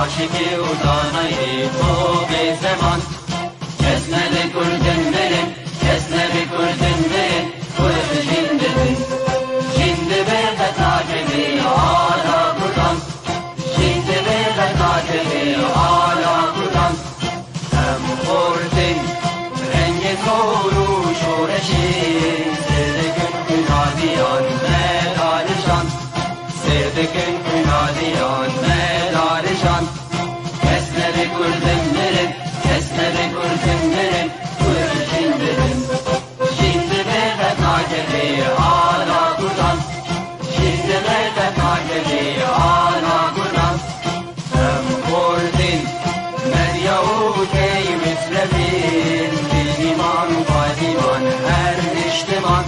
عاشقی و دانایی تو به زمان کس نبی کردن بریم کس نبی کردن بریم کرد جندبی جندبی بتاجبی آلا کردن جندبی بتاجبی آلا کردن هم خوردن رنگ تو شورشی سردکن کنادیان مدارشان سردکن کنادیان مدارشان کس نبی کردن بریم کس نبی کردن بریم کرد جندبی جندبی بتاجبی آلا کردن جندبی بتاجبی آلا کردن هم خوردن مریا و کی مصرفین دیمان و قادیمان هر اجتماع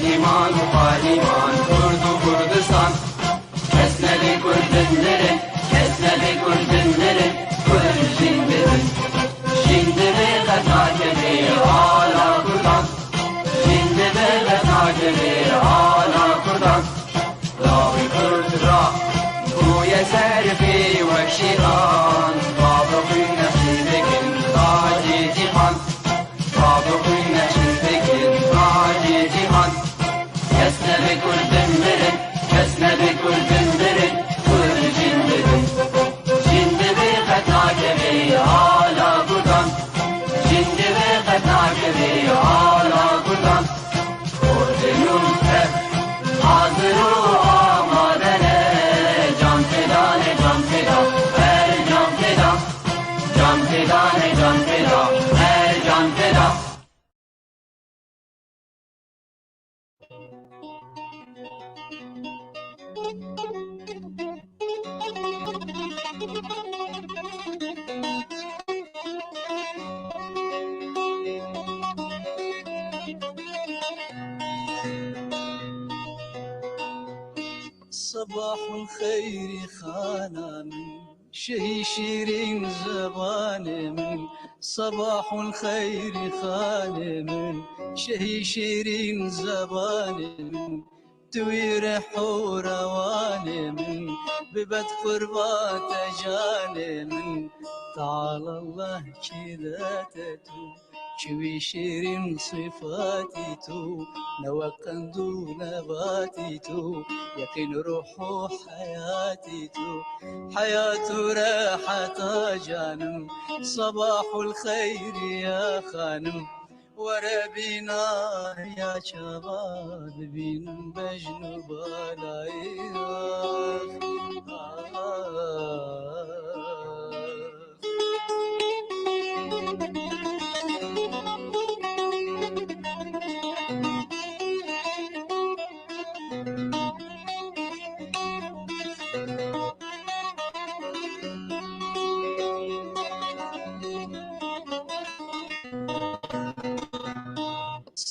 دیمان و قادیمان کرد و کردستان کس نبی کردن بریم کس نبی کردن بریم کرد جندبی جندبی بتاجبی آلا کردن جندبی بتاجبی آلا کردن لاوی کرد را بوی سرفی و شیران بابقی نشیدکن تاجی جیهان بابقی نشیدکن تاجی جیهان کس نبی کردن بریم کس نبی کردن بریم کرد جندبی جندبی بتاجبی آلا کردن جندبی بتاجبی آلا کردن خوردنون تر حاضر و آمادنه جان فدانه جان فدا هر جان فدا جان فدانه جان فدا هر جان فدا صباح الخير خانا من شهي شيرين زبان من صباح الخير خان من شهي شيرين زبان من توير حور روان من ببد قربات جان من تعالى الله كذا تتو شوي شيرين صفاتي تو نوقندو نباتي تو يقين روح حياتي تو حياة راحة جانم صباح الخير يا خانم وربينا يا شباب بين بجنوب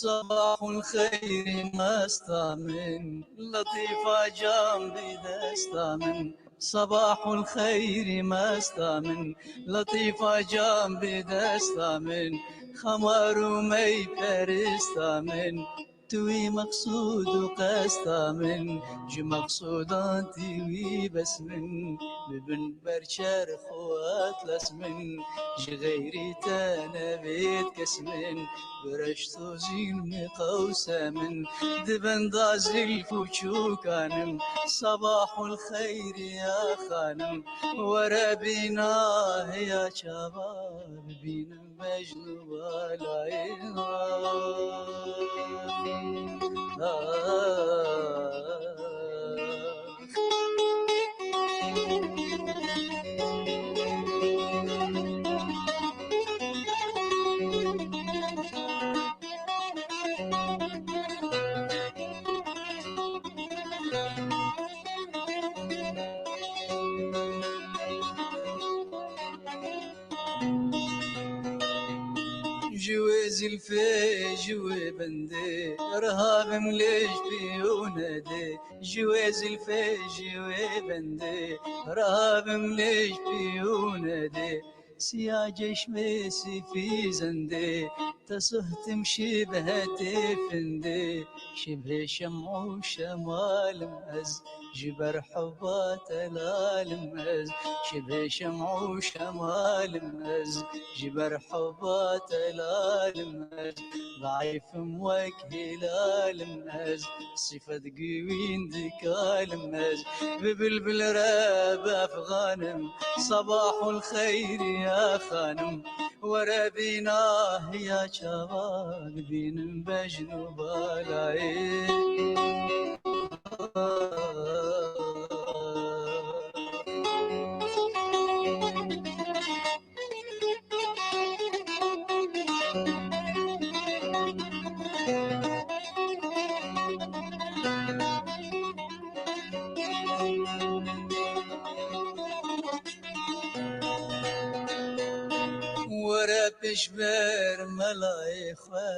صباح الخير ما استامن لطيفة جنبي دستامن صباح الخير ما استامن لطيفة جنبي دستامن خمار ومي فرستامن توي مقصود وقستا من جو مقصوداتي وي بس من ببن برشر خوات لسمن جي غيري تانا بيت كسمن برشتو زين مقوسة من دبن دازل فوشو كانم صباح الخير يا خانم ورا بينا يا شباب بينا مجنوب جوز الفي جوي بندي رهاب مليش بيونادي جوز الفي جوي بندي رهاب مليش بيونادي سياج شميسي في زندي تصه تمشي بهاتي فندي شبه شمع وشمال مأز جبر حبات الالمز شبه شمع وشمال مز جبر حبات الالمز ضعيف موجه الالمز صفة قوين ذكال مز ببلبل راب في غانم صباح الخير يا خانم ورا بيناه يا شباب بين بجنوب العين ورا بشبر ملايخة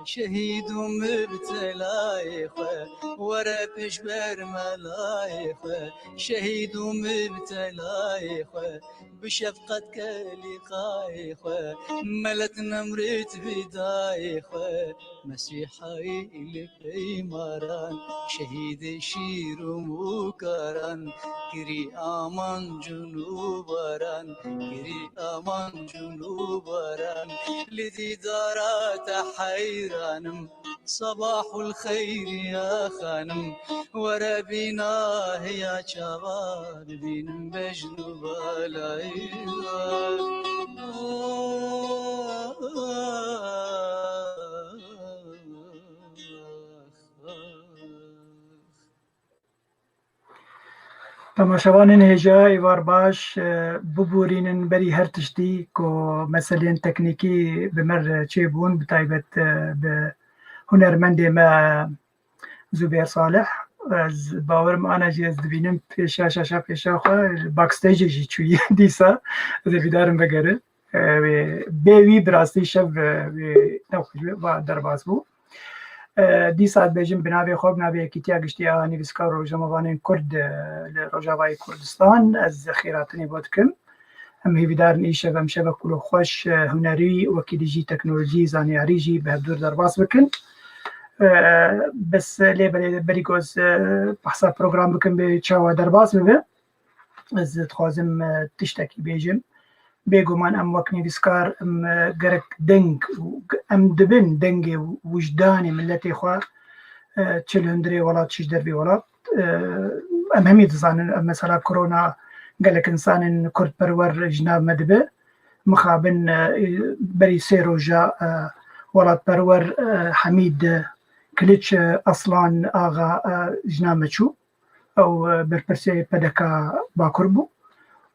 شهيد ومبتلايخة ورا بشبر ملايخة شهيد ومبتلايخة بشفقتك لقايخة ملت نمرت بدايخة مسيحي لفي مران شهيد شير ومكران كري آمان جنوبران كري آمان جنوبران لذي دارات حيرانم صباح الخير يا خانم ورا بيناه يا شباب بين بجنوب العيون تماشاوانên hêja êvar baş bibûrînin berî her tiştî ku meselên teknîkî bi me re çêbûn bi taybet bi hunermendê me Zûbêr Salih ez bawerim ana jî ez dibînim pêşa şaşa pêşa xwe backstagê jî çûyî dîsa ez ê bîdarim vegere wê bê wî bi rastî şev wê nexweş va derbas bû dîsa dibêjim bi navê xwe bi navê Yekîtiya Giştî a Nivîskar û Rojnamevanên Kurd li Rojavayê Kurdistan ez xêratinê bo dikim em hêvîdarin îşev em şevek ku xweş hunerî wekî dijî teknolojî zanyarî jî bi hevdûr derbas bikin bes lê berî ku ez behsa program bikim bê çawa derbas bibe ez dixwazim tiştekî bêjim bêguman em wek nivîskar em gerek deng em dibin dengê wijdanê milletê xwe çil hundirê welat çîş dervê welat em hemî dizanin mesela korona gelek insanên kurdperwer ji nav me dibe mixabin berî sê roja welatperwer Hemîd Kiliç Aslan axa ji nav me çû ew berpirsiyê pedeka bakur bû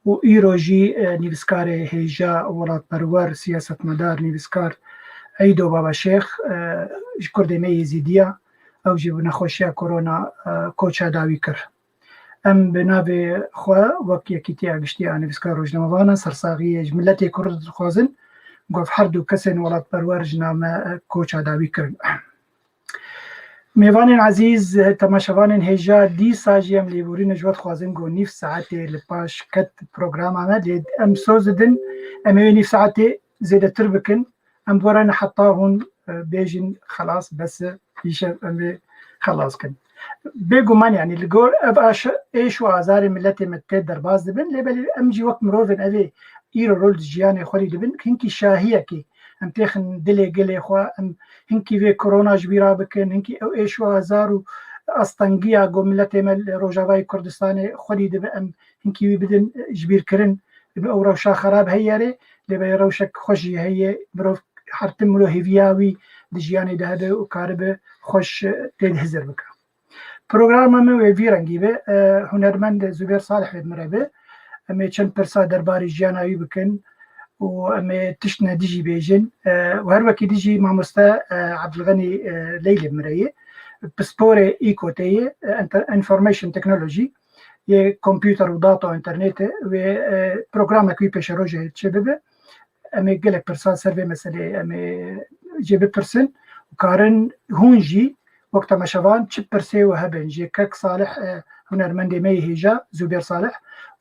û îro jî nivîskarê hêja welatperwer siyasetmedar nivîskar Eîdo Babaşêx ji Kurdê me Yezîdiya ew jî bi nexweşiya korona koça dawî kir em bi navê xwe wek Yekîtiya Giştî a Nivîskar Rojnamevanan sersaxiyê ji milletê Kurd dixwazin gof her du kesên welatperwer ji nav me koça dawî kirin mêvanên ezîz temaşevanên hêja dîsa jî em lêborîne ji we dixwazin got nîv saetê li paş ket programa me lê em soz didin em ê nîv saetê zêdetir bikin em werin heta hûn bêjin xelas bes îşev em ê xelas kin bêguman yanî li gor ev êş û azarê milletê me tê derbas dibin lêbelê em jî wek mirovên ev ê îro rol di jiyanê xwe lî dibin hinkî şahiyekê em têxin dilê gelê xwe em hinkî vê korona ji bîra bikin hinkî ew êş û azar û astengiya got milletê me li Rojavayê Kurdistanê xwe lî dibe em hinkî wî bidin ji bîrkirin ew rewşa xerab heye rê lêbelê rewşek xweş jî heye mirov her tim mirov hêviya wî di jiyanê de hebe û karibe xweş tê hizir bike programa me wê vî rengî be hunermend Zûbêr Salih wê mirebe em ê çend pirsa derbarê jiyana wî bikin û em ê tişt ne dijî bêjin û her wekî dijî mamoste Ebdilgenî Leylê mireye pisporê îkoteyê information technology yê kompyûter û data û internetê wê programek wî pêşerojê çê bibe em ê gelek pirsa ser vê meselê em ê jê bipirsin û karin hûn jî wek temaşevan çi pirsê û hebin jê kek Salih hunermendê me yê hêja Zûbêr Salih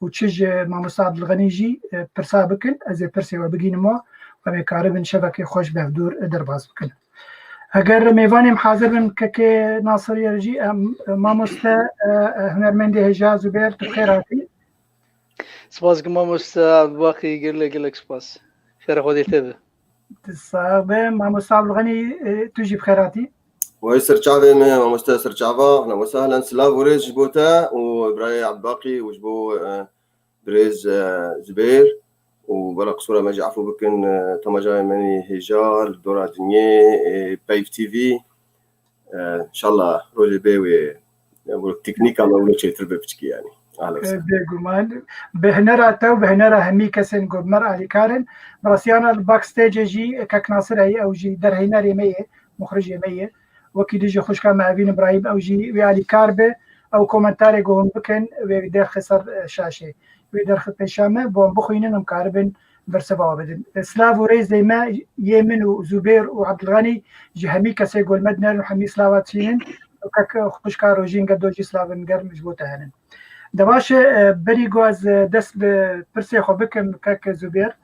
û çi ji mamoste Ebdilgenî jî pirsa bikin ez ê pirsê we bigînim we em ê karibin şevekê xweş bi hevdûr derbas bikin اگر میوانیم حاضر بن که ناصر یرجی مامۆستا هونەرمەندی هێژا زوبێر تو بخێر هاتی. سپاس مامۆستا عەبدولباقی گەلێک سپاس خێرە خۆ دێتێ تسابێ مامۆستا عەبدولغەنی توژی بخێر هاتی. ويسر شعبي مامۆستا سەرچاڤ أهلا وسهلا سلاف وريز جبوتا وبراي عباقي وجبو بريز زبير وبرق صورة ما عفو بكن تماجا مني هجال دورة دنيا بايف تي في ان شاء الله روجي بيوي تكنيكا ما ولا شيء تربي بتشكي يعني اهلا وسهلا بيجومان بهنرا تو بهنرا همي كسن قد مرة لكارن براسيانا الباك ستيج جي كاك ناصر هي او جي در هنري مية مخرج مية وكي ديجي خوش كان معبين ابراهيم او جي ويالي كاربه او كومنتاري قوم بكن ويقدر خسر شاشة ويقدر خط شامه بوم بخوينن مكاربن برسبا بدن سلاف وريز ديما يمن وزبير وعبد الغني جهمي كسي قول مدنر وحمي سلاوات سينن وكاك خوش كاروجين قدو جي سلافن قرم مجبوطه هنن دواش بري قواز دست برسي خو بكم كاك زبير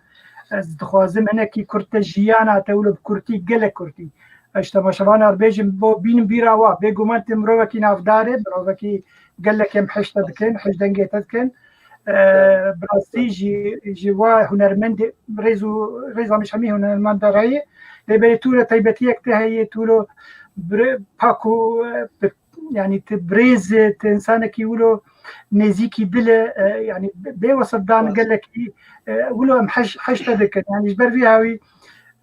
از دخوازم هنا كي كرت جيانا تولو بكرتي قلق كرتي اشتا شبانا ربيجم بو بين بيراوا بيقومان تمروكي نافداري بروكي قلق يم حشتا بكن حشدنجي تذكن براسي جوا هنرمند ريزا مش همي هنرمند راي لبري تولا تايبتيك تهي تولو باكو يعني تبريز انسانك يقولوا نزيكي دل يعني بوسط دان قال لك ولو ام حشت ذكر يعني جبر فيها وي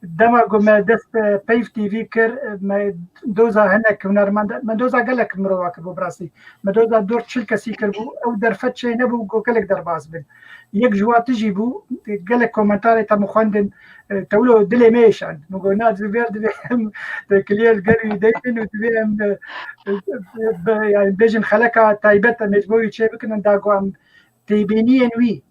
دماغ ما دست بايف تي في كر ما دوزا هناك هنرمند ما دوزا قال لك مروك بو براسي ما دوزا دور تشل كسي كربو او درفت شي نبو قالك درباس بن يك جوا تجيبو قال لك كومنتاري تاع مخندن تقولوا دلي ميشان نقولنا زبير دلي كليل قالوا دايما وتبيهم يعني بيجن خلقها تايبتا مجبوي شي بكن داقوام تيبينيا وي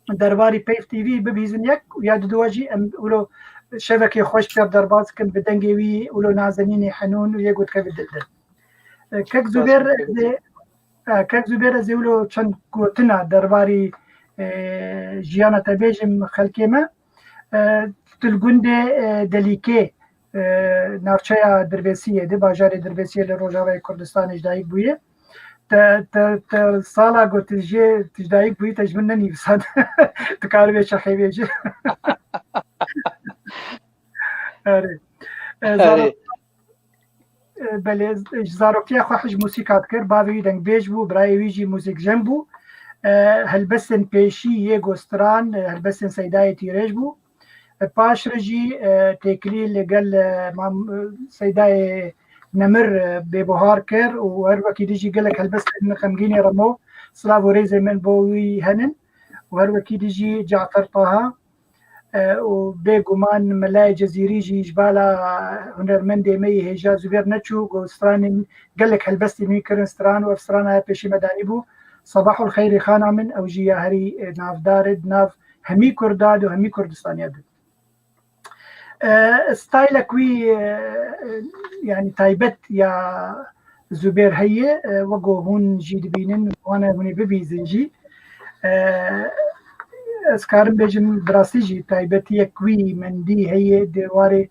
درباري بايف تي في ببيزن يك ويا دواجي ام ولو شبكه خوش في درباز كن بدنجي وي ولو نازنين حنون ويقول كيف الدلدل كاك زبير زي ولو چند قوتنا درباري جيانا تبيجم خلكيما تلقونده دليكي نارچایا دربسیه دی باجار دربسیه لروجاوی کردستان اجدایک بویه تا سالا گوت اجدایک بویه تجمن ننیوساد تکار بیچ خیبیجی آره بله زاروکیا خوش موسیقات کرد باوی دنگ بیج بو برای ویجی موزیک جنبو هلبسن پیشی یه گستران هلبسن سیدای تیرج بو باش رجي تكليل لقال سيداي نمر ببهار كر وهربكي ديجي قال لك هلبس خمجيني رمو سلافو ريزي من بوي هنن وهربكي ديجي جعفر طه وبيقومان ملاي جزيري جي جبالا هنرمندي مي هجا زبير نتشو وستران قال لك هلبستي ميكرن ستران وفستران بيشي مداني بو صباح الخير خانا من او جي هري ناف دارد ناف همي كرداد وهمي كردستانيات ستايلك وي يعني تايبت يا زبير هي وقو هون جي دبينن وانا هوني ببيزنجي اسكارم بيجم براستيجي تايبت يكوي من دي هي دواري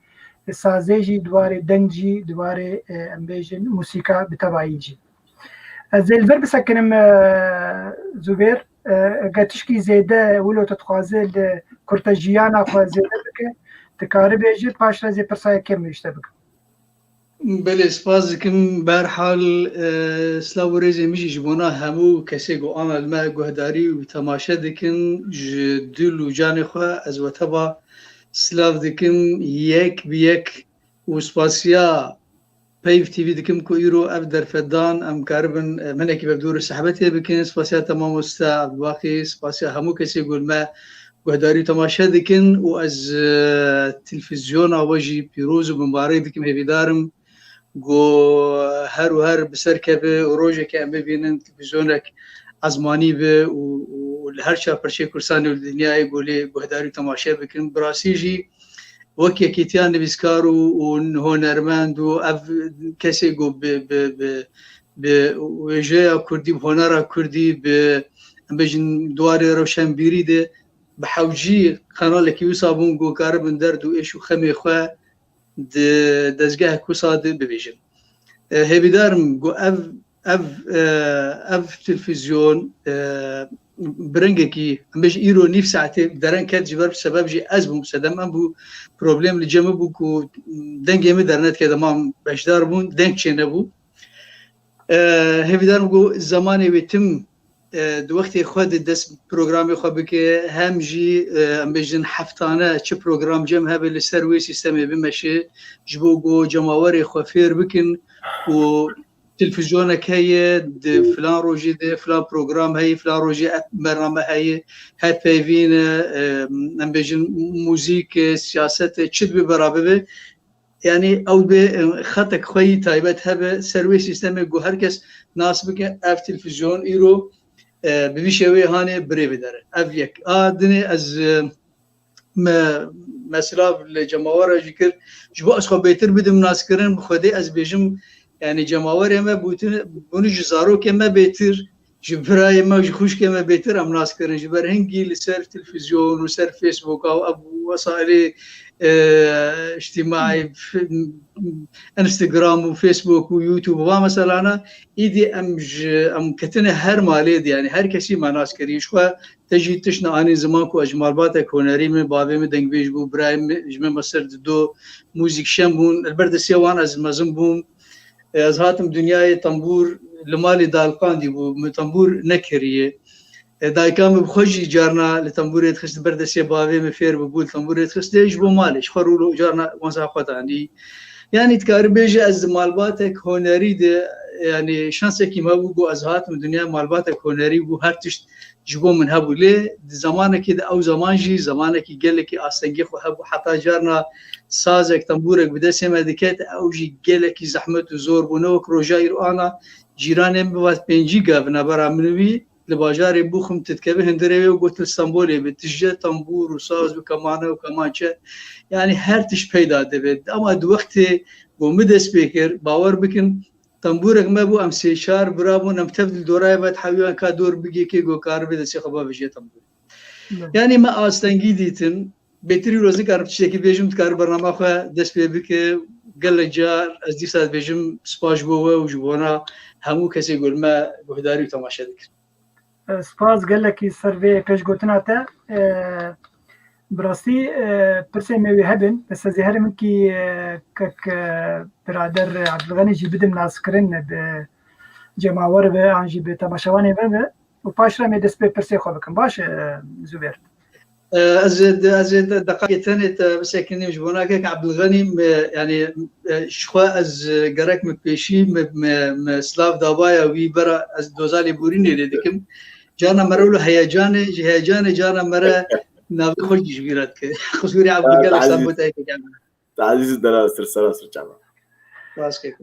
سازيجي دواري دنجي دواري بيجن موسيقى بتبعيجي زي الفرب بسكنم زبير قاتشكي زيادة ولو تتخوازي كورتاجيانا خوازي بك تكاري بيجي باش رازي برسايا كم يشتبك بله سپاس دکم برحال سلاو ریزی میشی جبونا همو کسی گو عمل ما گهداری و تماشا دکن دل و جان خواه از وطبا سلاو دکم یک بیک و سپاسیا پیف تیوی دکم کو ایرو اف در فدان ام کاربن منکی ببدور صحبتی بکن سپاسیا تمام استا عبدالباقی سپاسیا همو کسی گو ما گهداری تماشا دکن و از تلفزیون آواجی پیروز و مبارک دکم هیویدارم گو هر و هر بسر کبه و روژه که ام ببینن تلفزیونک ازمانی به و هر چا پرچه کرسانی و دنیای گولی گهداری تماشا بکن براسی جی وکی کیتیان نویسکار و هنرمند و کسی گو به ویژه کردی به هنر کردی به بجن دواره روشنبیری ده به حوجی قنال که وصابون گو کاربن درد و ایش و خمی خواه دەستگاه کوسا ببێژن هێویدارم گو ev televizyon birengekî em bêj îro nîv saetê derin ket ji ber sebeb jî ez bûm sedem em bû problem li cem bû ku dengê min dernet ke demam beşdar bûn deng çê nebû hêvîdarim got zamanê wê tim di wextê xwe di dest programê xwe bike hem jî em bêjin heftane çi program cem hebe li ser wê sîstemê bimeşe ji bo got cemawerê xwe fêr bikin û تلفزيونك هي فلان روجي دي فلان بروجرام هي فلان روجي برنامج هي هات بيفين ام بيجن موزيك سياسات تشد ببرابه يعني او بخطك خوي تايبت هبه سروي سيستم جو هركس ناس بك اف تلفزيون ايرو ببيشوي هاني بري بدره اف يك دني از ما مثلا الجماهير ذكر جبو اسخو بيتر بدم ناس كرن بخدي از بيجم يعني جماهير ما بوني جزارو كما بيتر جبراي ما خوش كما بيتر ام ناس كرن جبر هنجي لسر تلفزيون وسر فيسبوك او ابو وسائل اجتماعي انستغرام وفيسبوك ويوتيوب ومثلا انا ايدي ام كتنه هر مالي يعني هر كسي ما ناس كري شو تجي تشنا اني زمان كو اجمال باتك هنري من بابي من دنگ بيج بو برايم جمع مصر دو موزيك شامبون البرد سيوان از مزم بوم از هاتم دنیای تنبور لمالی دالقان دی بو تنبور نکریه دایکام بخوجی جارنا لتنبورت خست بردسی باوی مفیر بقول تنبورت خست دیش بو مالش خرولو جارنا وانسا خطانی يعني تكار بيجي از مالباتك هنري ده يعني شانسك ما بو از هاتم دنیا مالباتك هنري بو هر تشت جبو من هبو ليه زمانك ده او زمان جي زمانك قالك استنجي خو هبو حتى جارنا سازك تنبورك بدسم دكات او جي قالك زحمت وزور بنوك روجاير انا جيرانم بواس بنجي قابنا برا منوي لباجاري بوخم تتكبه هندري وقلت اسطنبولي بتجي تنبور وساز وكمانه وكمانشه يعني هر تش پیدا دبد اما دو وقت ومد سبيكر باور بكن تنبورك ما بو امسي شار برابو نم تبدل دوراي بد حيوان کا دور بگي كي گو کار بده سي خبا بجي تنبور يعني ما استنگي ديتن بتري روزي کار شكل بيجم کار برنامه خو دس بك قال جار از دي ساعت بيجم سپاش بو وجبونا همو كسي گل ما گهداري تماشا دك سپاس گلکی سروی کش گوتنا تا براستی پرسه میوی هبن بس زهر من کی کک برادر عبدالغنی جی بدم ناس کرن به جماور به آنجی به تماشاوانی به و پاش را می دست به پرسه خو بکن باش زبیر از دقائق ثانيه بس كني جبونا كك عبدالغني يعني شخوا از جرك مبيشي سلاف دابايا وي برا از دوزالي بوريني ديكم جانا مرولو هيجان جانا مرا نابي خوش جبيرات خصوري عبد القادر سامبوتاي تعزيز الدلال سر جامع راسك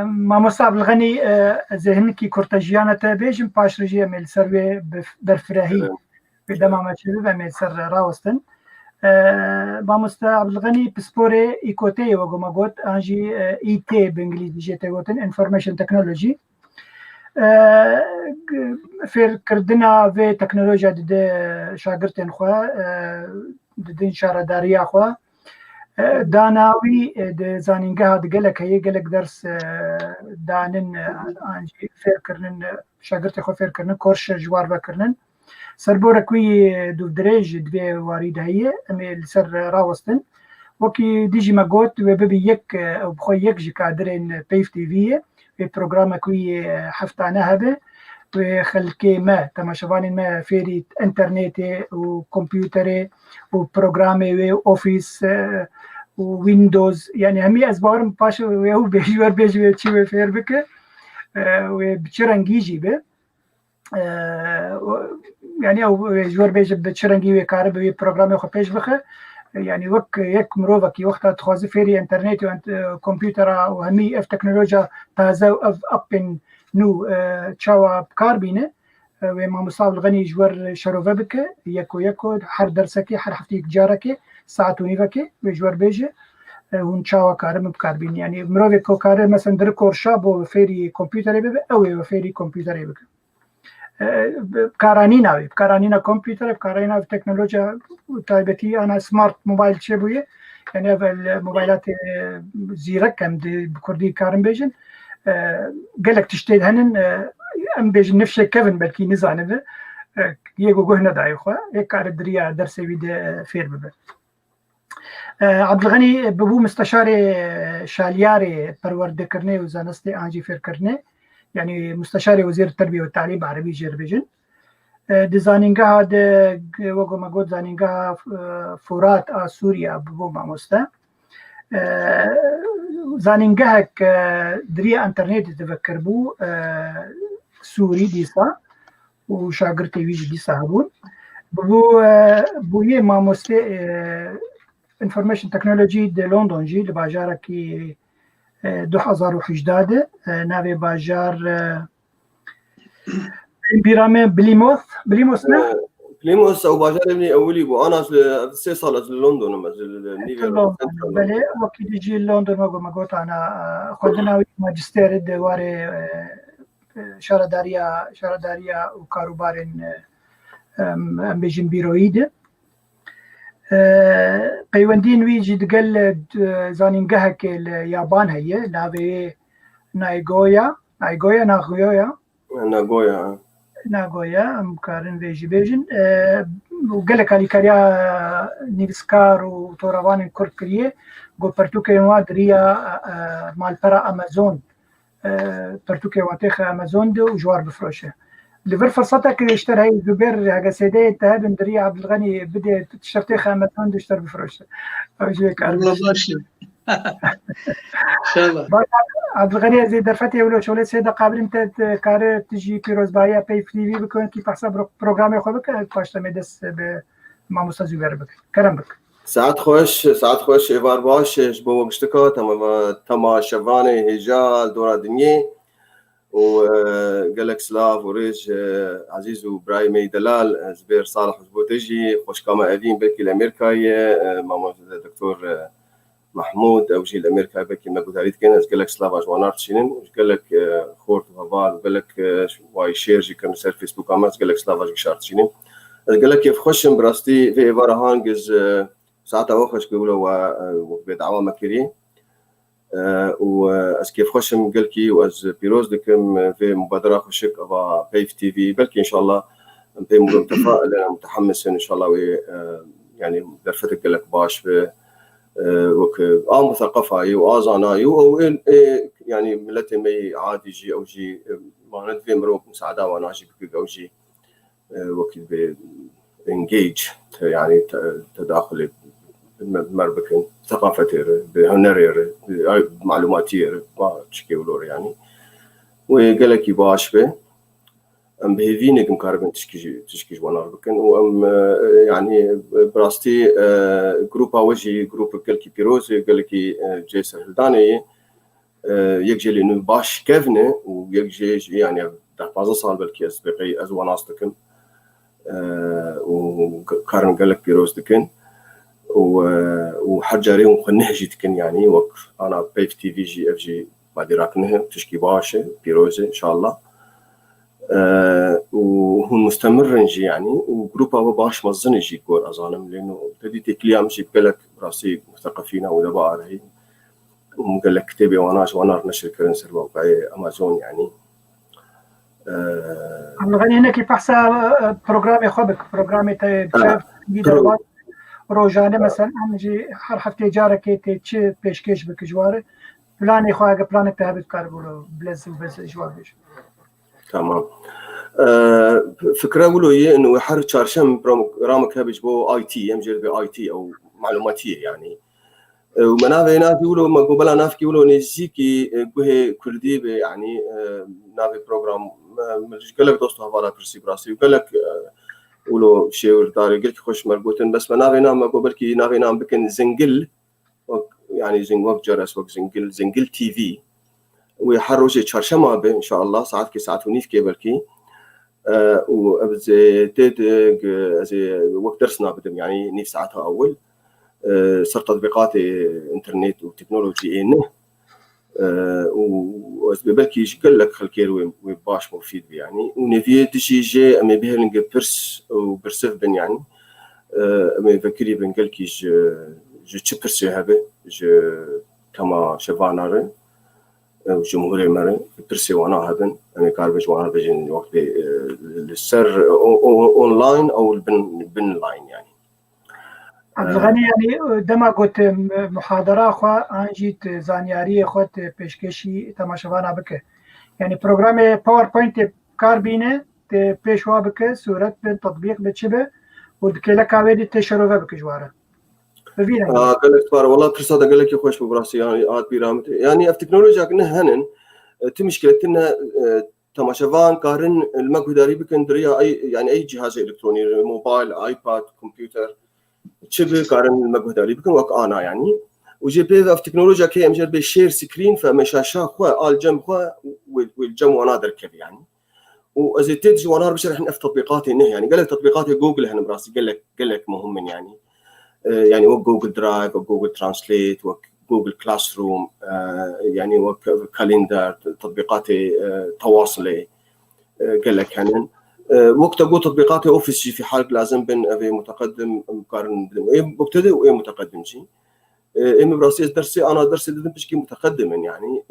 ما مصعب الغني ذهنك كورتاجيانا تابيجم باش رجيه ميل سروي برفراهي بدما ما تشوف ميل سر راوستن با مستعب الغني بسبوري ايكوتي وقوما قوت انجي اي تي بانجليزي جيتي قوتن انفورميشن تكنولوجي فير كردنا في تكنولوجيا دي شاگرتن خو دي شارداريا خو داناوي د زانينګه د ګلک هي ګلک درس دانن انجي فير کرنن شاگرت خو فير کرنن کورس جوار وکرنن سربوره کوي دو درج دوی وارد هي امل سر راوستن وكي ديجي ماغوت وببي يك او بخو يك جي كادرين بيف تي في في برنامج كوي حفتانه هبه وخلكي ما تماشواني ما فيري انترنت وكمبيوتري وبرنامج اوفيس وويندوز يعني همي اسبارم باش وهو بيجور بيجي تشي فير بك وبتشرنجي به يعني او جور بيجي بتشرنجي وكاربي برنامج خو بيج بخه يعني وك يك مروفك وقتها تخوازي فيري انترنت وكمبيوتر وهمي اف تكنولوجيا تازه اف ابن نو تشاوا بكاربينه وما مصاب الغني جور شروفه بك يكو حر درسكي حر حفتيك جاركي ساعه ونيفكي وجور بيجي هون تشاوا كارم بكاربين يعني مروفك كار مثلا در كورشابو فيري كمبيوتر بي او فيري كمبيوتر بك بكارانينا كمبيوتر بكارانينا تكنولوجيا تايبتي انا سمارت موبايل شبويه يعني الموبايلات زيركم بكردي كارم بيجن قالك تشتيد هنن ام بيجن نفشي كيفن بلكي نزانه يجو جهنا دايخوا هيك الدريا درسي بيد فير ببه عبد الغني ببو مستشاري شالياري پروردهکردنê û zanistê an jî fêrkirinê yani مستشاري وزير التربية والتعليم بعربي جربيجن di zanîngeha de wego me got zanîngeha Furat a Sûriya bibû mamoste zanîngehek diriya internetê divekirbû Sûrî dîsa û şagirtê wî jî dîsa hebûn bûyê mamostê Information Technology de London jî li bajarekî 2018 de navê bajar بيرامي بليموث نه بليموث او باجار ابني اولي بو انا 3 سال از لندن مثلا بله وقتی دیجی لندن ما گفت انا خودنا ماجستير دواره شهرداریا و کاروبارن ام بيجن بیروید پیوندین وی جد قال زانینگه که یابان هي لاوی ناغویا ام کارن ویجی بیجن وقال کالی کاریا نیوسکار و توروان کورد کریه گو پرتوکه وادریا مال پرا امازون پرتوکه واتخ امازون دو جوار بفروشه لفر فرصتك يشتري زبير هاجا سيدي تهاب دريا عبد الغني بدي تشتري امازون دو اشتري بفروشه والله ماشي ان شاء الله عبد الغني زي درفتي ولو شغله سيده قابل انت كار تجي بيروز بايا باي في في بكون كي حساب بروجرام ياخذك باش تمدس مع مستر زبير بك كلام بك ساعات خوش ايفار باش بو مشتكى تما شفاني هجال دورا دنيا وقالك سلاف وريج عزيز وابراهيم دلال زبير صالح زبوتجي خوش كما قاعدين بكي الامريكايه ماما الدكتور محمود او جيل امريكا بكي ما قلت عليك كان قال لك سلاف اجوانات شنين قال لك خورت وفال قال لك واي شير جي كان سير فيسبوك امات قال لك سلاف اجشارت شنين قال لك كيف خوش براستي في عباره هانجز ساعتها وخش بيقولوا بدعوه مكري و كيف خوش قالكي واز بيروز دكم في مبادره خوشك ابا بيف تي في بلكي ان شاء الله في متفائل متحمس ان شاء الله يعني درفتك قال لك باش وك مثقفة وآزاناي أو يعني ملتي مي عادي جي أو جي ما ندفي مروك مساعدة وأنا جي بكي أو جي وكي engage يعني تداخل مربكن ثقافتي بهنري معلوماتي ما تشكي ولور يعني وقال لك باش به ام بهذينك مكاربن تشكي وانا بكن وام يعني براستي جروب اوجي جروب كلكي بيروزي قالكي جيسر هلداني يجي انه باش كيفنه ويجي يعني بعض صار بالكي اسبقي از وناستكم وكارن قالك بيروز دكن وحجاري وخنهجي دكن يعني وك انا بيف تي في جي اف جي بعد راكنه تشكي باش بيروزي ان شاء الله وهو مستمر نجي يعني وجروب ابو باش مزن يجي كور اظالم لانه بديت كليام شي بلك براسي مثقفين او دبار هي وقال لك كتابي وانا نشر كرنسر موقعي امازون يعني غني هنا كيف احسن بروجرام يخبك بروجرام تاع روجانه مثلا نجي حرف تجارك تي بيشكيش بكجواره بلان يخواga بلان تاع بكاربولو بلز وبس جوابش تمام فكره ولو هي انه يحر تشارشم برامج هبج بو اي تي امجر بي اي تي او معلوماتيه يعني ومنافع ناس يقولوا ما قبل ناس يقولوا نزيكي به كردي يعني نافي بروجرام مش قال لك دوستو هفالا كرسي براسي وقال لك ولو شيء داري قلت خوش مربوطين بس منافع نام قبل كي نافع نام بكن زنقل يعني زنق وقت جرس وقت زنقل تي في ويحروا شيء تشارشما به ان شاء الله ساعات كي ساعات ونيف كيبلكي وابزي تيد زي وقت درسنا بدم يعني نيف ساعتها اول صار تطبيقات انترنت وتكنولوجي انه وبلكي قال لك خلكير وين باش مفيد يعني ونفي تشي جي امي بهلنج برس وبرسف بن يعني امي فكري بن قالكيش چه پرسی هبه کما شواناره جمهوری مره پرسی وانا هبن امی کار بج وانا بجن وقت للسر اونلاين او بن لاين يعني عبدالغنی یعنی دما گوت محاضره خو انجیت زانیاری خود پیشکشی تماشاوان بکه یعنی پروگرام پاورپوینت کار بینه پیشوا بکه صورت به تطبیق بچبه و دکلا کاوی تشروه بکه جواره ببینه قال لك تبارك والله ترصد قال لك خوش براسي يعني عاد بيرامت يعني التكنولوجيا كنا هنن تمشكلتنا تماشافان كارن المقداري بكندريا اي يعني اي جهاز الكتروني موبايل ايباد كمبيوتر تشبه كارن المقداري بكن وك انا يعني وجي بي في تكنولوجيا كي امجر بشير سكرين فمشاشا خو الجم خو والجم وانا دركب يعني وازيتت جوانا بشرح في تطبيقات انه يعني قال لك تطبيقات جوجل هنا براسي قال لك مهم يعني وجوجل درايف وجوجل ترانسليت وجوجل كلاس روم يعني وكالندر تطبيقات تواصلي قال لك هنا وقت اقول تطبيقات اوفيس في حال لازم بين ابي متقدم مقارن مبتدئ وايه متقدم شيء ام براسي درسي انا درسي بشكل متقدم يعني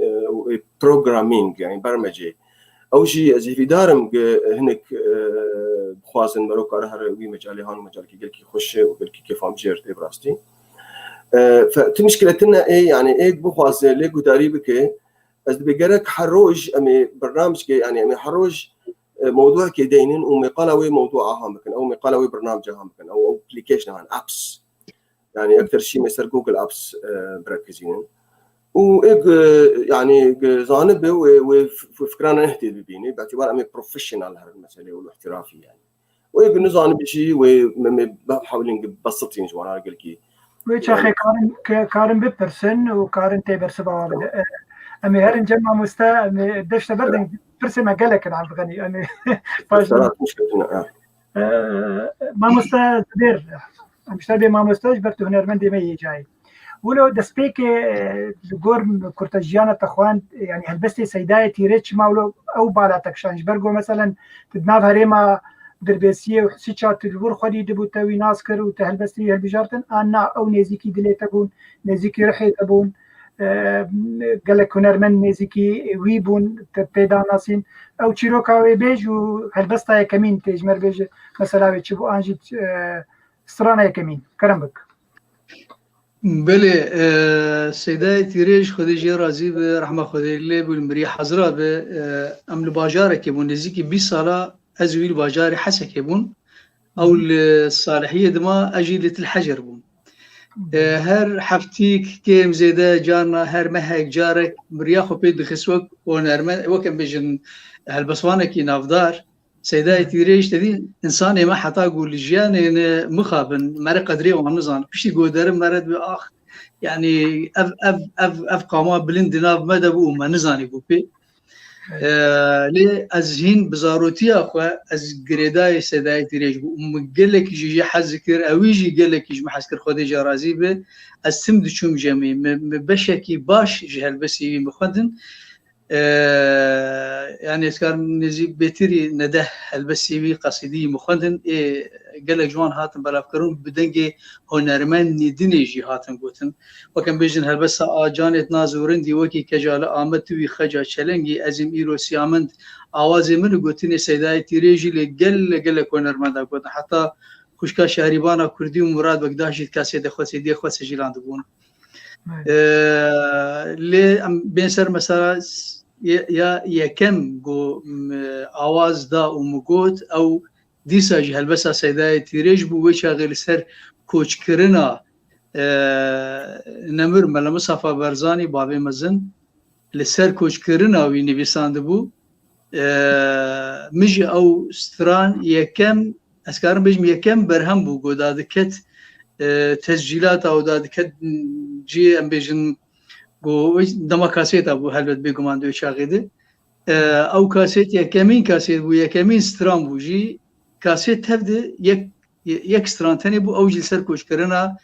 بروجرامينج يعني برمجه او شيء زي في دارم هناك بخوازن مروك هر وي مجالي هان مجال كي قالك يخش وقالك كيف ام جيرت براستي فمشكلتنا ايه يعني ايه بخواز لي قداري بك از بقرك حروج امي برنامج يعني امي حروج موضوع كيدينن ومقالوي موضوع اهم ممكن او مقالوي برنامج اهم ممكن او ابلكيشن عن ابس يعني اكثر شيء مثل جوجل ابس بركزين وايق يعني زانب وفكرنا نهتي بيني باعتبار امي بروفيشنال هالمساله والاحترافي يعني وايق نزان بشيء وحاولين بسطين جوانا قال كي ويش اخي كارن ببرسن وكارن تيبرس بوابد امي هرن جمع مستا دشت بردن برسن ما قالك عبد الغني امي مشكلتنا ما مستا زبير مش تبي ما مستا جبرت هنرمندي مي جاي ولو دسبيك جور كورتاجيانا تخوان يعني هلبستي سيداي تيريتش ماولو او بالا تكشانج برغو مثلا تدناف هريما دربيسيه وحسيتشا تدور خدي دبوتاوي ناسكر وتهلبستي هالبجارتن انا او نيزيكي دلي تبون نيزيكي رحي تبون قال لك هنرمن نيزيكي ويبون تبيدا ناسين او تشيروكاوي بيج وهلبستا كمين تجمر بيج مثلا تشبو انجي استرانا كمين كرمبك بله سیدای تیرش خودی رازی به رحمه خودی لی بالمری حضره به عمل باجاره که بون نزدیک 20 ساله از ویل باجاره حسه که بون او الصالحيه دما اجيله الحجر بون هر حفتيك كيم زيدا جارنا هر مهك جارك مرياخو بيد خسوك ونرمن وكم بيجن هالبسوانه كي نافدار سيداي تيريش تدي انسان ما حتى اقول جيان مخابن مر قدري ونظان بشي قدر مرد باخ يعني اف قاما بلند ناف مدبو ما نزاني بوبي لي ازهين بزاروتي اخو از جريداي سيداي تيريش مقلك جي حذكر او يجي قالك يجي محسكر خدي جرازي به السمد شوم جميع بشكي باش جهل بس مخدن يعني اسكار نزي بيتري نده البسيبي قصيدي مخدن قال لك جوان هاتن بلافكرون بدنجي هنرمن ندني جي هاتن قوتن وكان بيجن هالبس اجانت نازورن دي وكي كجال امتوي خجا چلنگي ازم ايرو سيامند اوازي من قوتني سيداي تيريجي قال لك هنرمن دا قوتن حتى كشكا شهريبانا كردي ومراد بقداشت كاسيده خوسيدي خوس جيلان دبون لي بين سر مثلا يا كم جو آواز دا ومقود أو ديساج هالبسا سيداي تيريج بو وشاغل سر كوچ كرنا نمر ملا مصطفى برزاني بابي مزن لسر كوچ كرنا ويني بيساند بو مجي أو ستران يا كم أسكارن بيجم يا كم برهم بو جو دادكت تسجيلات أو دادكت جي أم بيجن گو دما کاسيت ابو هلبت بيگمان دو شاغيده او کاسيت يا كمين کاسيت بو يا كمين سترام بوجي کاسيت تبد يك ستران تاني بو او جل سر کوش کرنا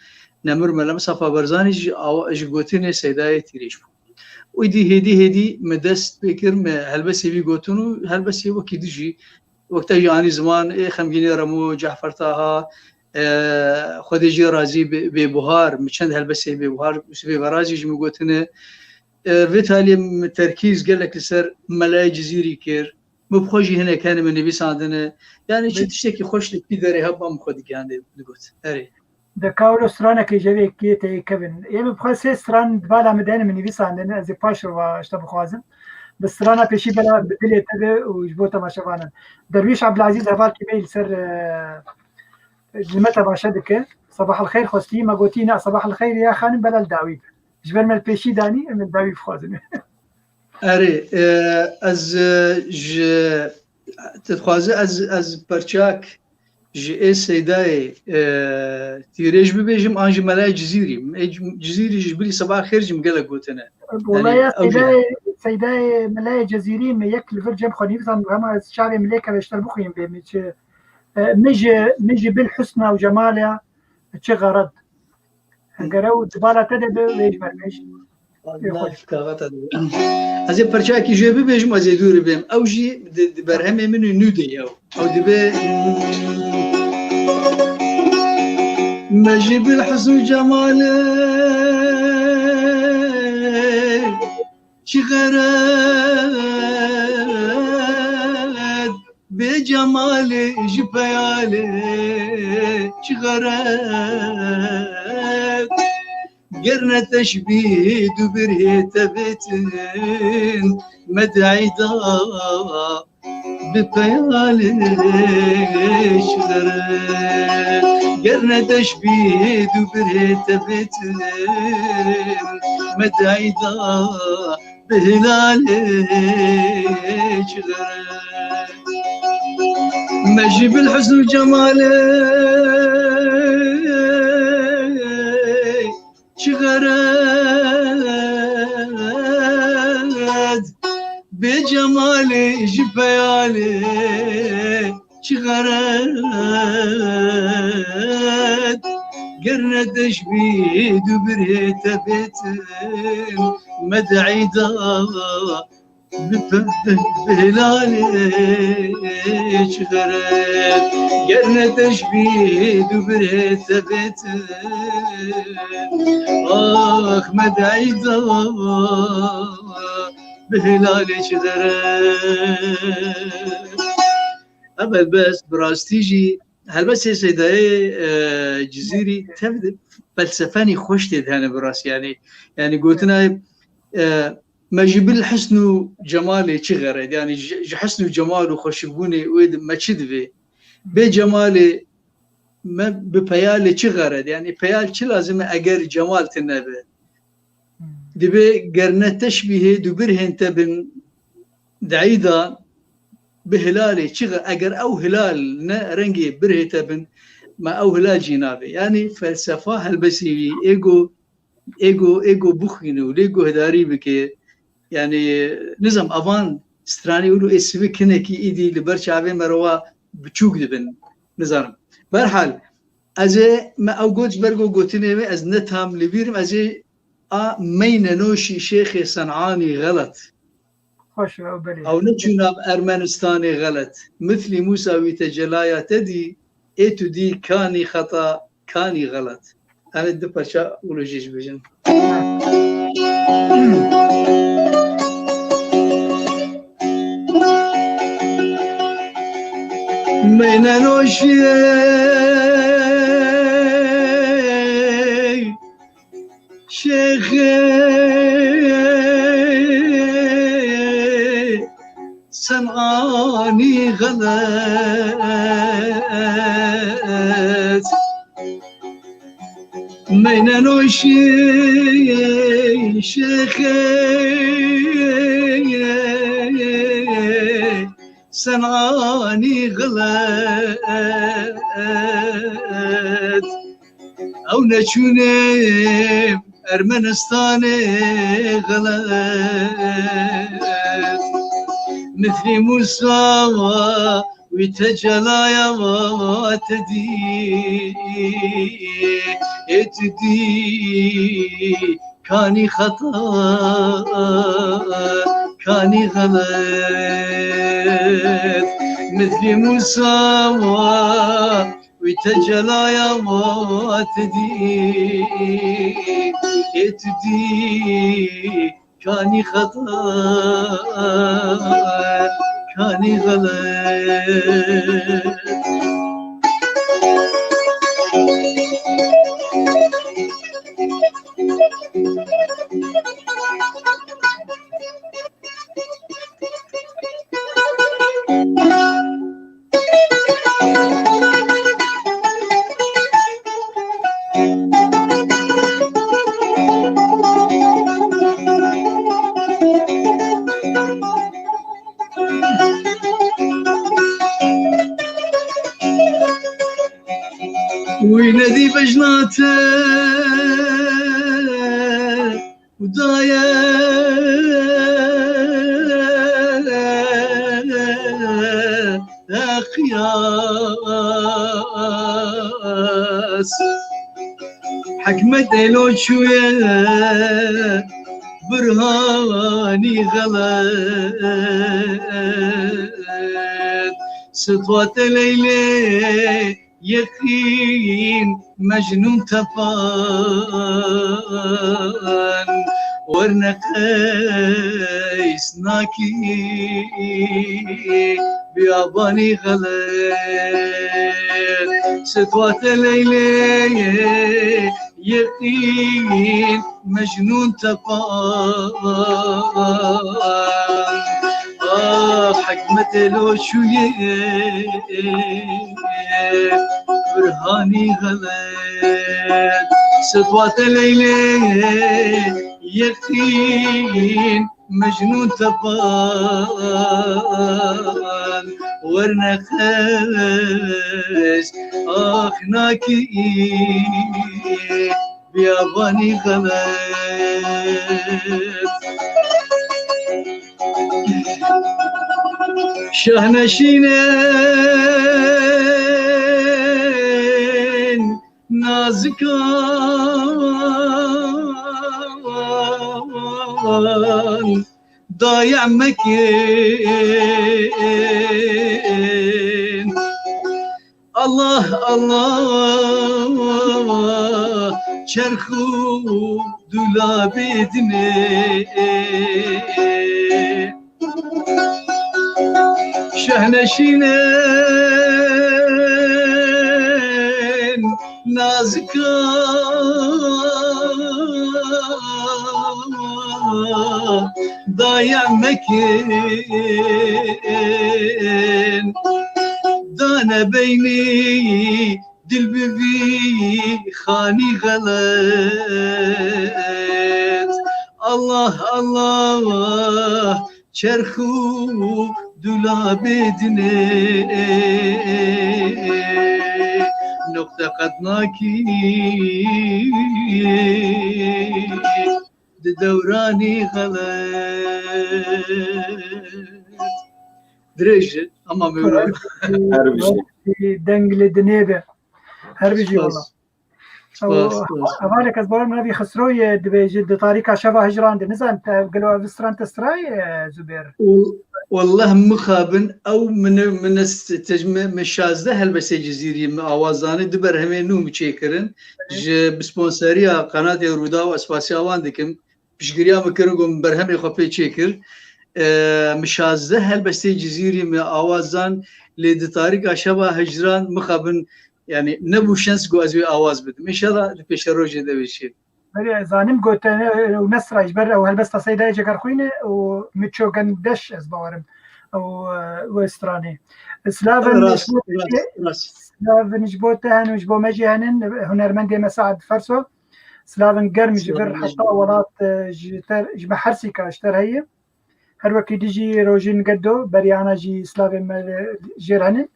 نمر ملم صفا برزاني جي او اجگوتين سيداي تيريش بو ودي هدي مدست بكر هلبسي بي گوتنو هلبسي وكي دجي وقت يعني زمان خمگيني رمو جعفر طه خودجی رازی به بهار چند هلبسه به بهار به برازی جم گوتنه ویتالی ترکیز گلک سر ملای جزیری کر مبخوجی هنه کان من نویساندنه یعنی چه تشتکی خوش لپی داره هبام خودی کنده بگوت اری دكاولو سترانا كي جابي كيتي كابن يم بخاص ستران بالا مدان من يفيسان از باش واشتب خوازم بس سترانا بيشي بلا بدلي تبع وجبوتا ما شفانا درويش عبد العزيز هبال كبيل سر جمتا باشدك صباح الخير خوستي ما قوتينا صباح الخير يا خانم بلا الداوي جبل من البيشي داني من الداوي خوازم اری از تخوازه از پرچاک جي سيداي تيريج ببيجم انج ملاي جزيري جبلي صباح خير جم قال قوتنا والله يا سيداي ملاي جزيري ما ياكل فرجم خنيف هم الشعب مليكه بيشتر بخيم بمش مجي بالحسنى وجمالها تشي غرض قراو دبالا تدب ويجمر مش از پرچاکی جوی ببیجم از دور بیم او جی برهمه منو نوده او دبه مجيب الحسن جماله شغرد بجماله جبياله شغرد قرنا تشبيه دبريت بيتن مدعيدا ببيالي شغرت قرنا تشبيه دبريت بيتن مدعيدا بهلالي شغرت مجي بالحسن وجماله شغرد بجمالي جبيالي شغرد قرنا تشبيه دبريت بيتن مدعيدا بهلالي شغرد قرنا تشبيه دبريت بيتن آخ مدعيدا بهلالي شغرد أبل بس براستيجي هل بس يا سيداي جزيري تبدأ فلسفاني خوش تدهن براس يعني قلتنا ما جيب الحسن جمالي شغرد يعني حسن وجمال وخشبوني ويد ما تشدفي بجمالي ما ببيالي شغرد يعني بيال شي لازم أجر جمال تنبه دبي قرنا تشبيه دبرهن تبن دعيدا بهلالي شغل أجر أو هلال رنجي بره تبن ما أو هلال جنابي يعني فلسفة هالبسي إيجو بخينو ليجو هداري بك يعني نظام أفان ستراني يقولوا اسمه كنكي إيدي لبرشة مروا بتشوك دبن نظام برحال أزي ما أوجوج برجو قوتني أز نتهم لبيرم أزي مين نوشي شيخ صنعاني غلط أو نتشوناب أرمنستاني غلط مثل موسى ويتجلايا تدي إيتو دي كاني خطأ كاني غلط أنا الدبا شاء ولوجيش بجن مين نوشي شيخي صنعاني غلط مين نوشي شيخي صنعاني غلط أو نشوني أرمنستاني غلط مثل موسى ويتجلايا واتدي اتدي كاني خطأ كاني غلط مثل موسى ويتجلى يا ما تدي يتدي كاني خطا كاني غلط وينادي بجناته ودايا قياس حكمت لو شوية برهاني غلط سطوات ليلة يقين مجنون تفان ورنقيس ناكي بياباني غلط ستوات ليلة يقين مجنون تفان حكمت لو شوية برهاني غلط سطوات ليلة يقين مجنون تفان ورنخس ناكي بياباني غلط شهنشينين نازكان ضايع مكين الله الله çerxu dulabedine şehneşinen nazikan dayanmekin dane beyni dil bibi khani galet Allah Allah çerxu dulabedine nokta qadnaki دوراني غلط دريج اما ميولا دنگل دنيبه هر بيجي والله أمانك أزبار من هذه خسروي بجد طريقة شبه هجران نزان قالوا بستران تستراي زبير والله مخابن أو من الشازده هالبسي جزيري آوازاني دبر همين نوم تشيكرن بسبونسريا قناة رودا واسباسياوان ديكم بشجريا مكرنكم برهمي خبي تشيكر مشازده هالبسي جزيري من آوازان لدي طريقة شبه هجران مخابن يعني نبو شانس جو ازوي آواز بدم إن شاء الله لبيش الروجة ده بيشيل بلي زانم قلت ونسرع جبر أو هالبس تصيدا جكر خوينه ومتشو قندش أزبارم أو وستراني سلافن سلافن جبوتهن وجبو مجيهن هنرمندي مساعد فرسو سلافن قرم جبر حتى ولات جب حرسيكا اشتر هي هر وقت ديجي روجين قدو بريانا جي سلافن جيرهن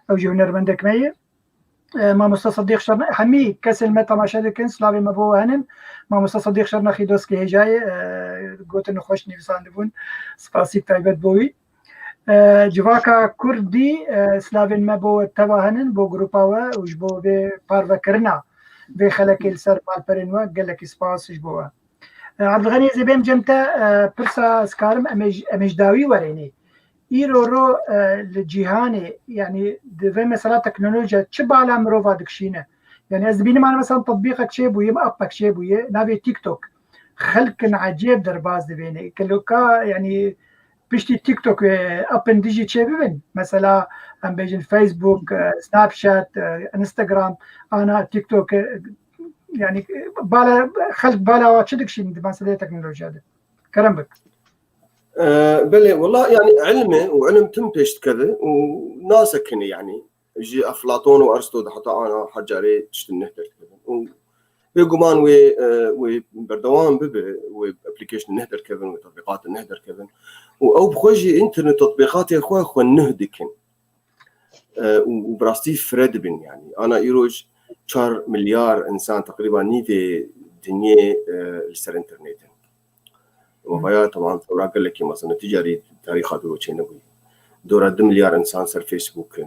أو جي هنرمندك مية ما مستصديق شرنا حمي كسل ما تماشا دكن سلافي مبوهنن ما مستصديق شرنا خيدوس كي هجاي قلت انه خوش نفسان دبون سباسيك تايبت بوي جواكا كردي سلافي مبو تواهنن بو جروباوا وجبو بي بارفا كرنا بي خلق السر بالبرنوا قال لك سباس جبوها عبد الغني زبيم جمتا برسا سكارم امج داوي وريني ایرو رو لجیهانه يعني دوی مثلا تکنولوژیا چه بالا مروفا دکشینه يعني از بینم انا مثلا تطبيقك چه بويه ابك چه بويه نابي تيك توك خلق عجيب در باز دبينه كلوكا يعني بيشتي تيك توك ابن ديجي چه ببن مثلا ام بيجن فيسبوك سناب شات انستغرام انا تيك توك يعني بالا خلق بالا واتشدك شي من مثلا تكنولوجيا ده كرم بك بلي والله يعني علمه وعلم تمبشت كذا وناسك هنا يعني يجي افلاطون وارسطو حتى انا حجاري تشتن نهدر كذا بيقومان و بردوام بب وابلكيشن نهدر كذا وتطبيقات نهدر كذا او بخوجي انترنت تطبيقات يا اخوه نهدكن وبراستي فريد بن يعني انا ايروج 4 مليار انسان تقريبا نيفي دنيا السر انترنت وهي طبعا ثورة قال لك مثلا تجاري تاريخ هذا وشيء نبي دورة 2 مليار انسان صار فيسبوك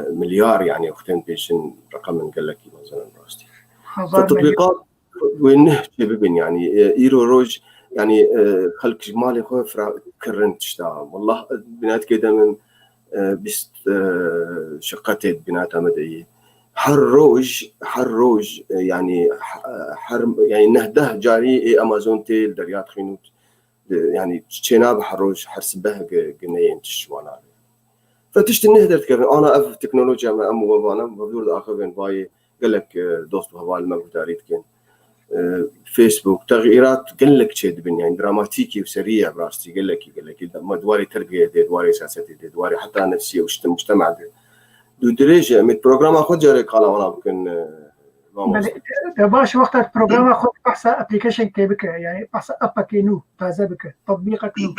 مليار يعني اختين بيشن رقم قال لك مثلا راستي التطبيقات وين ببن يعني ايرو روج يعني خلق جمالي خو كرنت شتا والله بنات كده من بست شقتين بناتها مدعيه حروج يعني يعني نهده جاري امازون تيل دريات خينوت يعني تشيناب حروج حرسبه قنيين تشوانا فتشتي نهدر تكرر انا اف تكنولوجيا ما امو وبانا بدور اخر بين باي قال لك دوست هوال ما تاريت كان فيسبوك تغييرات قال لك شيء بن يعني دراماتيكي وسريع براستي قال لك ما دواري تربيه دواري سياسه دواري حتى نفسيه ومجتمع دو درجه من بروجرام اخذ جاري قال انا ممكن باش وقت البروجرام اخذ بحث ابلكيشن كيبك يعني بحث ابك نو تازبك تطبيقك نو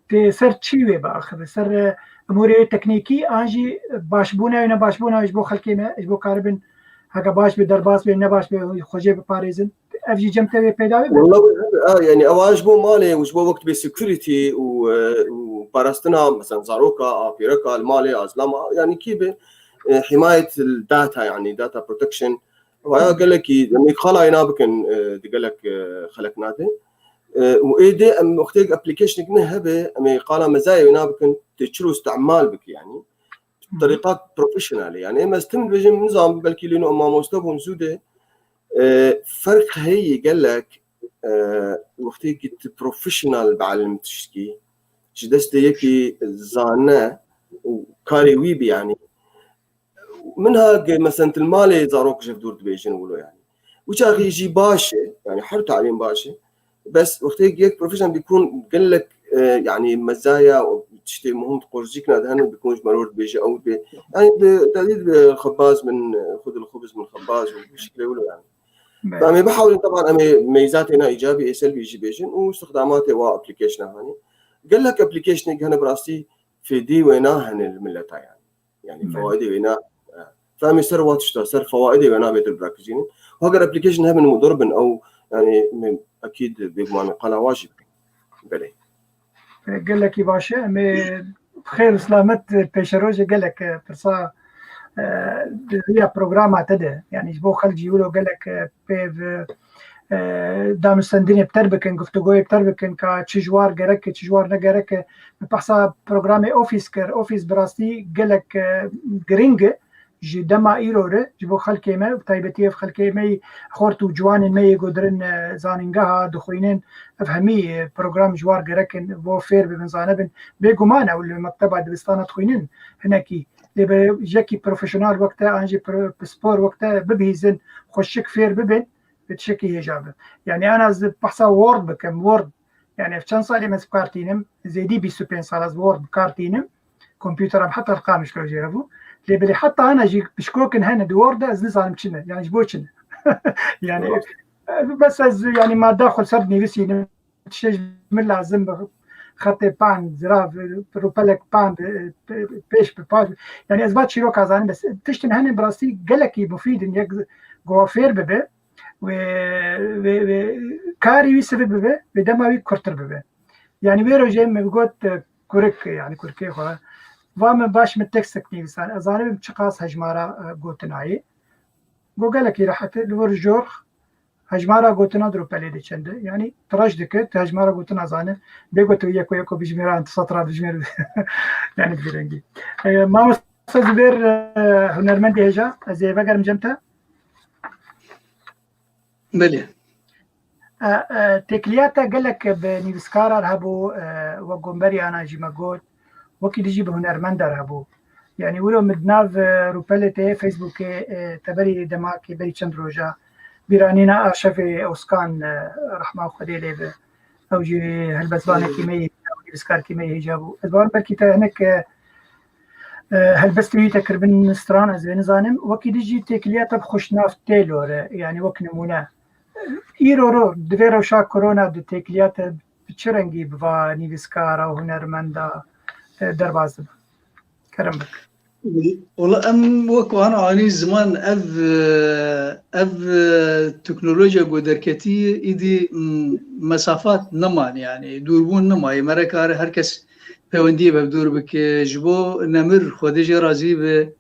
تسر تشيوي باخذ سر امور تكنيكي انجي باشبونا ونا باشبونا يجبو خلكينا يجبو كاربن هكا باش بدرباس بين باش خوجي بباريزن افجي جمتي بيداوي والله يعني اواجبو مالي وجبو وقت بسكيورتي وبارستنا مثلا زاروكا بيركا المالي ازلما يعني كيف حمايه الداتا يعني داتا بروتكشن ويا قال لك لما خلا ينابكن قال لك خلقناته وايدي وقتك ابلكيشن كنا هبه ام قال مزايا ينابكن تشرو استعمال بك يعني طريقات بروفيشنال يعني اما استمد بجم نظام بلكي لانه امام مستوى زوده فرق هي قال لك وقتك بروفيشنال بعلم تشكي جدست يكي زانا وكاري ويبي يعني منها مثلا المالي زاروك شف دور بيجن يقولوا يعني وشاغي يجي باشا يعني حر تعليم باشا بس وقتك يك بروفيشنال بيكون قال لك يعني مزايا تشتي مهم تقرزيكنا دهن بيكونش مرور بيجي او يعني بتعديد الخباز من خذ الخبز من الخباز وبشكل يقولوا يعني فأنا بحاول طبعا ميزاتنا ايجابي سلبي يجي بيجن واستخداماتي وابلكيشن هاني قال لك ابلكيشن هنا براستي في دي وينها الملتا يعني فوائدي وينها فهم يصير واتش صار فوائدي وينها بيت البراكزين وهذا الابلكيشن هم مضرب او يعني اكيد بيجمع قناه واجب بلي قال لك يا باشا بخير سلامت بيشروج قال لك برصا هي بروجرام اعتدى يعني جبو خلج يقولوا قال لك بيف دام السندني بتربكن قفتقوي بتربكن كتشجوار جرك تشجوار نجرك بحسب برنامج اوفيس براستي قالك جرينج جي دما ايرور جبو خلكي ما بتايبتي في خلكي ما خورتو جوان ما يقدرن زانينغها دخوينين افهمي برنامج جوار جرك بو فير بنزانبن بيغومانا ولا مكتبه دبستانه تخوينين هناكي جاكي بروفيشنال وقتها انجي بسبور وقتها ببهيزن خشك فير ببن بتشكي هجابه يعني انا بحسب وورد بكم وورد يعني في كان صار مس كارتينم زي دي بي سوبين صار وورد كارتينم كمبيوتر حتى ارقام مش كلو جيرفو اللي بلي حتى انا جي بشكوكن هنا دي وورد از نزال مشنا يعني جبوتشنا يعني بس يعني ما داخل سردني بس تشج من لازم خطي بان زراف بروبلك بان بيش بباد يعني اثبات شيرو كازان بس تشتن هنا براسي قالك مفيد ان جوافير ببي و كاري يسبب ببي بدماوي كورتر ببي يعني ويرو جيم بقول كورك يعني كوركي خو وام باش متكسك نيسان ازانه بچقاس هجمارا گوتناي گو قالك راحت لور جور هجمارا گوتنا دروپلی دی چنده یعنی تراش دکت هجمارا گوتنا زانه بگوتو یکو بجمیرا انت سطرا بجمیر yani birengi. Mamus Zübeyir هنرمند هجا از وگرم جمتا بله تکلیاتا گلک به نیوسکارا هبو و گمبری آنا جیما گوت وکی دیجی به هنرمند هبو يعني ولو مدناف روبلته فيسبوك تبري دماكي بري چند روجا بيرانينا ارشف اوسكان رحمه خدي ليبه او جي هالبسبانه كيمي او بسكار كيمي جابو ادوار بركي هناك هالبستوي تقريبا ستران از نظام وكي ديجي تكليات بخشناف تيلور يعني وك نمونه ايرورو دفيرو شا كورونا دو تكليات بچرنگي بوا نيفسكارا وهنرمندا درباز كرم بك والله ام وكو انا عاني زمان اف تكنولوجيا قدركتي ايدي مسافات نمان يعني دوربون نما مركار هركس پوندی بدور بک جبو نمر خودش راضی به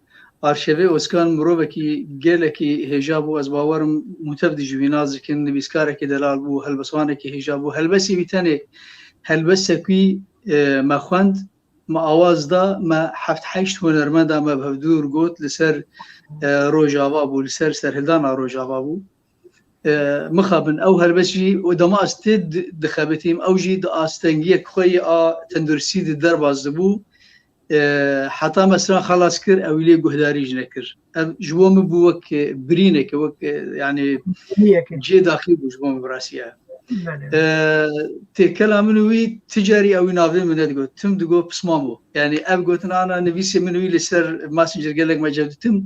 آرشیو اسکان مروبکی گلکی هجابو از باورم متفد جویناز کن نویسکاره که دلال بو هلبسوانه که هجابو هلبسی بیتنه هلبسه کی مخوند ما آواز دا ما هفت هشت هنرمند ما بدور گوت لسر روجاوا بو لسر سرهلدان روجاوا بو مخابن او هلبسي ودما استد دخابتيم او جي داستنگي خوي تندرسي درباز بو حتى مثلا خلاص كر او لي جهداري جنكر جوم بوك برينك وك يعني جي داخلي بجوم براسيا تكلامنوي تجاري او نافي من دغو تم دغو بسمامو يعني اب قلتنا انا نبيسي منوي لسر ماسنجر قال لك ما جبتم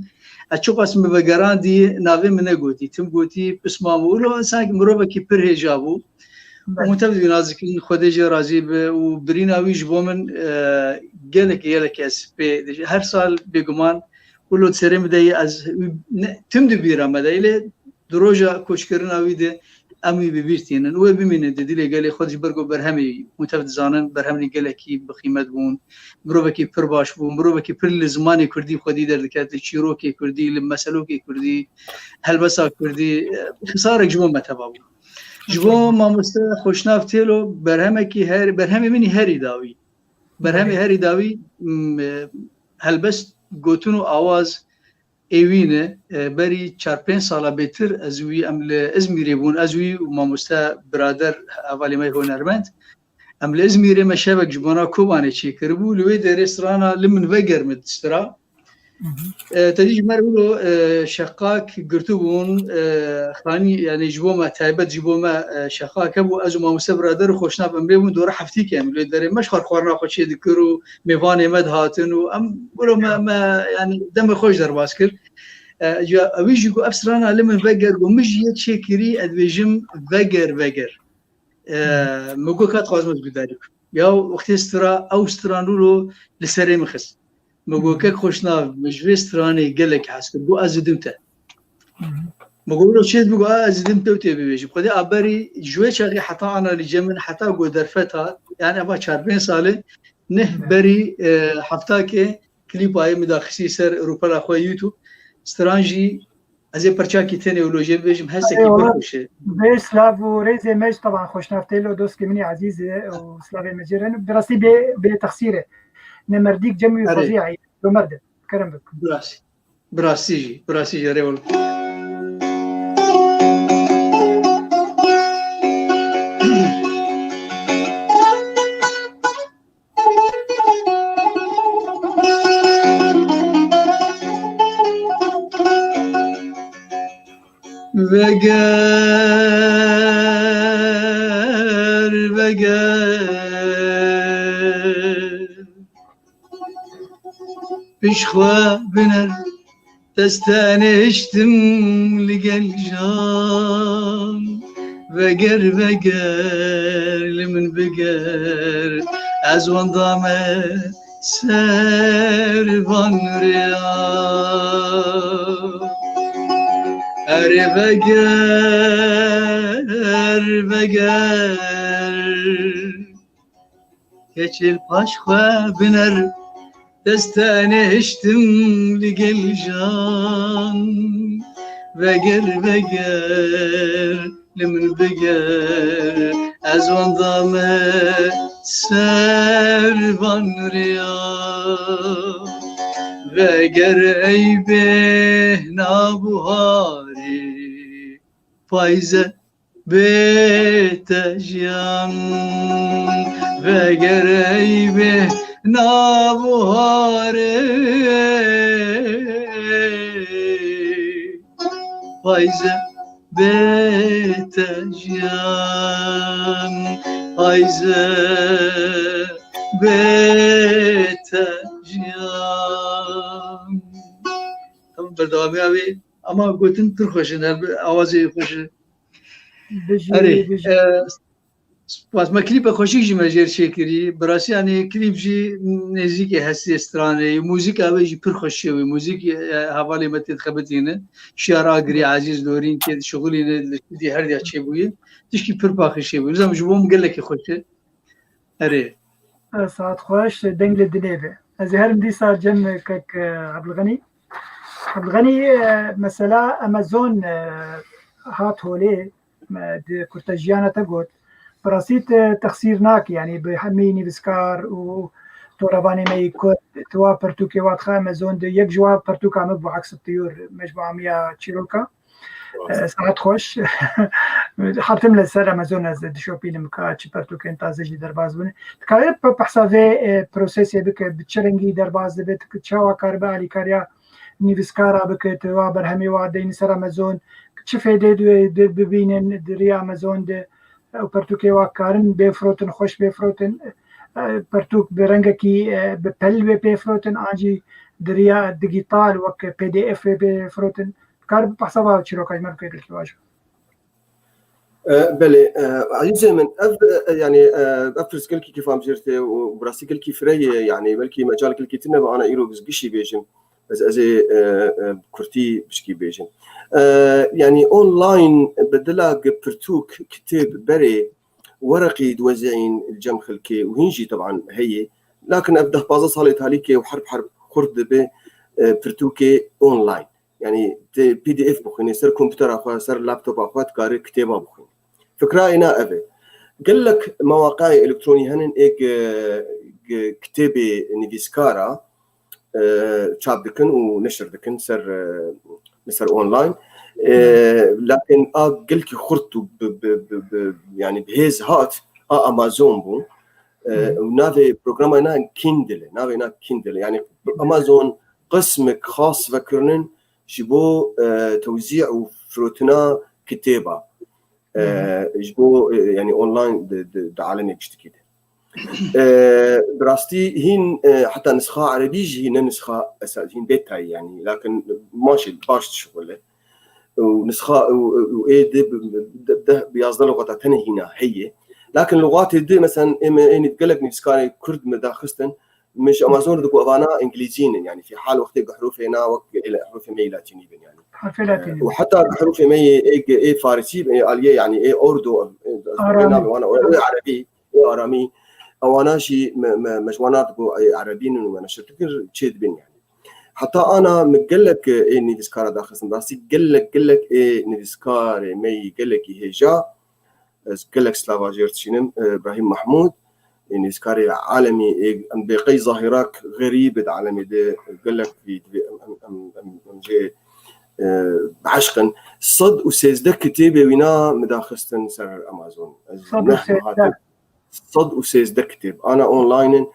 أشوف اسمه بجراندي نافي من قوتي تم قوتي اسمه ولو إنسان مروبة كبر هجابو ومتبدي نازكين خديجة رازي وبرينا ويجبو من جالك يالك اس بي هر سال بيجمان ولو تسرم داي از تم دبيرا مدايله دروجا كوشكرنا ويده امي ببيرتين و بمين دديله قال خدج برغو برهمي متفد زانن برهمني قالكي بقيمه بون مروبكي پر باش بون مروبكي پر زماني كردي خدي دركات چيروكي كردي لمسلوكي كردي هلبسا كردي خساره جمو متبابو جمو ما مست خوشنافتيلو برهمكي هر برهمي مني هري داوي برهمي هري داوي هلبس گوتونو آواز ایوینه بری 4-5 سال بهتر از وی عمل ازمیری بون از وی ماموستا برادر اولی ما هنرمند عمل ازمیری مشابه جبنا کوبانه چی کربو لوی در رستوران لمن وگر مدسترا تدیج مرولو شقاق گرتو بون خانی یعنی جبو ما تایبت جبو ما شقاق بو از ماموستا برادر خوشناب عملی بون دوره هفتی که عملی در مشخور خورنا خوشی دکرو میوان مد هاتن و ام ولو ما يعني دم خوش در باز کرد جا اویجی گو افسرانا لمن وگر گو مجیت شکری ادویجم وگر مگو کات خوازمز بداری یا وقتی استرا او استرانولو لسری مخص مگو که خوشنا مجوی استرانی گلک حس کرد گو ازدمته مگو لو چیز بگو ازدمته و تی بیجی خودی عبری جوی چاقی حتی انا لجمن حتی گو درفتا يعني ابا 4-5 ساله نه بري هفته کې کلیپ آی مداخسی سر روپلا خو یوتیوب سترانجی از پرچاکی تنه ولوجه بيجم هسه كي بروشه بسلاف وريزي ماج طبعا خوشنافتيلو دوست مني عزيزه وسلافي مجيرن براسي بتخسيره نمرديك جمعي فظيع بمرد كرم بك براسي ريول وگر بشخوا بنر دستانشتم لقل جان وگر لمن بگر از وندامه سربان ریا اره وگر keçil paşkwa biner destane içtim ligel can وگر لمن بگر از وندام سربان ریا وگر ای به نابوهاری پایزه به تجیان وگر ای به نابوهاری پایزه به تجیان پایزه به تجیان tamam berdavami abi ama gotin tır xoşun avazı xoşu اری پس ما کلیپ خوشی جی مجر شکری براسی یعنی کلیپ جی نزدیک هستی استرانه موزیک اوی جی پر خوشی وی موزیک حوالی متید خبتینه شعر آگری عزیز دورین که شغلی نه دی هر دی چه بویه تشکی پر باخشی وی زم جوم گله کی خوشه اری ساعت خوش دنگل دنيبه از هرم دي صار جم كك عبد الغني مثلا امازون هات هولي كورتاجيانا تقول براسيت تخسير ناك يعني بحميني بسكار و توراباني ما يكون توا برتوكي وات خا امازون دي يك جواب برتوكا مبو عكس الطيور مجموعة 100 تشيلوكا ساعت خوش حاتم لسر امازون از دشوبين مكا تشي برتوكي انتازجي درباز بن تكايب بحسافي بروسيس بك بتشرنجي درباز بت تشاوا كاربا علي كاريا نيفسكارا بك توا برهمي وادين سر امازون چفیده دو ببینن دریا امازون ده او پرتوکی واکارن بفروتن خوش بفروتن پرتوک برنگ کی بپل بفروتن آنجی دریا دیجیتال وک PDF بفروتن کار بحسابا چیرو کاج ممکن کی واجه بله عزيزي من يعني افرز كلكي كيف عم جرتي وبراسي كلكي فري يعني بلكي مجال كلكي تنبا انا ايرو بزقشي بيجن ازي كرتي بشكي بيجن يعني اونلاين بدلا برتوك كتاب بري ورقي دوزعين الجم خلكي وهنجي طبعا هي لكن ابدا بازا صالت هاليكي وحرب خرد ب برتوكي اونلاين يعني PDF بخوني سر كمبيوتر اخو سر لابتوب اخو تقاري كتابه بخوني فكره انا ابي قال لك مواقع الكترونيه هن كتابي نيفيسكارا تشاب دكن ونشر دكن سر اونلاين لكن قلت خرطوا يعني بهيز هات امازون بو ونافي بروجرام انا كيندل يعني امازون قسمك خاص فكرنن جبو توزيع وفروتنا كتابه جبو يعني اونلاين دعالني كده دراستي هين حتى نسخه عربي هي نسخه اساسا هين بيتاي يعني لكن ماشي باش شغله ونسخه وايه ده بيصدر لغه ثانيه هنا هي لكن لغات دي مثلا ان تقلك نسكاي كرد مداخستن مش امازون دكو افانا انجليزيين يعني في حال وقت حروف هنا وقت الى حروف مي لاتيني يعني حرف لاتيني وحتى حروف مي اي فارسي يعني اي اوردو وانا عربي ارامي او انا شي مجوانات عربيين وانا شتكر تشيد بين يعني حتى انا مقلك اني ديسكار داخل راسي قلك ايه نديسكار مي قلك هيجا قلك سلافا جيرتشينم ابراهيم محمود اني ديسكار عالمي بقي ظاهرات غريبه عالمي ده قلك في جي بعشقا صد وسيزدك كتابه وينا مداخستن سر امازون صد وسيزدك كتاب انا اونلاين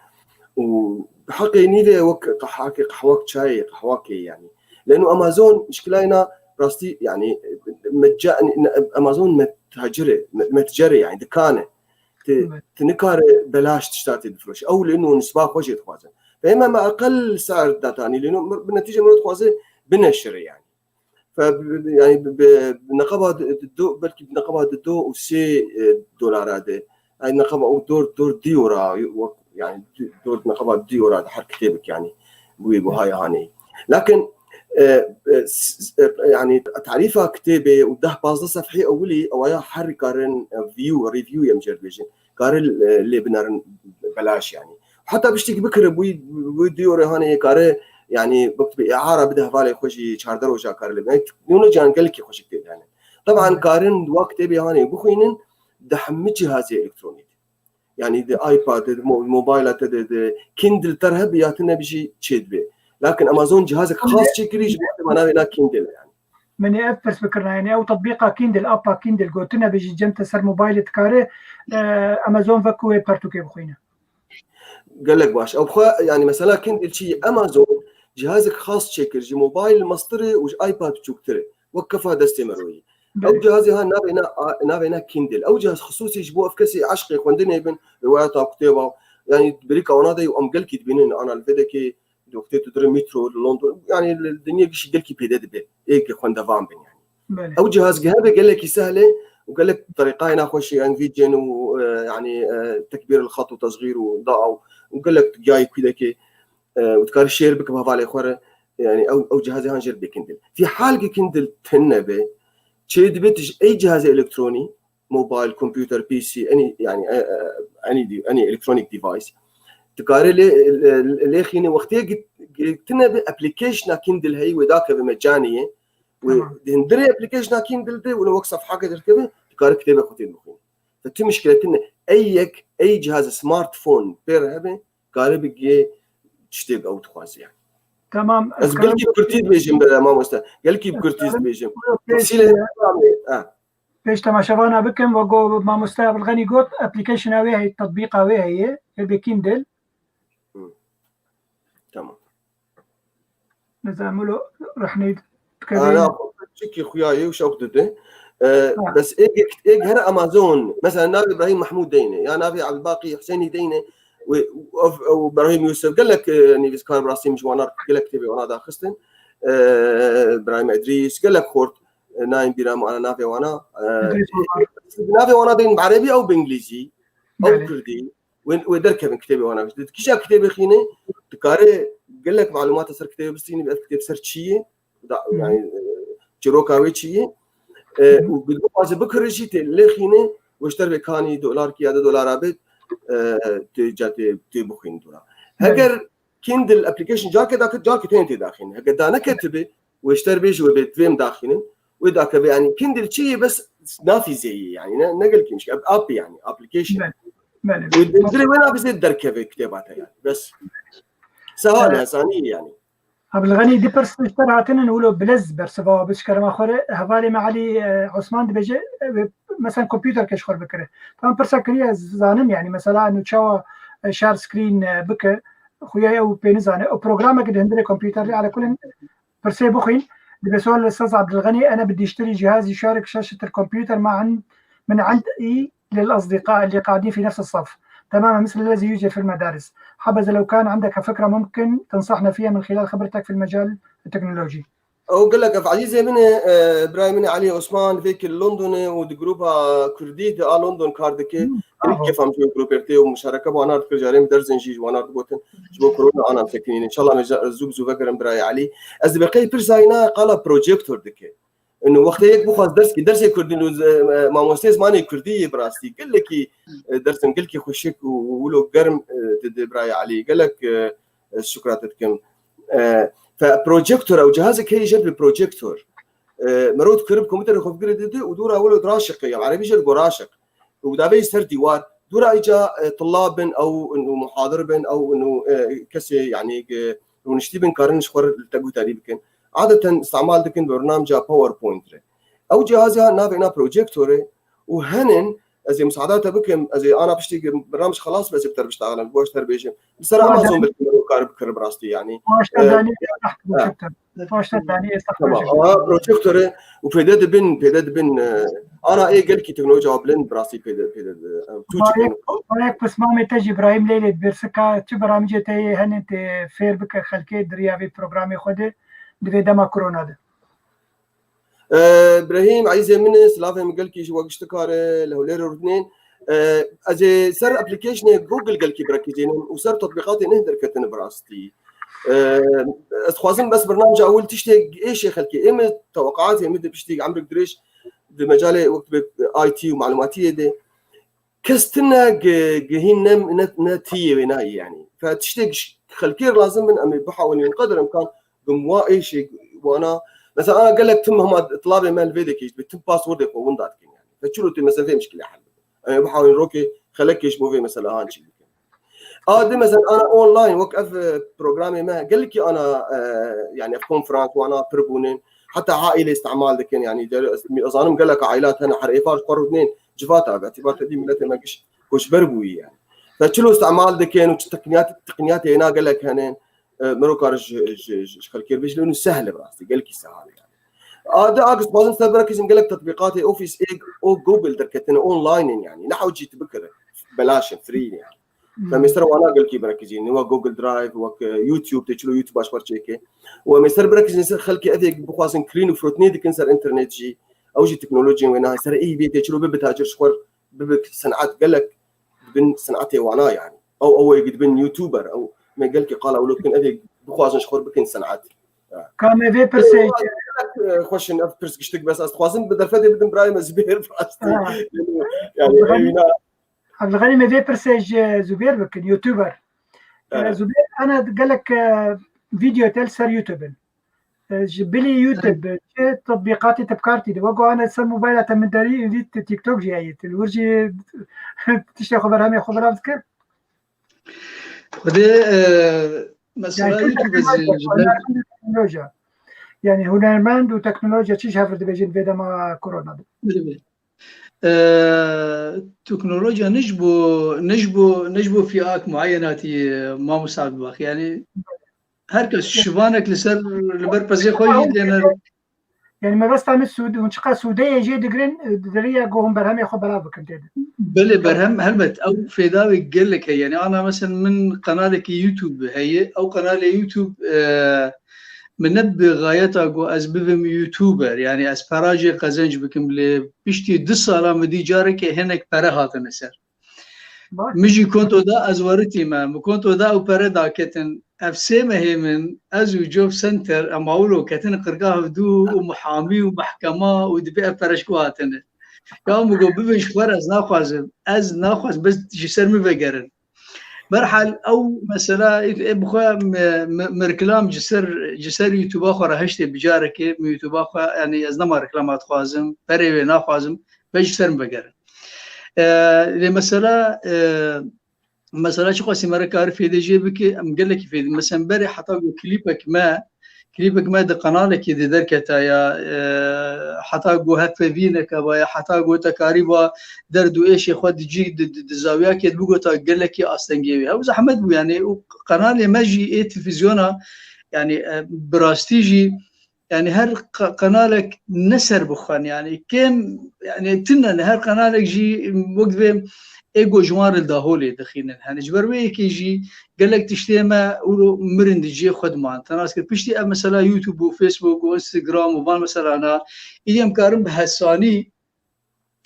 وبحقي نيلي حاكي قهوك شاي قهوكي يعني لانه امازون مشكلتنا راستي يعني امازون متجري يعني دكانه تنكر بلاش تشتري الفلوس او لانه نسبه وجه تخوازن فاما مع اقل سعر داتاني لانه بالنتيجه من تخوازن بنشر يعني ف يعني بنقبه الدو بلكي بنقبه الدو وسي دولارات هاي نقبه دور ديورا يعني دور نقبه ديورا حق كتابك يعني بوهاي هاني لكن يعني تعريفها كتابه وده باز صفحي اولي او يا حركارن ريفيو يمجر بيجن قال اللي بنار بلاش يعني حتى بشتي بكره بوي ديورا هاني قال يعني بكتب اعاره بدها فالي خوشي شاردر وجا كارل نونو جان قال لك خوشي كتب يعني طبعا كارن وقت بي هاني بخوينن دحم جهاز الكتروني يعني دي ايباد الموبايلات كيندل ترهب ياتنا بشي تشيد به لكن امازون جهازك خاص شكري انا هنا كيندل يعني من افرس فكرنا يعني او تطبيق كيندل ابا كيندل قلتنا بيجي جنت سر موبايل تكاري امازون فكو بارتوكي بخوينا قال لك باش او يعني مثلا كيندل شيء امازون جهازك خاص شكل جي موبايل مسطري وج ايباد تشوكتري وقفها دستمروي او جهازي ها نابينا كيندل او جهاز خصوصي يجبو افكسي عشقي خوندني بن روايات او كتابه يعني بريكا ونادي وام قلكي تبينين انا الفيدكي دوكتي تدري مترو لندن يعني الدنيا كش قلكي بيدد به ايه خوندا فان بن يعني او جهاز جهابه قال لك سهله وقال لك طريقه هنا خوش يعني فيجن ويعني تكبير الخط وتصغير وضاء وقال لك جاي كذا كي وتكار شير بك بهفالي خوره يعني او جهاز هانجر بكندل في حال كندل تنبه تشيد بيتج اي جهاز الكتروني موبايل كمبيوتر بي سي اني يعني اني الكترونيك ديفايس تكاري لي خيني وقتي تنبه ابلكيشن كندل هي وذاك بمجانيه وهندري ابلكيشن كندل دي ولا وقف حاجه تركبه تكاري كتابه خوتي مخين فتي مشكلتنا اي جهاز سمارت فون بيرهبه قاري بيجي تشتيق او تخواز يعني تمام از قال كي كرتيز بيجم ما مستا قال كي كرتيز بيجم تفصيله بيش تماشانا بكم وقو ما مستقبل غني قلت ابلكيشن هاوي هي التطبيق هاوي هي بكيندل تمام نزعمله رح نيد انا شكي خوياي وشوقته بس ايه هنا امازون مثلا نبي ابراهيم محمود دينه يا نبي عبد الباقي حسيني دينه وابراهيم يوسف قال لك نيفيس كار براسي مش وانا قال لك تبي وانا داخستن ابراهيم ادريس قال لك خورت نايم بيرام وانا نافي وانا نافي وانا بين بعربي او بانجليزي او كردي ودركب كتابي وانا كيشا كتابي خيني تكاري قال لك معلومات صار كتابي بس يعني كتاب سيرشيه يعني جروكاوي شيء وبدو واجب بكره شيء اللي خيني واشتري كاني دولار كي هذا دولار ابد تجاتي تبخين دولار هاجر كيندل ابلكيشن جاك تين داخلين هاجر انا كتبه واشتري بيج وبتفهم داخلين وذاك يعني كيندل شيء بس نافي زي يعني نقل كينش اب يعني ابلكيشن ودري وين ابي دركبه كتاباتها يعني بس سهله ثانيه يعني قبل غني دي برس اشترعتنا نقولوا بلز برسبا بس كلام اخر هفالي مع علي عثمان بيجي مثلا كمبيوتر كشخر بكره طبعا برسا كريا زانم يعني مثلا انه تشاو شار سكرين بك خويا او بينزانه او برنامج اللي عندي كمبيوتر على كل برسي بخين بسؤال الاستاذ عبد الغني انا بدي اشتري جهاز يشارك شاشه الكمبيوتر من عندي للاصدقاء اللي قاعدين في نفس الصف تماما مثل الذي يوجد في المدارس. حبذا لو كان عندك فكره ممكن تنصحنا فيها من خلال خبرتك في المجال التكنولوجي. او قال لك عزيزي من ابراهيم علي عثمان فيك لندن ودجروبها كردي لندن كاردكي كيف هم جروبرتي ومشاركه وانا اذكر جاريم درزن جي وانا بوتن جو كورونا انا مسكين ان شاء الله زوب زوفكر ابراهيم علي از بقي برزاينا قال بروجيكتور دكي انه وقت هيك بخاص درس كردي ما مستاذ ماني كردي براستي قال لك درس قال لك خشك ولو قرم ابراهيم علي قال لك شكرا تكم فبروجيكتور او جهازك هي جنب بروجيكتور مرود كرب كمبيوتر خف قرد ودورا ولد راشق يعني عربي جد راشق ودابي يستر ديوار دورا اجا طلاب او انه محاضر بن او انه كسي يعني ونشتي بن كارن شخور التقو تقريبا كان عاده استعمال دكن برنامج باوربوينت او جهازها نافينا بروجيكتور وهنن از مساعدات بكم از انا بشتي برنامج خلاص بس بتر بشتغل بوش تربيش بصراحه امازون بكرب راستي يعني بروجيكتور وفيداد بن انا ايه قال كي تكنولوجيا بلند براسي فيداد هيك بس ما متجي ابراهيم ليلى برسكا برامج تي هن فير بك خلكي دريافي بروجرامي خده دما كورونا ده ابراهيم عايزه من سلافه قال كي وقت اشتكار له لير اثنين اجي سر ابلكيشن جوجل قال كي بركزين وسر تطبيقات نهدر كتن براستي خوازم بس برنامج اول تشتي ايش خلكي اما توقعاتي مد بشتي عمرك دريش بمجال وقت اي تي ومعلوماتيه دي كستنا جهين نتيه بناي يعني فتشتي خلكير لازم من أمي بحاول قدر الإمكان بمواء شيء وأنا مثلا أنا قال لك تم هم طلابي مال فيديكيش بتم باسورد يقوون ذاتك يعني فتشلو تي مثلا في مشكلة حل أنا بحاول روكي خلك يشبه في مثلا هانشي دي مثلا أنا أونلاين وقف برنامج ما قال لك أنا يعني في كونفرنس وأنا بربونين حتى عائلة استعمال ذكين يعني أظن قال لك عائلات هنا حريفات قرر اثنين جفاتها باعتبار تدي ملتها ما كش بربوي يعني فشلو استعمال ذكين والتقنيات هنا قال لك هنا مروكارج خلكير بيش لأنه سهل براسي قال لك سهل يعني ده أقصد بعض استبركز قال لك تطبيقات أوفيس إيج أو جوجل دركتنا أونلاين يعني نحو جي تبكر بلاش فري يعني فمستر وانا قال كي بركزين هو جوجل درايف ويوتيوب تشلو يوتيوب اشبر تشيكي ومستر بركزين خلكي اذيك بخواصن كرين وفروتني دي كنسر انترنت جي او جي تكنولوجيا وينها سر اي بي تشلو بتاجر شخور بك صنعات قال لك بن صنعتي وانا يعني او يقد بن يوتيوبر او ما قال كي قال اولو كن اذيك بخواصن شخور بكن صنعات كان في برسيج خوش ان برس قشتك بس خواصن بدل فدي بدن برايم زبير فاستي يعني عبد الغني ما في برسيج زبير بكن يوتيوبر زبير انا قال لك فيديو تلسر يوتيوب جبلي يوتيوب تطبيقاتي تبكارتي وقو انا سم موبايلات من داري فيت تيك توك جايت الورجي تشتي خبرها مي خبرها بذكر خدي مثلا يوتيوب تكنولوجيا يعني هنرمند وتكنولوجيا تشي شافر دبيجين فيدا ما كورونا تكنولوجيا نجبو فئات معيناتي ما مساعد باخ يعني هركس شبانك لسر البربزي خوي لأن يعني ما بس تعمل سود ونشقى سودية جي دقرين دريا قوهم برهم ياخو بلابك انت بلي برهم هلبت او في داوي قال لك يعني انا مثلا من قناتك يوتيوب هي او قناه يوتيوب من غايتها جو از بفم يوتيوبر يعني از براجي قزنج بكم لي بيشتي 2 ساله مدي جارك هنك برا هاتن سر مجي كنت دا از ورتي ما كنت دا او برا كتن افسيمه هي من ازو جوب سنتر اماولو كتن قرقاه دو ومحامي ومحكمه ودبي فرشكواتن يوم جو ببش فرز از ناخذ بس جسر مفقرن مرحل او مثلا بخوا مركلام جسر يوتيوب اخر هشتي بجارك يوتيوب اخر يعني از نما ركلامات خوازم بري ناخذم بجسر مفقرن مثلا شو قاسي مرة عارف في دي بك أم قال لك في مثلا بري حتى كليبك ما ده قناتك يدي دركتا يا حتى جو هات فينك يا حتى جو تكاريبا دردو إيش ياخد جي الزاوية كده بقول قال لك يا أصلا جيبي أو زحمت بو يعني قناة ما جي إيه تلفزيونها يعني براستيجي يعني هر قناة لك نسر بخان يعني كم يعني تنا هر قناة لك جي وقت ايجو جوار الداهولي دخينا هنجبروي كيجي قال لك تشتي ما اولو مرند جي خدمان تناس كبشتي مثلا يوتيوب وفيسبوك وانستغرام وبان مثلا انا ايام كارم بحساني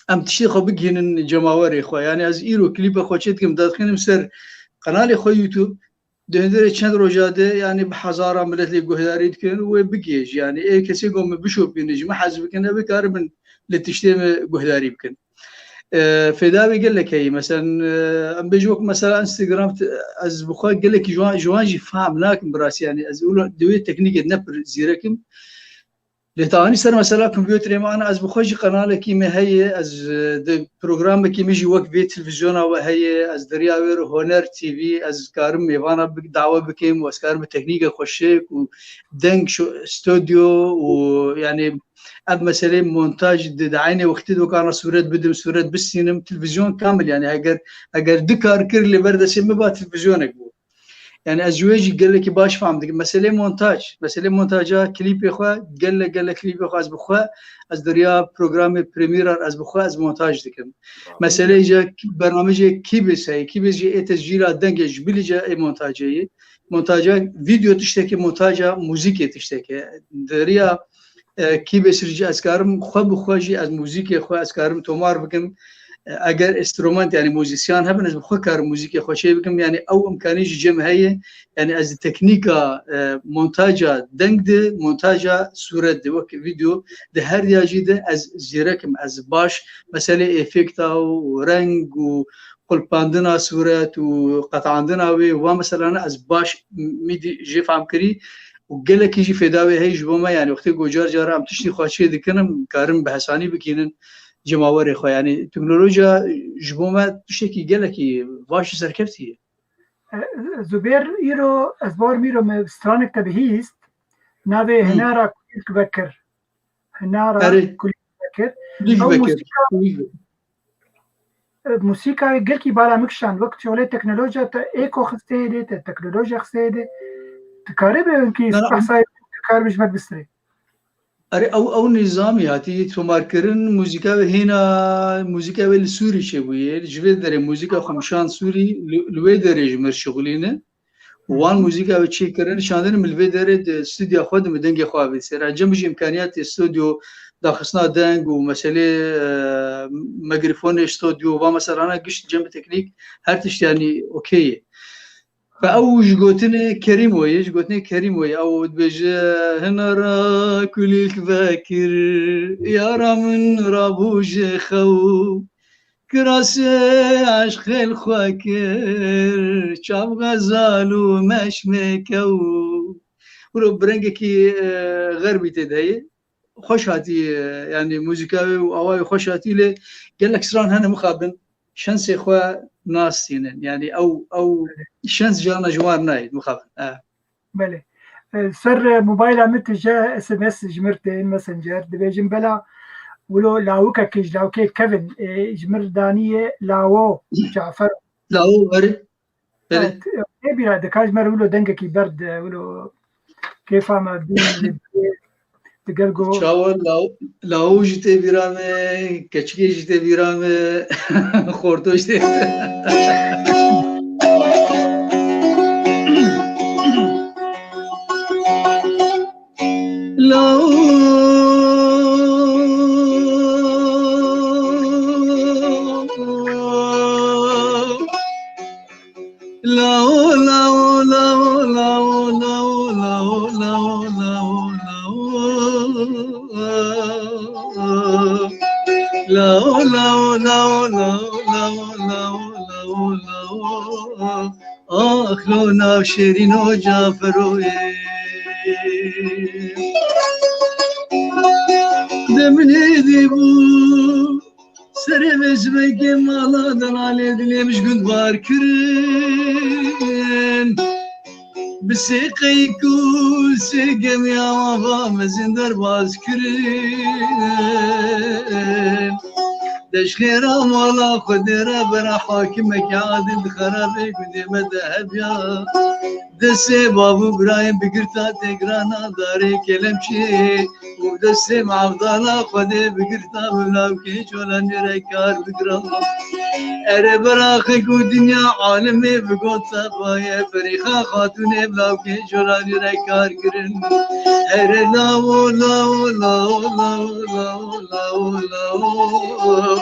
ام تشتي خو بجين جماوري خو يعني از ايرو كليب خوشيت كم داخلين مسر قناه خو يوتيوب دهندر چند روجاده يعني بحزاره ملت لي جهداري كن وبجيج يعني اي كسي قوم بشوف بنجم حزب كن بكارم لتشتي جهداري بكن في داوي قال لك هي مثلا ام بيجوك مثلا انستغرام از بخوا قال لك جوانجي فاهم لكن براسي يعني از اقول دوي تكنيك نبر زيركم لتاني سر مثلا كمبيوتر ما انا از بخوجي قناه لك ما هي از بروجرام كي يجي وقت في تلفزيون وهي از درياوير هونر تي في از كارم ميفانا دعوه بكم واسكارم تكنيك خوشيك ودنك شو استوديو ويعني اب مثلا مونتاج دعيني وقت دو كان صورات بدم صورات بالسينما تلفزيون كامل يعني اگر دكار كر اللي برده سمي با تلفزيونك بو يعني ازواجي قال لك باش فهم مثلا مونتاجا كليب اخوا قال لك كليب اخوا از بخوا از دريا برنامج بريمير از بخوا از مونتاج دكم مثلا جا برنامج كيبس جي تسجيلات دنجج بلجا مونتاجا فيديو تشتكي مونتاجا موسيقى تشتكي دريا كيبس رجع اسكارم خواجي از موسيقى خو اسكارم تومار بكم اگر استرومنت يعني موزيسيان هبن از بخو كار موسيقى خوشي بكم يعني او امكانيه جم هي يعني از تكنيكا مونتاجا دنگد مونتاجا صورت دو فيديو ده هر ياجي ده از زيركم از باش مثلا افكتا ورنگ قلباندنا صورت و قطعاندنا و مثلا از باش میدی جی فهم کری و گله کی جی فداوی هیچ بوما یعنی وقتی گوجار جارا ام تشتی خواهی دکنم کارم بحثانی بکنن جماوری خو یعنی تکنولوژیا جبوما تشتی گله کی واش سرکفتیه زبير إيرو أزبار ميرو مسترانك تبهيست نابي هنارا كل بكر هنارا كل بكر أو موسيقى قلكي بالا مكشان وقت شغلة تكنولوجيا تا إيكو خستيدي تا تكنولوجيا خستيدي تكاربه إنكي سبحصاي تكاربش ما بسري او نظامی هاتی تومار کردن موسیقی و هینا موسیقی ولی سوری شبیه جوی داره موسیقی خمشان سوری لوی داره جمر شغلینه وان موسیقی و چی کردن شاندن ملوی داره استودیو خود مدنگ خوابید سر جمعش امکانیات استودیو داخلنا دنگ و مسئله میکروفون استودیو و مثلا گشت جمع تکنیک هر تشت یعنی اوکیه فأوج قوتني كريم ويش قوتني كريم وي أود بجا هنرا كلك باكر يا رامن رابوج خو كراسي عشق الخواكر شاب غزال ومش مكو ورو برنجكي غربي تدهي خوش هاتي يعني موسيقى وأواي خوش هاتي لي قال لك سران هنا مخابن شنسي خوا ناسينن يعني او شانس جانا جوار نايد مخاف بله سر موبايل عملت جا اس ام اس جمرتين ماسنجر دبيجن بلا ولو لاوكا كيج لاوكي كيفن جمر دانيه لاو جعفر لاو بري بيرا دكاج مر ولو دنگكي برد ولو كيف ما بين تقلقو شاور لاو جته بیرامه کچکی جته بیرامه خورتوش ده لاو لاو لاو لاو لاو لاو لاو لاو لاو لاو لاو لاو لاو لاو لاو آخ لو ناو شیرین و جعفروی دمنی دیبو سر مزمک مالادن آلی دلیمش گند بار کرن بسیقی کوسی گمی آوا مزندر باز کرن دشخيرا مولا خديرا برا حاكمك عادل خرابي قديمة ذهبيا دسي بابو برايم بقرتا تقرانا داري كلمشي ودسي معفضانا خدي بقرتا بلاوكي جولا نريكار بقرا اري براخك ودنيا عالمي بقوت صفايا فريخا خاتوني بلاوكي جولا نريكار قرن اري لاو لاو لاو لاو لاو لاو لاو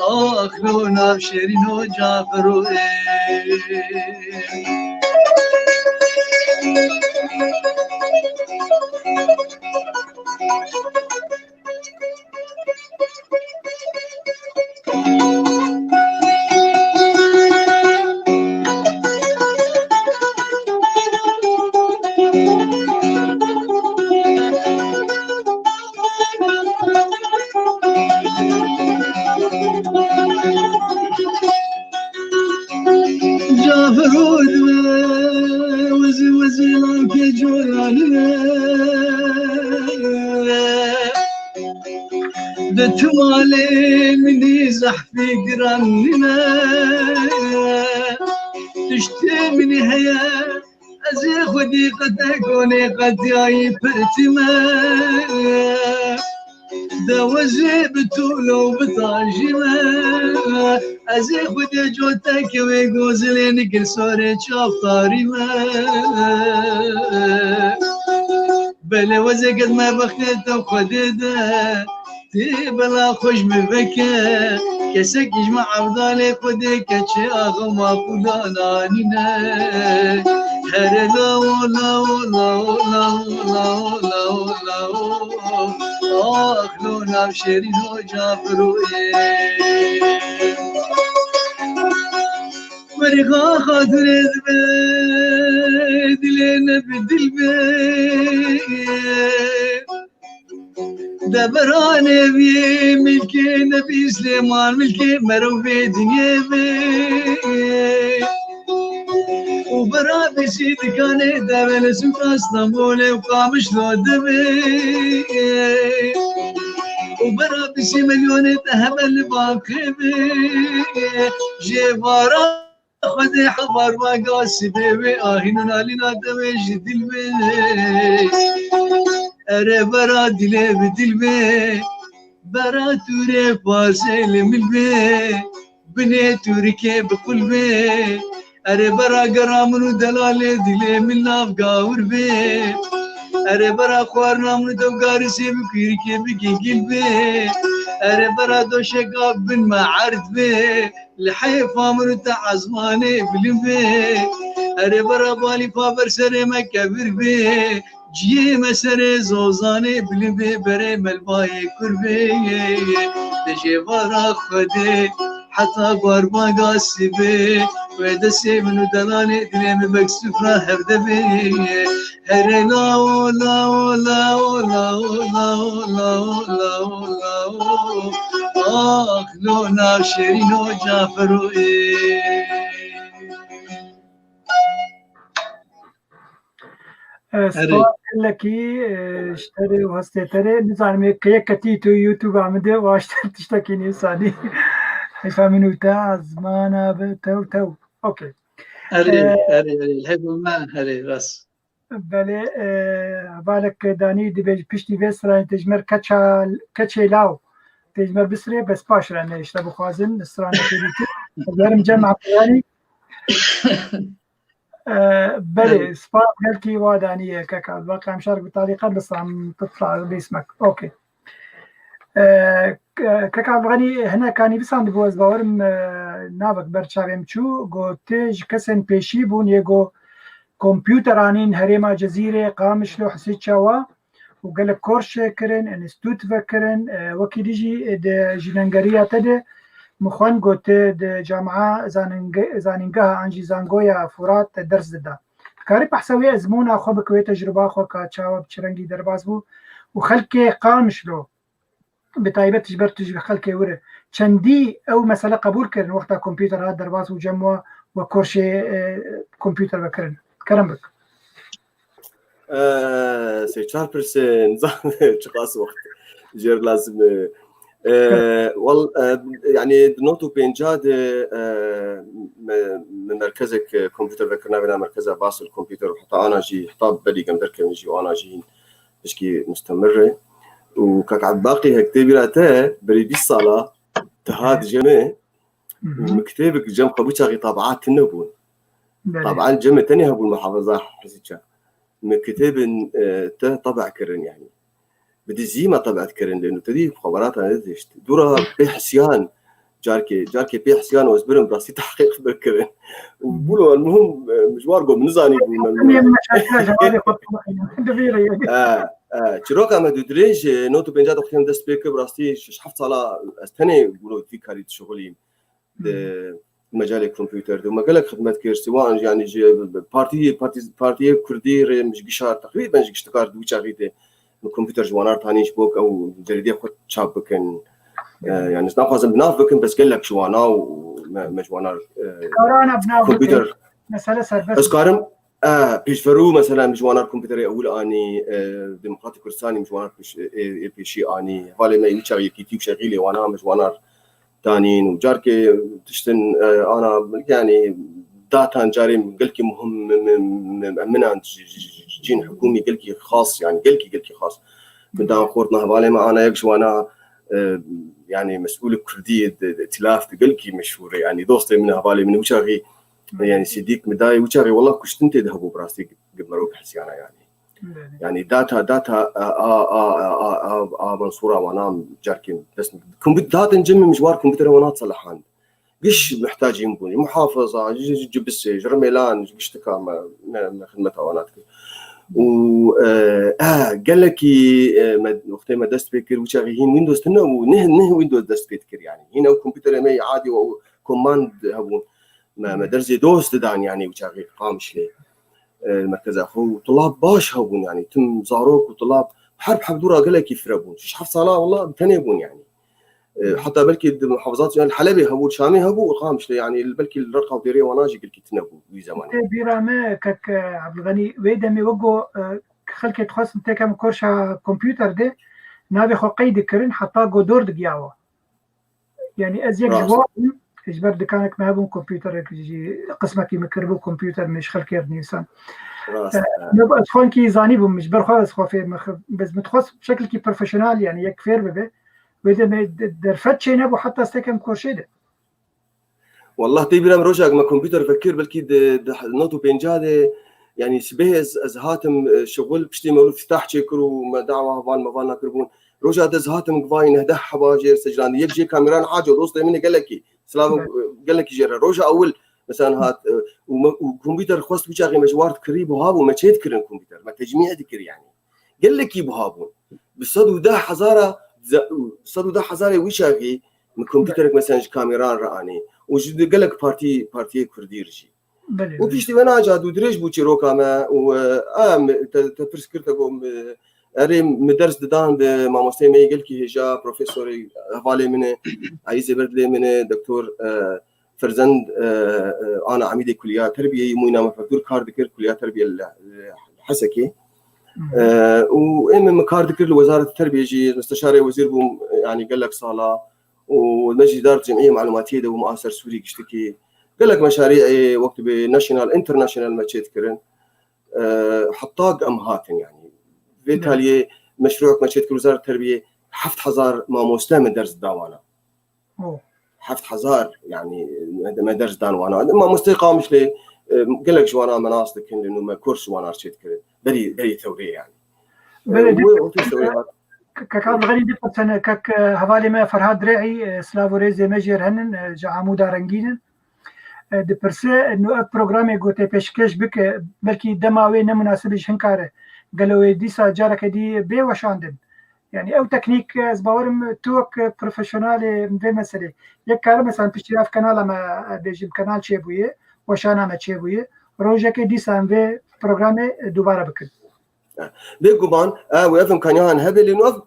آخ لو ناو شیرین و جعفرو جعفرود وزي وزي لانك جولاننا بتمالي مني زحفي قراننا تشتي مني هيا أزي خدي قد كوني قد ياي برتما دوزي بتولو بطاجمة أزي خدي جوتك ويقوزلين كل صوري شافطاري ما بلا وزي قد ما بختت وخدده تبلا خوش مبكى كسك يجمع عبدالي خدي كتشي أغمى فلانانينا هر لاو لاو لاو لاو لاو لاو لاو آخ لو ناو شیرین و جعفروی بريغا خاطر دلنا بدل دبرانه بي ملكي نبي سليمان ملكي مرو في دنيا بي وبرا بشي دكاني دبل سوق اسطنبول وقامش لو دبي وبرا بشي مليون تهبل باقي بي جيبارا خدي حبار ما قاسي بي آهين علينا دمج دل بي اره برا دل بدل بي برا توره پاسل مل بي بني توركي بقل بي اره برا قرامنو دلال دل من ناف قاور بي اره برا خوارنا منو دوغاري سي بكيركي بكي قلبي اره برا دوشقاق بن معارض بي لحيفا منو تعزماني بلبي اره برا بالي فابر سري مكبر بي جي مسري زوزاني بلبي بري ملباي كربي دجي برا خدي حتى قربا قاسبي ودسي منو دلاني دليم مكسوفنا هردبي هري لا ولا ولا ولا ولا ولا ولا ولا آخ لو ناشرين وجافرو سوال لكي اشتري وهستيتري نزعم كيكتي تو يوتيوب عمده واشتري تشتكيني ساني حيفا منو تا زمانا بتو اوكي هري الحب ما هري راس بله بالك داني دي بيشتي فيسرا تجمر كاتشي لاو تجمر بسري بس باش راني يشربوا خوازن السرانه كيتي غير مجمع يعني بله سباق هلكي وادانيه كاكا الواقع مشارك بطريقه بس عم تطلع باسمك اوكي كاكا غني هنا كان بس عند بوز باورم نافك برشاوم چو گوتج کسن پیشی بون یگو كمبيوترانين هريما جزيرة قامش له حسيت شوا وقال لك كورش كرن انستوت فكرن وكي ديجي جننجريا تدي مخوان قلت جامعة زانينجها انجي زانغويا فرات درس دا كاري بحسوي ازمونا خو بكوي تجربة خو كاتشاوا بشرنجي درباز بو وخلكي قامش له بطيبة تجبر تجي خلكي وره چندي او مسألة قبول كرن وقتا كمبيوتر هاد درباز وجموا وكورش كمبيوتر بكرن كرم بك سيشار برسن شقاس وقت جير لازم وال يعني نوتو بينجاد من مركزك كمبيوتر ذكرنا بنا مركز باص الكمبيوتر حتى انا جي حتى بدي كم درك نجي وانا جي بشكي مستمره وكاك عباقي هكتبي راته بريدي الصلاه تهاد جمع مكتبك جم قبوشاغي طابعات النبون طبعا جمع تاني هبو المحافظة حسيتشا مكتب طبع كرن يعني بدي زي ما طبعت كرن لأنه تدي خبرات أنا دشت دورها بحسيان جاركي بحسيان وزبرم براسي تحقيق بالكرن وبقولوا المهم مشوار قوم نزاني شروكا ما دودريج نوتو بنجاد وقتهم دست بيك براسي شحفت على استني بقولوا في كاريت شغلي مجال الكمبيوتر دو مجال خدمات كير سواء يعني بارتي كردي مش قشار تقريبا مش قشتكار دو شاغيته الكمبيوتر جوانار تانيش بوك او جريدي خد شابكن يعني ناخذ بنافكن بس قال لك جوانا ومجوانا كمبيوتر مثلا بس كارم بيشفرو مثلا مجوانا الكمبيوتر اول اني ديمقراطي كردستاني مجوانا بيشي اني والله ما يشاغي كيتيب شغيله وانا مجوانا تانين وجاركي تشتن انا يعني داتا جاري قلكي مهم من عند جين حكومي قلكي خاص يعني قلكي خاص بدنا خورتنا بالي ما انا يكش وانا يعني مسؤول كردي ائتلاف قلكي مشهور يعني دوستي من بالي من وشاغي يعني سيديك مداي وشاغي والله كنت انت ذهبوا براسي قبل حسيانا يعني داتا منصوره وانا جاركين بس كمبيوتر نجمع مشوار كمبيوتر وانا تصلحان قش محتاج يمكن محافظه جبس جرميلان قشتكا ما خدمتها واناتك و قال لك وقت ما دست بكر وشاغيين ويندوز تنو ونه ويندوز دست بكر يعني هنا الكمبيوتر ما عادي وكوماند هبون ما درزي دوست دان يعني وشاغي قامش لي المركز اخو طلاب باش هبون يعني تم زاروك وطلاب حرب دورة قال لك يفربون شش حف صلاة والله بتنيبون يعني حتى بلكي المحافظات يعني الحلبي هبو شامي هبو وقامش لي يعني بلكي الرقة ديري وناجي قلت تنبو في زمان بيرامه كك عبد الغني ويدمي وجو خلك تخص انت كم كورشا كمبيوتر ده نابي خو قيد كرن حتى قدور دقياوه يعني ازيك جواب اجبر دكانك ما هبون كمبيوتر يجي قسمك يمكربو كمبيوتر مش خلك نيسان نبقى تخون كي زاني بو مش برخواز خوفي بس متخص بشكل كي بروفيشنال يعني يكفير ببه وإذا درفت شيء نبو حتى استكم كورشي ده والله تيبي لم رجعك ما كمبيوتر فكر بلكي نوتو بينجاده يعني شبه از هاتم شغل بشتي مولو افتتاح شكرو ما دعوه هفان ما فانا كربون رجع دز هاتم قفاي نهده حباجر سجلان يجي كاميران حاجه دوست مني قال لك سلام قال لك جرى رجع اول مثلا هات وكمبيوتر خواست بيجاغي مجوارد كريب وهابو ما تشيد كرن كمبيوتر ما تجميع ذكر يعني قال لك يبهابون بالصدو ده حزاره صدو ده حزاره ويشاغي من كمبيوترك مثلا كاميران راني وجد قال لك بارتي كرديرجي وبيشتي وانا جاد ودريج بوتشي روكا ما و تفسكرتكم اري مدرس ددان بماموستي مي قال كي هجا بروفيسور هفالي من عايز بردلي من دكتور فرزند انا عميد كليه تربيه موينا مفكر كار ذكر كليه تربيه الحسكي وام مكار ذكر لوزاره التربيه جي مستشار وزير بوم يعني قال لك صاله ونجي اداره جمعيه معلوماتيه ده ومؤسسه سوري اشتكي قال لك مشاريعي وقت بناشونال انترناشونال ما تشتكرن حطاق امهاتن يعني بالتالي مشروعك ما تشتكر وزاره التربيه 7000 ماموستا من درس داوانا 7000 يعني ما درس داوانا ما مستقام مش لي قال لك جوانا مناصب لانه ما كورس وانا تشتكر بري ثوريه يعني كان غني دقة سنة كك هوالي ما فرهاد درعي سلافوريزي مجر هنن جعمودا رنجينن دبرسه انه برنامج گوته پیشکش بک بلکه دماوی نمناسبش هنکاره قالوا ديسا جارك دي بي وشاندن يعني او تكنيك از باورم توك بروفيشنال في مساله يك كار مثلا بشتراف قناه ما بيجيب قناه شيبويه وشانا ما شيبويه روجك ديسا في برنامج دوباره بكن بيقومان وافهم كان يهان هبل لانه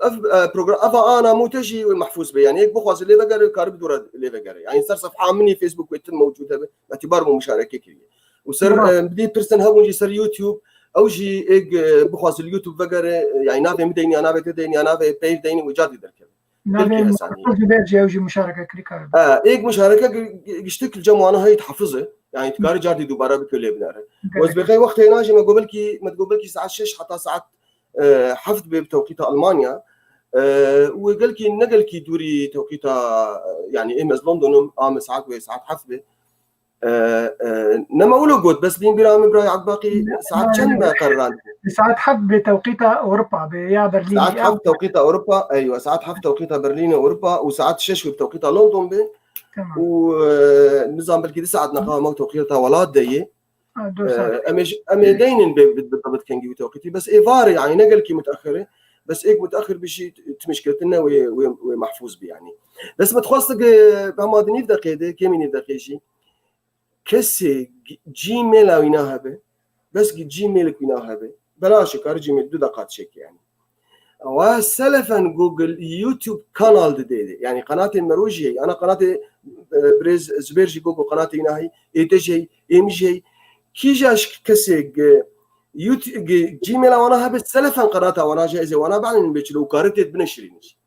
برنامج انا مو تجي محفوظ بي يعني هيك بخواص اللي بقرا كارب دور اللي بقرا يعني صار صفحه مني فيسبوك ويتم موجود هذا باعتبار مشاركه كبيره وصار بدي بيرسن هبونجي صار يوتيوب او جي هيك بخواص اليوتيوب بقرا يعني نافي مديني انا بتديني انا في بيج ديني وجادي دركب نافي بيرجي او جي مشاركه كريكار هيك مشاركه يشتكل جمعنا هي تحفظه يعني تكاري جاردي دوباره بكل ابناره وزبخي وقت هناجي ما قبلكي ساعه 6 حتى ساعه حفظ بتوقيت المانيا وقال كي نقل كي دوري توقيتها يعني امز لندن ساعات وساعات حفظ نما ولو قلت بس بين برامج براي عباقي ساعات كم قرران ساعات حفظ بتوقيت اوروبا يا برلين ساعات حفظ توقيت اوروبا ايوه ساعات حفظ توقيت برلين اوروبا وساعات 6 بتوقيت لندن تمام ونظام بلكي 9 نقاهه توقيتها ولاد دي امي دين بالضبط كان جيب توقيتي بس ايفار يعني نقل كي متاخره بس هيك متاخر بشيء مشكلتنا ومحفوظ بي يعني بس ما تخصك بمادني دقيقه كمين دقيقه كسي جيميل او يناهبه بس جيميل كيناهبه بلاش كار جيميل 2 دقائق شيك يعني وسلفا جوجل يوتيوب قناه دي يعني قناه المروجي انا قناه بريز زبيرجي جوجل قناتي هنا هي تجي ام جي كي جاش كسي يوتيوب جيميل وانا هبت سلفا قناتها وانا جايزه وانا بعلن بيشلو كارتت بنشرينش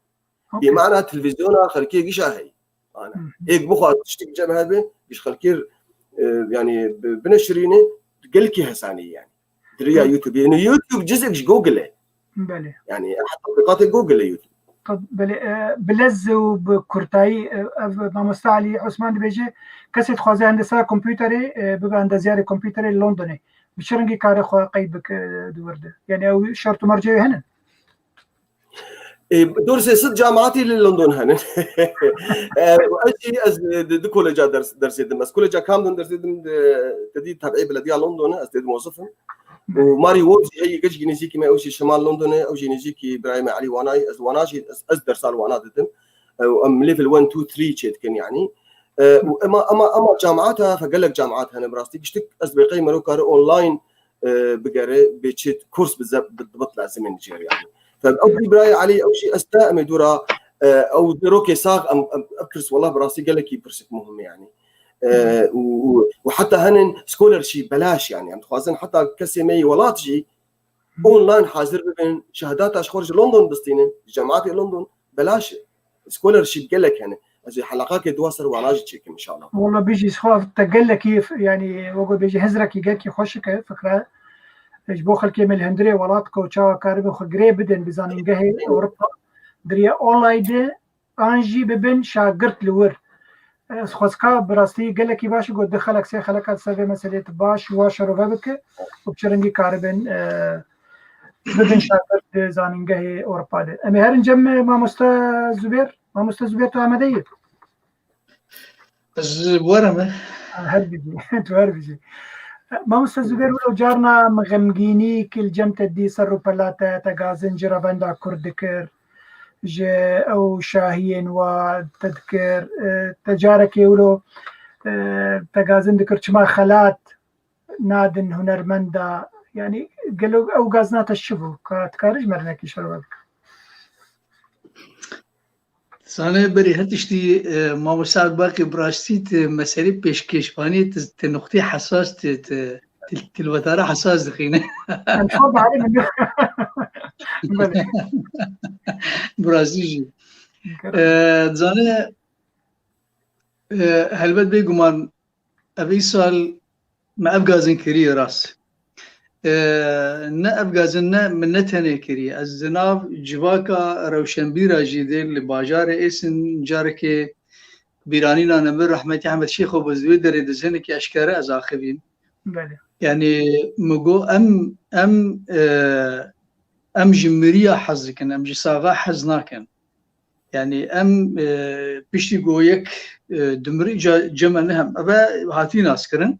بمعنى تلفزيون خلكي قشاهي انا هيك بخاط تشتك جمع هذا قش خلكير يعني بنشريني قلكي هساني يعني دريا يوتيوب يعني يوتيوب جزء جوجل بله يعني تطبيقات جوجل يوتيوب طب بلز وبكورتاي ما مستعلي عثمان بيجي كسيت خوازي هندسه كمبيوتري بقى اندزياري كمبيوتري لندني بشرنجي كاري خو قيبك دورده يعني او شرط مرجعي هنا دورسي 6 جامعاتي للندن هنا واجي از كولجا درس دمس كولجا كامدن درس تدي تبعي بلديه لندن از موظفهم وماري وولز هي كش جينيزيكي ما اوشي شمال لندن او جينيزيكي ابراهيم علي واناي از واناجي از درس وانا دتم ام ليفل 1 2 3 تشيت كان يعني اما جامعاتها فقال لك جامعات هنا براستي قشتك اسبقي مرو كار اونلاين بقري بيتشيت كورس بالضبط لازم نجير يعني فاول براي علي او شيء استاء مدورا او دروكي ساق ابكرس والله براسي قال لك يبرسك مهم يعني وحتى هن سكولرشيب بلاش يعني عم تخوازن حتى كسمي ولا تجي اونلاين حاضر بين شهادات خارج لندن بستينن جامعات لندن بلاش سكولرشيب قال لك هنا از حلقات دواسر وعلاج تشيك ان شاء الله والله بيجي سخاف تقل كيف يعني وقول بيجي هزرك يجاك يخشك فكره اجبو خلكي من الهندري ولات كوتشا كاربو خغري بدن بزانين جهي اوروبا دريا اونلاين انجي ببن شاغرت لور سخوسكا براستي قال لك باش قد دخلك سي خلك سبب مساله باش واشرو بك وبشرنجي كاربن ببن شاغرت زانين جهي اوروبا امي هرن جم ما مستزبير تو عمديه ورمه هربجي تهربجي ما مستزبير ولو جارنا مغمجيني كل جمت دي سرو بلاتا تغازن جرافندا كردكر جي او شاهين وتذكر تجاركي ولو تغازن ذكر شما خلات نادن هنرمندا يعني قالوا او غازنات الشبو كاتكارج مرنكي شروك سانه بری هتشتی ما مساعد باقی براشتیت مسئله پیشکشبانی نقطه حساس تلوتاره حساس دخینه برازیجی زانه هلبت بگمان اوی سال ما افغازن کری راست نه افغازن نه من نتنه کری از زناب جواکا روشنبیرا جیده لباجار ایسن جارکه بیرانی نامر رحمتی احمد شیخ و بزوی در دزنه که اشکاره از آخوین يعني مجو ام جمريا حزكن ام جساغا حزناكن يعني ام بيشتي جويك دمري جمعنهم ابا هاتي ناسكرن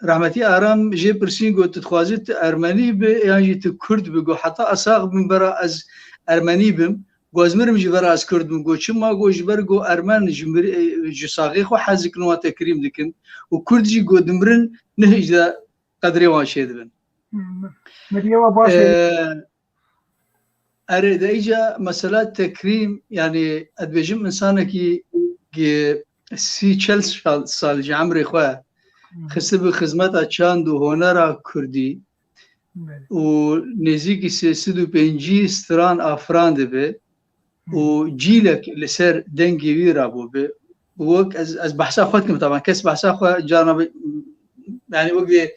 رحمتي آرام جي برسين جو تتخوازت ارمني ب يعني تكرد بجو حتى اساغ من برا از ارمني بم گوزمرم جبر از کردم گو چما گو جبر گو ارمن جمر جساغي خو حزك نو تكريم دكن وكرد جي گو دمرن نهج دا قدري واشي دبن مريوا باشي اريد ايجا مسألة تكريم يعني ادبجم انسانك سي چل سال جعمري خو خسب خدمتا چاند و هنرا كردي و نزيكي سيدو بنجي ستران افران دبه و جيلك لسر دنجي ويرا بوبه ووك از بحثا خودكم طبعا كس بحثا خو جانا يعني وقت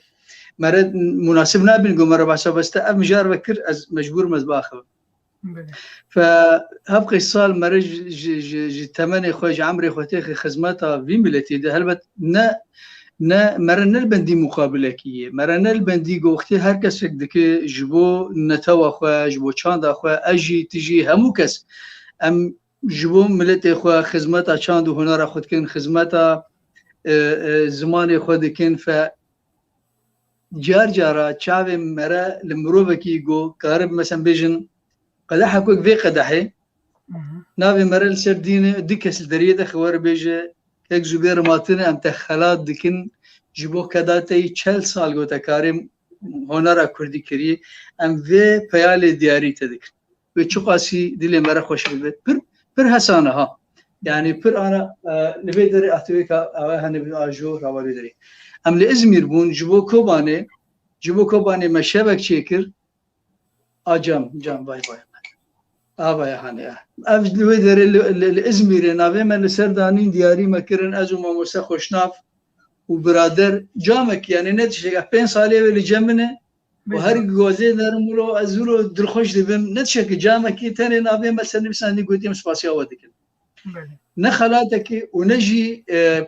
مرد مناسب نابن قو مرة بحثا بس تأب مجار بكر از مجبور مزباخه فهبقي الصال مرج تمني خوش عمري خوتيخي خدمتا في ملتي ده هلبت نا مرنا البندي مقابلكيه مرنا البندي قوختي هر کس فکر دکه جبو نتوا خو جبو چاند خو اجي تجي همو کس ام جبو ملت خو خدمتا چاند و هنر خود کن خدمتا زمان خود کن ف جارا چاو مرا لمروبكي جو قارب مثلا بيجن قدح كوك في قدحي نافي مرا السردين ديكس الدريده خوار بيجه یک زبیر ماتنه ام تخلات دکن جبو کداتی 40 سال گوته کاریم هنر کردی کری ام و پیال دیاری تدک و چقاسی دل مرا خوش بید پر حسانه ها يعني پر انا نبي دري احتوي كا هنبي اجو راوي دري ام لازمير بون جبو كوباني مشابك شكر اجام جام باي آبای هنیا. افجلوی در الازمیره ناوی من سردانین دیاری مکرن از ما موسى خوشناف و برادر جامک یعنی نتیجه 5 ساله ولی جمنه و هر گوزه درمولو ازولو درخوش دبم نتیجه که جامکی تنه ناوی مثلا بسانی گوتیم سپاسیا ودکن. نخلاتك ونجي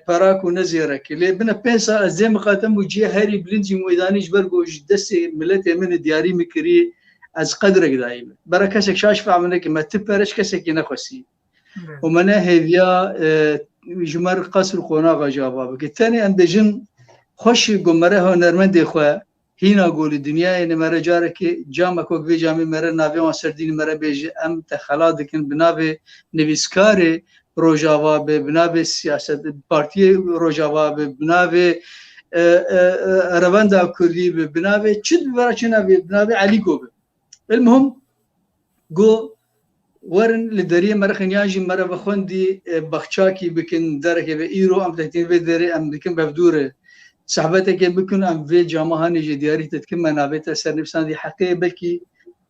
براك ونزيرك اللي بنا 5 سال زي ما قاتم وجي هاري بلنجي مويداني جبرجو جدسي ملتي من دياري مكري از قدرك دائما بركسك شاش منك ما تبرش كسك ينخسي ومناه هيا جمر قصر قناغ جوابك الثاني عند جن خوش قمره هنرمند اخوا هنا قول الدنيا ان مره جارك جامك وك في جامي مره نافي وسردين مره بيج ام تخلادك بنافي نبيسكاري روجاوا به بناوی سیاست پارتی روجاوا به بناوی رواندا کردی به بناوی چی برای چی نبی بناوی علی گو به المهم گو ورن لدري مرخن ياجي مرة بخوندي بخشاكي بكن دركي بإيرو أم تكتين في دري أم بكن بفدوره صحبتك بكن أم في جامعة نيجي دياري تتكلم منابت سر نفسان دي حقيقة بلكي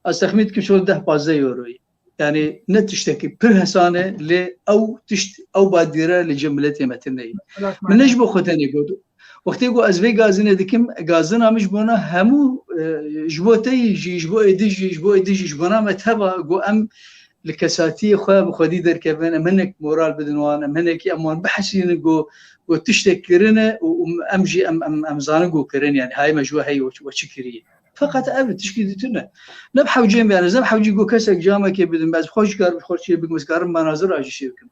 أستخدمت كشول 10-15 يوروي يعني نتشتكي برهسانة ل أو أو باديرة لجملتي متنية من نجبو خدني قدو وقتی گو از وی گازنه دکم گازنا مش بونا همو جبوتي جبو اديجي جبو اديجي جبونا متهبا گو ام لكساتي خو بخدي دركبن منك مورال بدنوان منك امان بحسين جو وتشتكرنا وامجي ام زانقو كرن يعني هاي مجوه هي وشكري فقط ابد تشكيدتنا نبحو جيم يعني زبحو جي جو كسك جامك بدن باز خوش كار خوش شي بمسكار مناظر اجي شيكم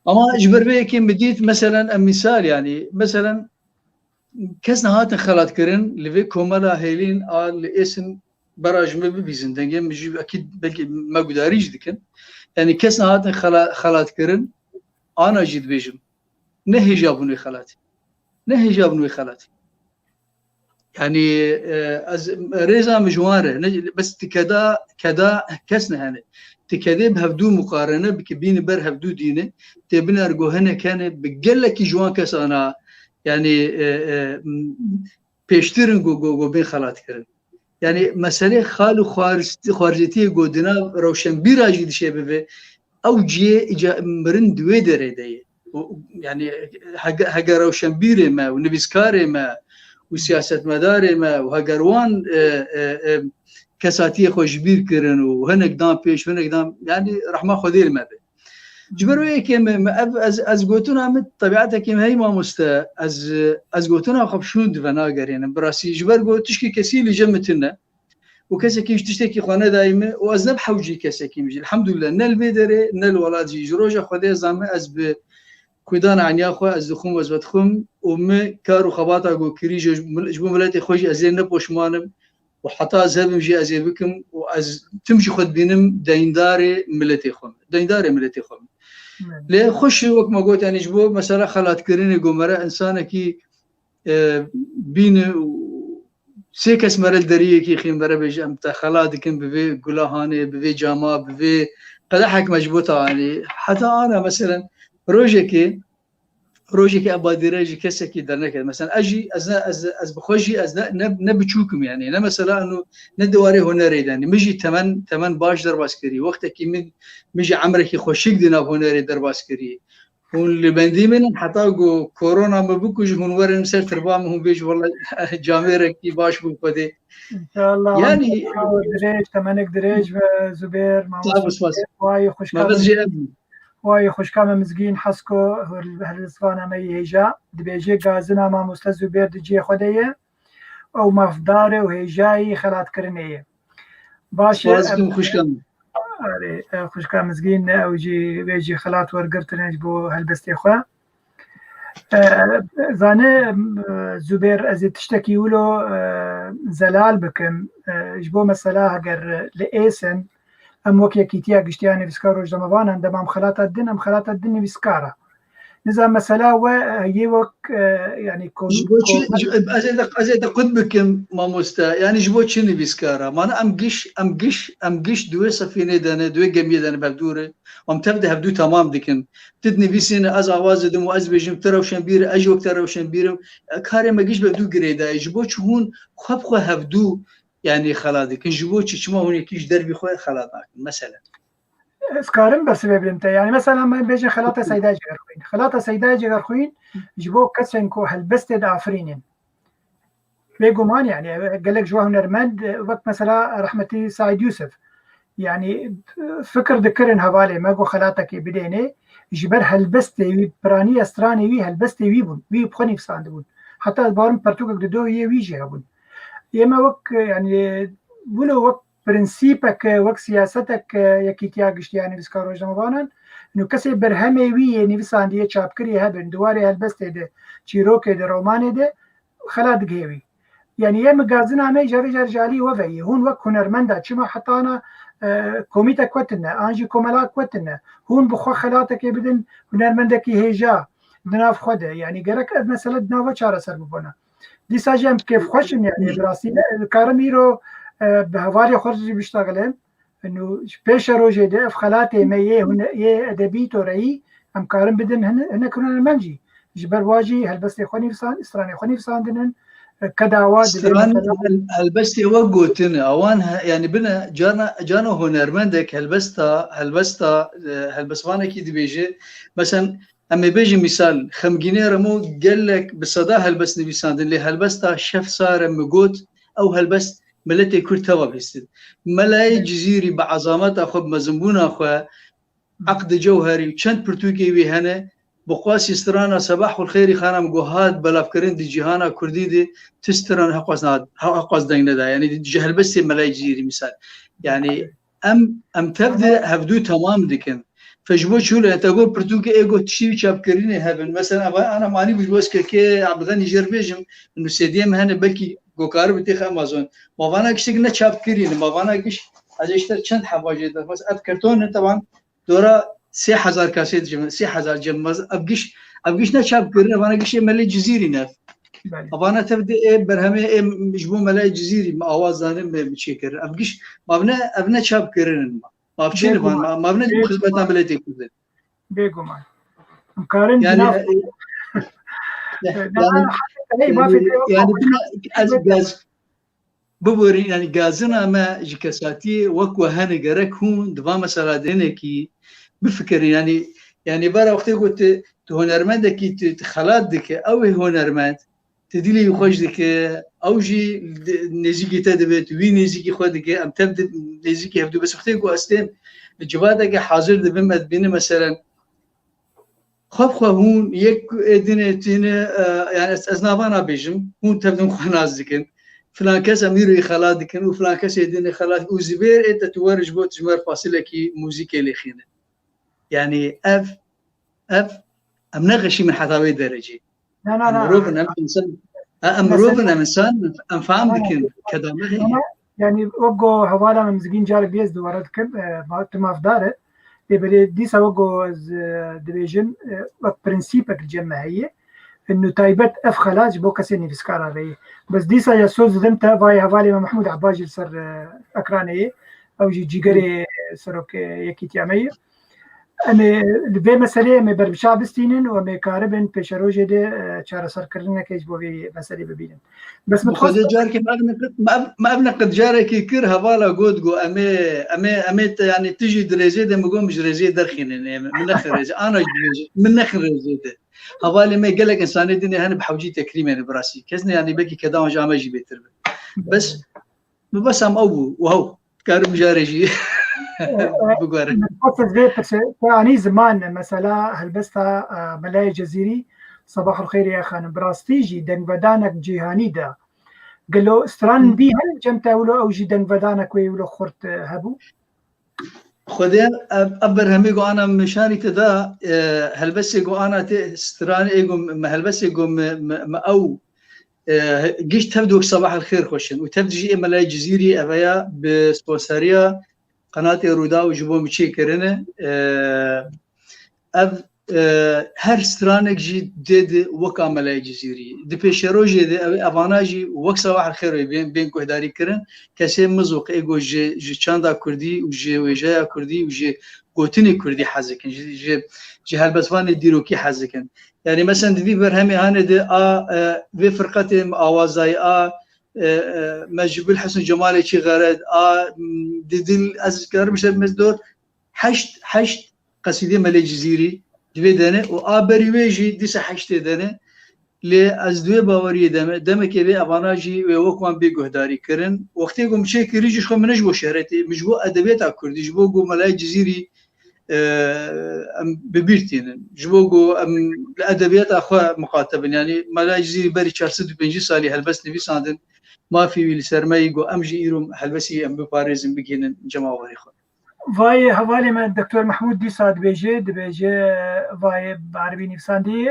اما اجبر بك بديت مثلا مثال يعني مثلا كسنا هات خلات كرن لفي كومالا هيلين ال اسم براج ما ببيزن دنجي مجي اكيد بلكي ما قداريش دكن يعني كسنا هات خلات كرن انا جيت بيجم نهي جابوني خلاتي نهي جابوني خلاتي يعني از ريزا مجواره بس كدا كسنا هنا تكذب هفدو مقارنه بكبين بر هفدو دينه تبين ارجو هنا كان بقلك جوان كسانا يعني بيشترن جو بين خلات كرن يعني مسألة خالو خارجتي جودنا روشن بيراجي دشة ببه أو جي مرن دوي دريدة يعني هجا روشن بيرة ما ونبيسكارة ما وسياسة مدارة ما وهجروان كساتية خوش بير كرن وهنك دام بيش وهنك دام يعني رحمة خدير ما به جبروه كم از قوتنا مت طبيعتها كم هي ما مست از قوتنا خبشون دفنا قرينا براسي جبر قوت تشكي كسي اللي جمتنا وكسي كيش تشتكي خانه دائما وازنب حوجي كسي كيمجي الحمد لله نل بيدري نل ولاد جي جروجا خدي زعما از ب كودان عنيا خو از دخوم از بدخوم وم كارو خباطا جو كريج جبو ملاتي خوجي ازين نبوشمانم وحتى ذهب مجي ازي بكم واز تمشي خد بينم دينداري ملتي خوم دينداري ملتي خوم ليه خوش وقت ما قلت يعني جبو مثلا خلات كريني قمرة إنسانة كي بين سيكس مرل دريه كي خيم برا بيج أم تخلات كم بفي قلاهاني بفي جاما بفي قدحك مجبوطة يعني حتى أنا مثلا روجي كي أباديرجي كسكي درنك مثلا أجي أز بخوجي أز نبتشوكم يعني أنا مثلا إنه ندواري هنري يعني مجي تمن باش درباسكري وقتها كي مجي عمرك خوشيك دينا هنري درباسكري واللي بندي من حتى كورونا ما بكوش هنورن سر تربام هم بيج والله جاميرك كي باش بكودي ان شاء الله يعني دريج تمنك دريج زبير واي خوش ما بس جي وای خوشکام مزگین حسکو هرزوانه میهجا دبیجی گازنا ما مستزبر دجی خدایه او مفداره و هجایی خلات کرنیه باشه خوشکام آره خوشکام مزگین او جی بیجی خلات ورگرتنج بو هلبستی خو زانه زبیر از تشتکی ولو زلال بکم جبو مثلا اگر لئیسن ام وكي كيتيا قشتياني فيسكارو جمبان عندما خلات الدين فيسكارا نظام مسألة وهي وك يعني أزيد قدبك ما مستا يعني جبوت شنو فيسكارا ما أنا أم قش دوي سفينة دنا دوي جميع دنا بدورة وم تبدأ هبدو تمام دكن تدني فيسينا أز عواز دم وأز بيجم تروشن بير أجي وقت تروشن بير كاري ما قش بدو قريدا جبوت هون خو هبدو يعني خلاص كن جبوتش شما هون كيش دربي خوي خلاص مثلا اسكارم بس بيبلمتا يعني مثلا ما بيجي خلاطه سيداج غرخوين خلاطه سيداج غرخوين جبو كسنكو هلبست دافرين بيقومان يعني قال لك جوا هنرمند وقت مثلا رحمتي سعيد يوسف يعني فكر ذكرن هوالي ما جو خلاطك بدينه جبر هلبست براني استراني وي هلبست ويبون وي بخني بساندبون حتى بارم برتوك دو يجي هبون يما وك يعني ولو وك برنسيبك وك سياستك يكيتيا قشتياني بسكارو جمبانان انه كسي برهمي وي يعني بسانديه چاپكري هبن دواري هلبست ده چيروك ده روماني ده خلات گهوي يعني يما غازنا مي جاري جالي وفي هون وك هنرمندا چما حتى انا كوميتا كوتنا انجي كوملا كوتنا هون بخو خلاتك بدن هنرمندك هيجا دناف خده يعني جرك مثلا دناف چاره سر ببونه دیسا جم كيف خوش يعني براسي الكارميرو بهواري خرج بيشتغلن انه بيش روجي ده خلاتي ما يه ادبي توري ام كارم بدن هنا كنا المنجي جبر واجي هل بس يخوني فسان استراني خوني فساندن كداوات هلبستي وقوتنا اوان يعني بنا جانا هنرمندك هلبسوانا كي دي بيجي مثلا اما بيجي مثال خمجيني رمو قال لك بصدا هلبس نبي ساندن لي هلبستا شف صار مقوت او هلبس ملتي كرتوا بيستد ملاي جزيري بعظامات اخو بمزنبون اخو عقد جوهري وشنت برتوكي بهنا بقواس استرانا صباح الخير خانم جهاد بلافكرين دي جهانا كردي دي تستران حقواس دينا دا يعني جهل بس ملاي جزيري مثال يعني ام تبدا هبدو تمام ديكن فجبو شو له تقول برتوكي ايجو تشي شابكريني هبن مثلا انا ماني بجوز كي عبد الغني جربيجم انه سيديم هنا بلكي جوكار بتيخ امازون ما فانا كشتنا شابكرين ما فانا كش اشتر چند حواجه بس اب كرتون طبعا دورا 3000 كاسيت 3000 جمز ابقش نه شابكرين فانا كش ملي جزيري نف ابانا تبدا برهمه مجبو ملي جزيري ما اوازانم بشكر ابقش ما ابنا شابكرين ما بشين ما بنا خدمتنا بلدي كذا بيجو معي مقارن يعني يعني غاز ببوري يعني غازنا ما جكساتي وكو هنا جرك هون دبا مثلا دينكي بفكر يعني برا وقت قلت هنرمندك تخلادك او هنرمند تدلي خوشدك او جي نزيكي تدبت وين نزيكي خودك ام تبدا نزيكي يبدو بس وقت قلت استم جوادك حاضر دبم بين مثلا خب هون يك دينتنا يعني ازنافانا بيجم هون تبدو خنازكن فلان كاس اميرو خلادكن وفلان كاس يدين خلاد وزبير انت تورج بوت جمر فاصله كي موسيقى لخينه يعني اف امنغشي من حتاوي درجه لا امروفنا انسان امروفنا انسان ام فهم دكن كذا يعني وقو حوالا من مزقين جارك ديز دوارات كم ما في داره يبقى ديسا وقو ديفيجن برنسيبك الجماعيه انه تايبت اف خلاص بو كسيني في سكارا ري بس ديسا يا سوز دمتا فاي حوالي محمود عباجي صار اكرانيه او جيجري سروك يكيتي عمي انا لبي مسألة ما بربشا بستينن وما كاربن بيشروجي ده شارع صار كرنا كيش بوي مسألة ببينن بس متخصص جارك ما ابنقد جارك كير هوالا قود أمي يعني تجي دريزي ده مقوم جريزي درخين من اخر ريزي انا من اخر ريزي ده هوالي ما يقول لك انسان الدنيا هنا بحوجي تكريم يعني براسي كزني يعني بقي كذا جامع جي بيتر بس ام ابو وهو كارب جارجي بقول متخصص بيت يعني زمان مثلا هلبستا ملاي جزيري صباح الخير يا خانم براستيجي دن بدانك جيهاني دا قال له استران بي هل جمتا ولو او جي دن بدانك ويولو خرت هبو خدير أبر هميجو أنا مشاري تدا هلبسيجو أنا تستران إيجو هلبسيجو ما أو جيش تبدو صباح الخير خوشن وتبدي ملاي جزيري أبيا بسبونسرية قناة رودا وجبوا مشي كرنا هر سترانك جي ديد وكا ملاي جزيري دي بيشروجي دي افاناجي وك صباح الخير بين كهداري كرن كسي مزوق ايجو جي چاندا كردي وجي وجايا كردي وجي قوتني كردي حزكن جي هالبسوان ديروكي حزكن يعني مثلا دي برهمي هانه دي في فرقه اوازاي مجبول حسن جمالي شي غرد دي اذكر مش مزدور حشت قصيده ملاي جزيري دوی دنه و آبری ویجی دیسه حشته دنه لی از دوی باوری دمه که به اباناجی و وکمان بگهداری کردن وقتی گم چه کریجش خو منش بو شهرتی مجبو ادبیات کردی جبو گو ملای جزیری ببیرتین جبو گو الادبیات اخو مقاتبن يعني ملای جزیری بری 405 سالی هلبس نویساندن ما في ویل سرمایه گو امجی ایرم هلبسی ام بپارزم بگینن جماوری خو وای حوالی من دکتر محمود دیسا دبیجه وای بعربی نفساندی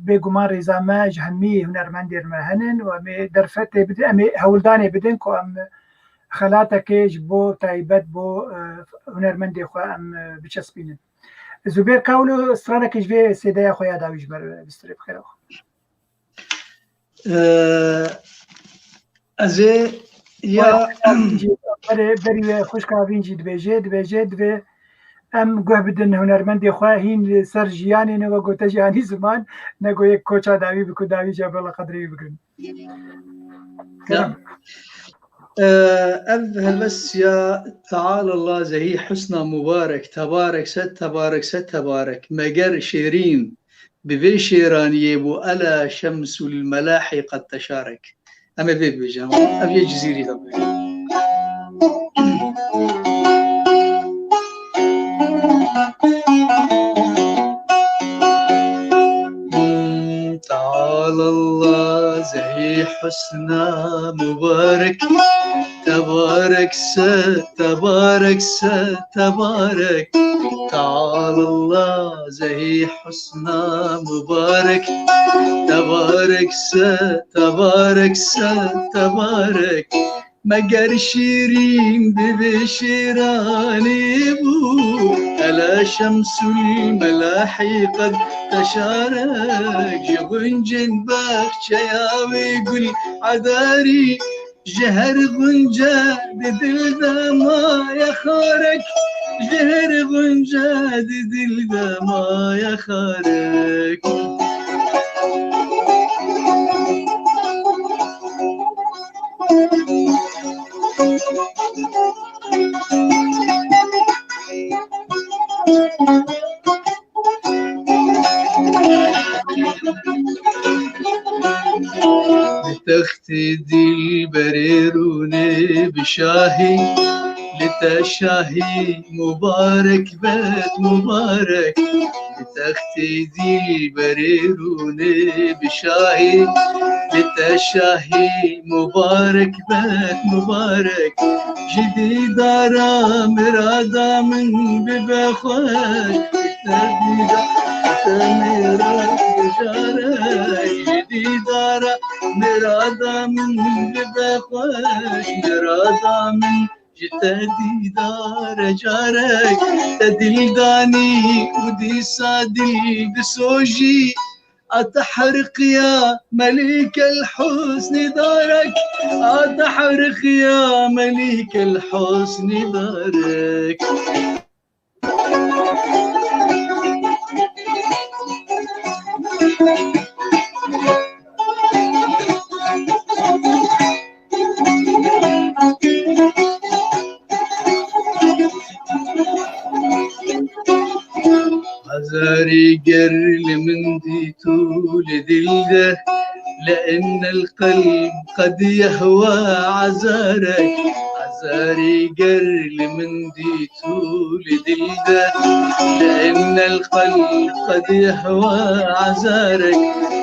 بگمان رزامه جهنمی هنرمندی رمهنن و می درفت بده امی هولدانی بدن که ام خلاتكيج بو تايبت بو هنرمندي خو ام بچسبينن زبير كاولو استرانكيج في سيدايا خويا داويش بستري بخير ازي يا بري خوش كافينجي دبيجي ام گوه بدن هنرمندی خواه هین سر جیانی نگو گوته جیانی زمان نگو یک کوچا داوی بکو داوی جابلا قدری بکن أذهل بس يا تعالى الله زهي حسنى مبارك تبارك ست تبارك مجر شيرين ببي شيران يبو ألا شمس الملاحي قد تشارك أما بي بجامعة أبي جزيري طبعا تعالى الله زهي حسنى مبارك تبارك تبارك تبارك تعالى الله زهي حسنى مبارك تبارك تبارك تبارك مجر شيرين ببشيراني بو ألا شمس الملاحي قد تشارك جغنجن باخ ياوي قل عذاري جهر غنجة دل ما يخارك جهر غنجة دل ما يخارك لتختدي بريروني بشاهي لتشاهي مبارك بيت مبارك لتختدي بريروني بشاهي لتشاهي مبارك بيت مبارك جدي دارا مرادا من ببخوش مراد بجارك جدي دارا مرادا من ببخوش مرادا من جتدي دار جارك تدل داني ودي صادي بسوجي أتحرق يا مليك الحسن دارك أتحرق يا مليك الحسن دارك عزاري قرل من ديتو لدلده لأن القلب قد يهوى عزارك عزاري قرل من ديتو لدلده لأن القلب قد يهوى عزارك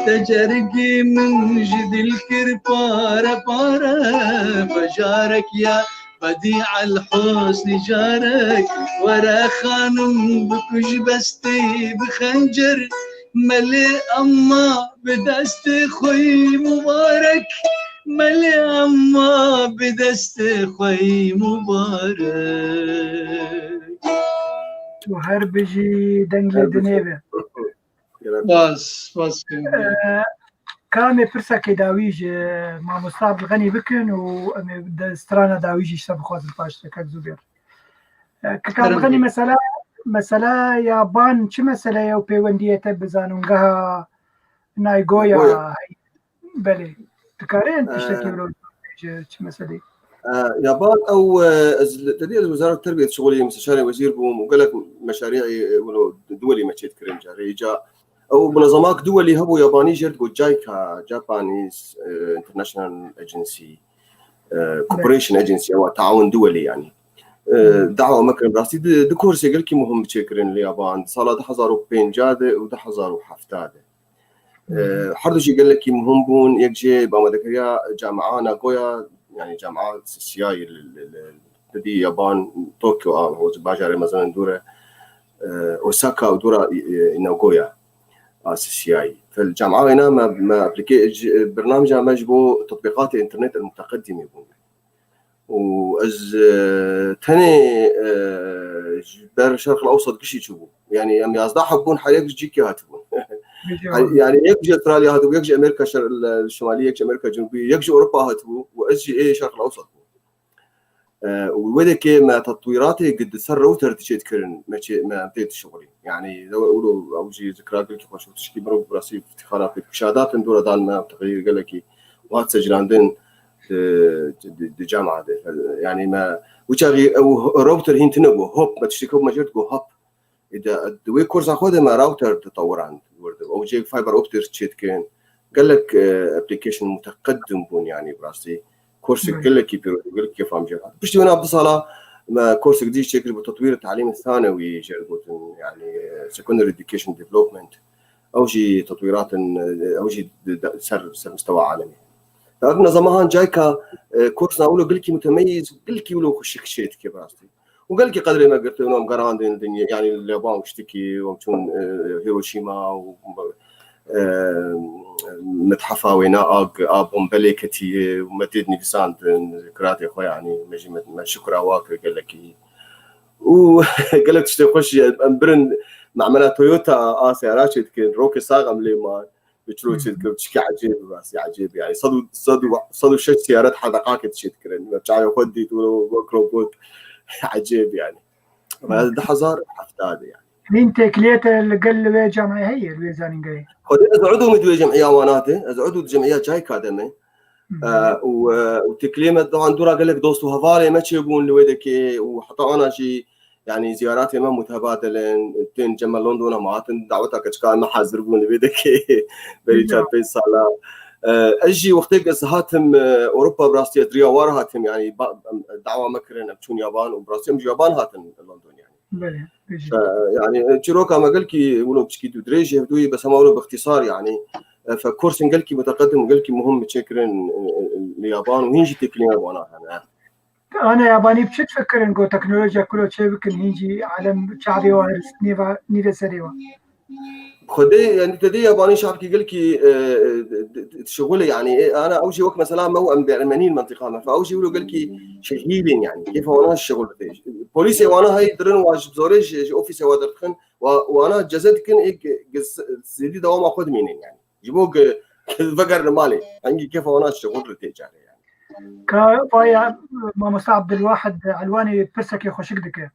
تجرقي من جد الكربارة بارة فجارك يا بديع الحسن جارك ورا خانم بكش بستي بخنجر ملي أما بدست خوي مبارك ملي أما بدست خوي مبارك تو هر بجي دنگل دنيبه بس كامي برسا كي داويج مع مصطفى الغني بكن و استرانا داويج يشتغل بخوات الفاش كاك زبير كاك الغني مسألة يابان شو مسألة يو بيوندية بزانونغها نايغويا بلي تكارين تشتكي برو شو مسألة يابان او تدير وزاره التربيه الشغليه مستشاري وزير بوم وقال لك مشاريع دولي ما تشيت كريم جاري جاء او منظمات دولي هبو ياباني جرد جايكا جابانيز انترناشونال ايجنسي كوبريشن ايجنسي او تعاون دولي يعني دعوه مكرم براسي دكور سيقل كي مهم تشكرين اليابان صار 1000 جاده و 1007 حردو شي قال لك مهم بون يكجي بامدكريا جامعه ناغويا يعني جامعات السياي الذي يابان طوكيو هو باجاري مثلا دوره اوساكا ودوره ناغويا السياي فالجامعه هنا ما برنامجها مجبو تطبيقات الانترنت المتقدمه وأز تاني بر الشرق الأوسط كشي تشوفوا يعني أم يازدا حبون حاليك جيكي هاتبون يعني يجي أستراليا هاتبو يجي أمريكا الشمالية يجي أمريكا الجنوبية يجي أوروبا هاتبو وأجي إيه الشرق الأوسط ووده كي ما تطويراتي قد سر روتر تشيت كرن ما بديت الشغلي يعني لو يقولوا أو جي ذكرى قلت لك شو تشكي برو براسي افتخارات بشهادات ندور دال ما تغيير قال لك وهات سجلاندين دي جامعة دي يعني ما وشاغي روتر هين تنبو هوب ما تشتكوا ما جرت هوب إذا الدوي كورس أخذه ما راوتر تطور عند ورد أو جي فايبر أوبتر تشيت كان قال لك أبليكيشن متقدم بون يعني براسي كورس قال لك كيف عم جرى بشتي وانا بصلا ما كورس جديد شكل بتطوير التعليم الثانوي جربوتن يعني سكندري اديوكيشن ديفلوبمنت او جي تطويرات او جي سر مستوى عالمي فابنا زمان جايكا كورس نقوله قلكي متميز قلكي ولو خشيت كيف راستي وقال لك قدر ما قلت لهم قراندين الدنيا يعني اليابان اشتكي ومتون هيروشيما متحفة ويناء بومبلي كتي ومديدني في ساند ذكريات اخويا يعني ماشي ما شكرا واك قال لك وقال لك تخش امبرن معملة تويوتا سيارات كان روكي صاغم لي ما بتروح تشكي عجيب راسي عجيب يعني صدوا شت سيارات حدقات تشكرن ما بتعرف ودي وكروبوت عجيب يعني هذا حزار حفتاد يعني مين تكليت اللي قال جامعة هي الويزانين جاي خذ أزعدوا مدوي جمعية واناته أزعدوا الجمعية جاي كادمة وتكليمة طبعا دورا قال لك دوستو هفالي ما تشيبون لويدك وحتى أنا شيء يعني زياراتي ما متبادلين تين جمال لندن ماتن دعوتك كان ما حازربون لويدك بريتشارد بيسالا أجي وقتك هاتم أوروبا براستي دريا وار هاتم يعني دعوة مكرن بتشون يابان وبراستي يابان هاتم لندن يعني يعني تشيروكا ما قال كي يقولوا بشكي دريجه بدوي بس ما قالوا باختصار يعني فكورس قال كي متقدم وقال كي مهم تشكرن اليابان وهيجي تكليم وانا انا ياباني بشت فكر انكو تكنولوجيا كله شيء بكن هيجي عالم شعبي وارس نيفا سريوا خدي يعني تدي ياباني شعب كي قال كي شغله يعني انا اوجي وقت مثلا موأم بعلماني المنطقه ما فاوجي يقولوا قال كي شهيدين يعني كيف وانا الشغل بتاعي بوليسي وانا هاي درن واجب زوريج اوفيس وادرخن وانا جزت كن سيدي دوام اخذ منين يعني جيبوك فقر مالي عندي كيف وانا الشغل بتاعي يعني كايا ما مصعب الواحد علواني برسك يخشك دك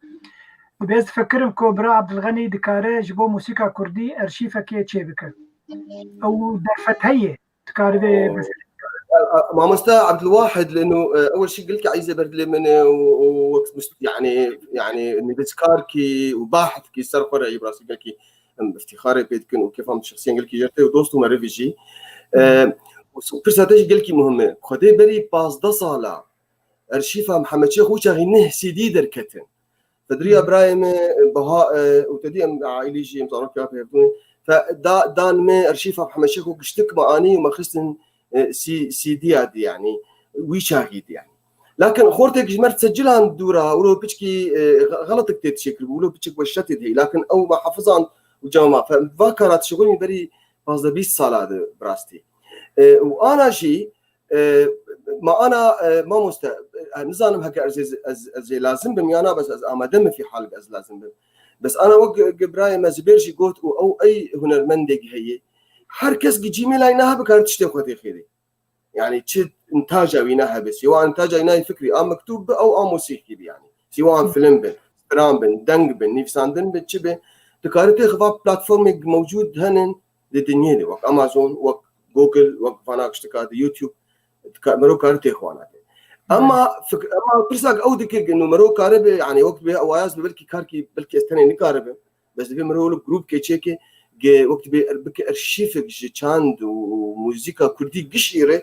بس فكرم كوبرا عبد الغني دكاره جبو موسيقى كردي ارشيفه كي تشبكه او دفت هي تكاربي بس ما مستا عبد الواحد لانه اول شيء قلت عايزه برد لي من يعني اني بسكاركي وباحث كي صار فرعي براسي قال كي افتخاري بيتكن وكيف هم شخصيا قال كي جرتي ودوستو ما ريفيجي وبرساتيج قال كي مهمه خدي بري باس ده صاله ارشيفه محمد شيخ وشاغينه سيدي دركتن تدري ابراهيم بهاء وتدي عائلي جي مصارك كافي فدان ما ارشيفه محمد شيخ وقشتك معاني وما خصن سي دي عادي يعني ويشاهد يعني لكن خورتك جمرت تسجلها الدوره ولو بتشكي غلطك تتشكل ولو بتشك وشتت هي لكن او ما حفظان وجماعه فذاكرت شغلي بري باز 20 سنه براستي وانا شيء ما انا ما مست نظام هكا زي لازم بمي انا بس امدم في حال از لازم بس انا وق ابراهيم ازبيرجي قلت او اي هنرمندق هي هركز جيميل اينها بكانت تشتغل خيري يعني تشد انتاجه وينها بس سواء انتاجه وينها فكري مكتوب او موسيقي يعني سواء فيلم بن درام بن دنج بن نيفساندن بتشبه تكارتي خفاف بلاتفورم موجود هنن للدنيا دي وق امازون وق جوجل وق فاناك اشتكات يوتيوب مرو كارتي اخوانات اما برساق او ديك انه مرو كاربه يعني وقت بها اواز بلكي كاركي بلكي استني نكاربه بس في مرو جروب كيتشيكي وقت بك ارشيفك جاند وموسيقى كردي قشيره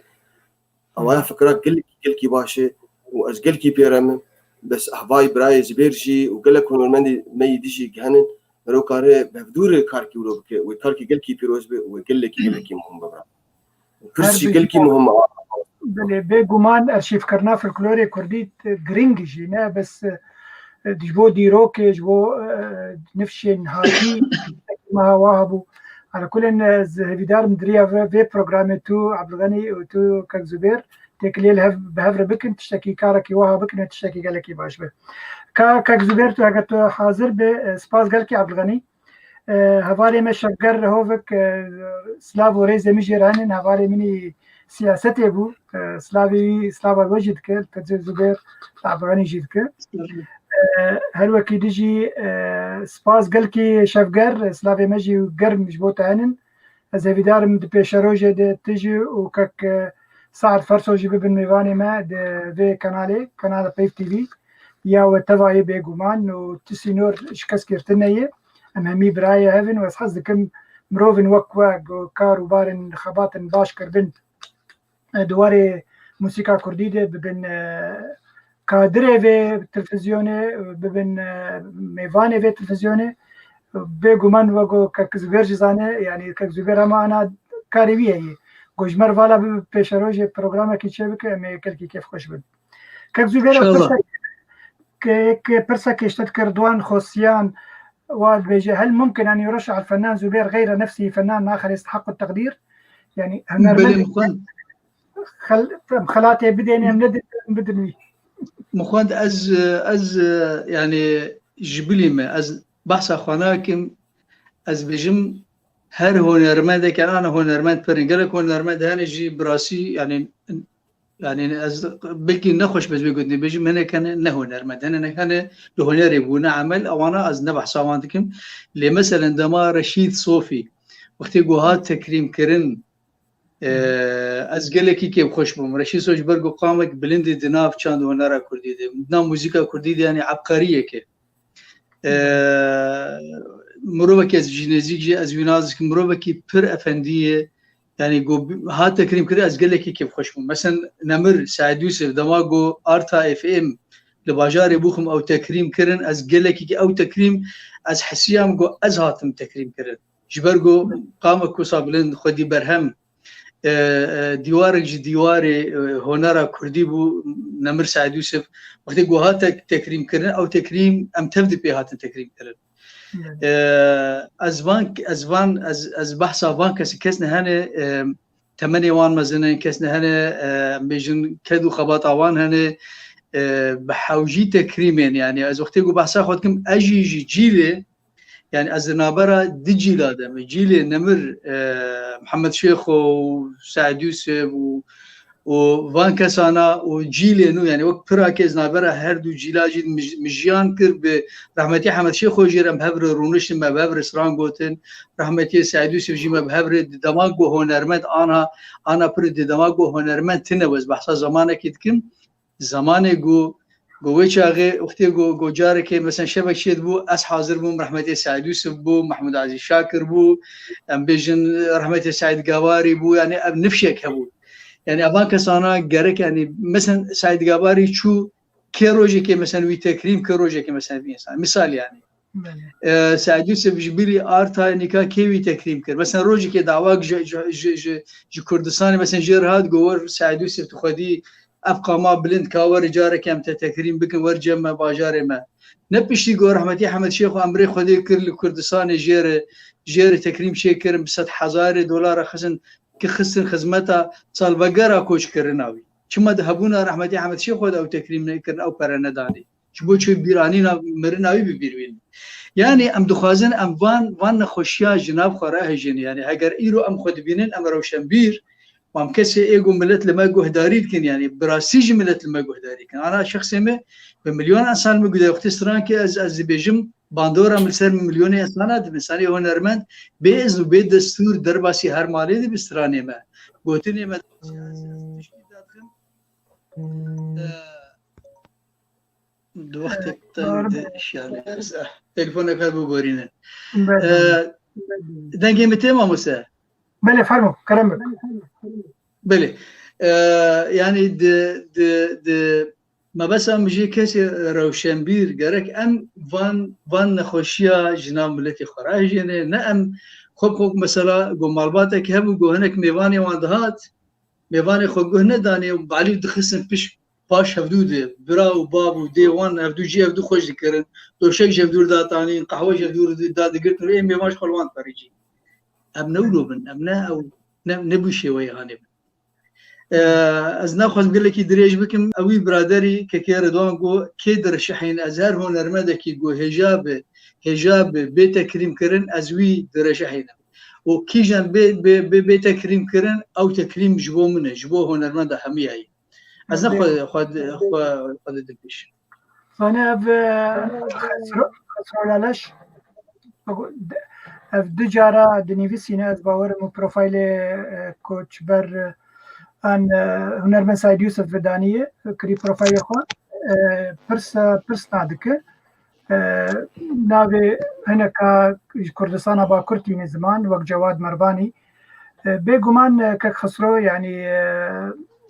او فكره قال لك باشا وازقل كي بيرم بس احباي براي زبيرجي وقال لك هو ما يديشي جهنن مرو كاره بفدور كاركي ولو بك وكاركي قال كي بيروز وقال لك مهم بقى كرسي قال كي مهم بجمان ارشيف كرنا فلكلوري كردي جرينجي نا بس دجبو ديروك جبو نفشين هاي ما واهبو على كل ان فيدار مدريا في بروجرام تو عبد الغني وتو كزبير تكليل بهفر بكن تشتكي كاركي وها بكن تشتكي قالكي باش به كاك زبيرتو هكا حاضر بسباس قالكي عبد الغني هفاري مشجر هوفك سلافو ريزه مجيرانن هفاري مني سياسته بو سلافا وجد كل تجي زبير عبد الغني جد كل هر وكي ديجي سباس قالكي شفقر سلافي مجي وقر مجبوط عنن از هفيدارم دي بيشاروجه دي تجي وكاك ساعد فرسو جيب بن ميواني ما دي كانال بيف تي في يا وتبعي بيجومان وتسينور شكاس كيرتنيه امامي برايه هافن واسحز كم مروفن وكوا كارو بارن خباتن باش كردن دواري موسيقى كرديده ببن كادري في تلفزيوني ببن ميواني في تلفزيوني بيجومان وگو كزبير جزانه يعني كزبير ما انا كاريبيه هي گوجمر والا پیشروج پروگرام کی چه بک می کلکی کیف خوش بد كزبير پرسا كيشتت كردوان خوسيان والبيجي هل ممكن ان يرشح الفنان زبير غير نفسه فنان اخر يستحق التقدير يعني خلاتي بدين بدني مخوند از يعني جبلي ما از بحث اخواناكم از بجم هر هنرمند كان انا هنرمند برنجلك هنرمند هنجي براسي يعني از بلكي نخش بس بيقولني بيجي من كان نه هنرمند انا كان لهنر يبغون عمل او انا از نبح صوانتكم اللي مثلا دما رشيد صوفي وقت جوهات تكريم كرن از گلکی که خوش بوم رشید سوجبرگ قامک بلند دناف چاند هنر کردی ده موزیکا کردی یعنی عبقریه که مروبك از جنازيك از وينازك مروبك پر افنديه يعني جو ها تكريم كده از قال لك كيف خوش مثلا نمر سعد يوسف دماغو ارتا اف ام لباجاري بوخم او تكريم كرن از قال لك او تكريم از حسيام جو از هاتم تكريم كرن جبرجو قام كوسابلند خدي برهم ديوارك ديواري هنرا كردي بو نمر سعد يوسف وقت جو ها تكريم كرن او تكريم ام تبدي به هات تكريم كرن از بحث وان كسنا هنا 8 وان مزنا كسنا هنا بيجن كدو خباط وان هنا بحوجي تكريمين يعني از وقت جو بحث خدكم اجي جيله يعني از نابرا دجيلا دم جيله نمر محمد شيخ وسعد يوسف وفان كسانا وجيلي نو يعني وقت براكز نابرا هردو جيلاجي مجيان كر برحمتي حمد شيخ وجيرم بهبر رونش ما بهبر سرانغوتن رحمتي سعد يوسف جيما بهبر دماغو هنرمند انا پر دماغو هنرمند تنوز بحثا زمانه كدكم زمانه جو وچاغه وقتی جو جاره که مثلا شبک شید بو اس حاضر بو رحمتي سعد يوسف بو محمود عزيز شاكر بو ام بيجن رحمتي سعيد قواري بو يعني نفشك هبو يعني أبان كسانا جرك يعني مثلا سعيد جاباري شو كروجي كي مثلا ويتكريم كروجي كي مثلا في إنسان مثال يعني سعيد يوسف جبري آرتا نكا كي ويتكريم كر مثلا روجي كي دعواك ج كردستان مثلا جرهاد جوور سعيد يوسف تخدي أبقى ما بلند كاور جارك يم تكريم بكن ورجة ما باجار ما نبشتي جو رحمتي حمد شيخ وأمري خدي كر كردستان جير تكريم شيكر $100,000 خزن كخسر خدمتها صالبجرا كوش كرناوي شما ذهبونا رحمتي حمد شيخ او تكريم نكرن او برنداني شبو شو بيرانينا مرناوي ببيروين يعني ام دخازن ام وان خوشيا جناب خراه جن يعني اگر ايرو ام خد بينن ام روشنبير وام كسي ايجو ملت لما جهداري كن يعني براسيج ملت لما جهداري كن انا شخصي ما بمليون انسان مقدر اختصران كي از بيجم باندورا ملسر مليون انسانات مثلا هنرمند باذن بدستور درباسي هر مالي دي بستراني ما قوتني ما وقت اشياء تليفونك ابو بورينا دنجي متى ما موسى بله فرمو كلامك بله يعني د ما بس ام جي كسي روشنبير جرك ام وان نخوشيا جناب ملتي خراجينه نام خوب مثلا جو مالباتك هم جو هناك ميواني واندهات ميواني خو جو نداني وبعلي دخسن بش باش هفدود برا وباب دي وان هفدو جي هفدو خوش ذكرن دو شيء جفدور داتاني قهوه جفدور داد قلت له مي ماش خلوان فريجي ام نولوبن ام نا او نبوشي وي هاني از نخواست گله کی دریج بکم اوی برادری که که ردوان گو کی درشحین از هر هنرمنده کی گو هجاب بیت کریم کرن از وی درشحین و کیجان بیت کریم کرن او تکریم جبو منه جبو هنرمنده همی هی از نخواد دبیش فانا خسرولالش دو جارا دنیویسینه از باورم و پروفایل کوچ بر ان هنرمند سعید یوسف ودانیه کری پروفایل خو پرس نادکه ناوی هنکا کردستان با کرتی زمان وقت جواد مربانی بگمان که خسرو یعنی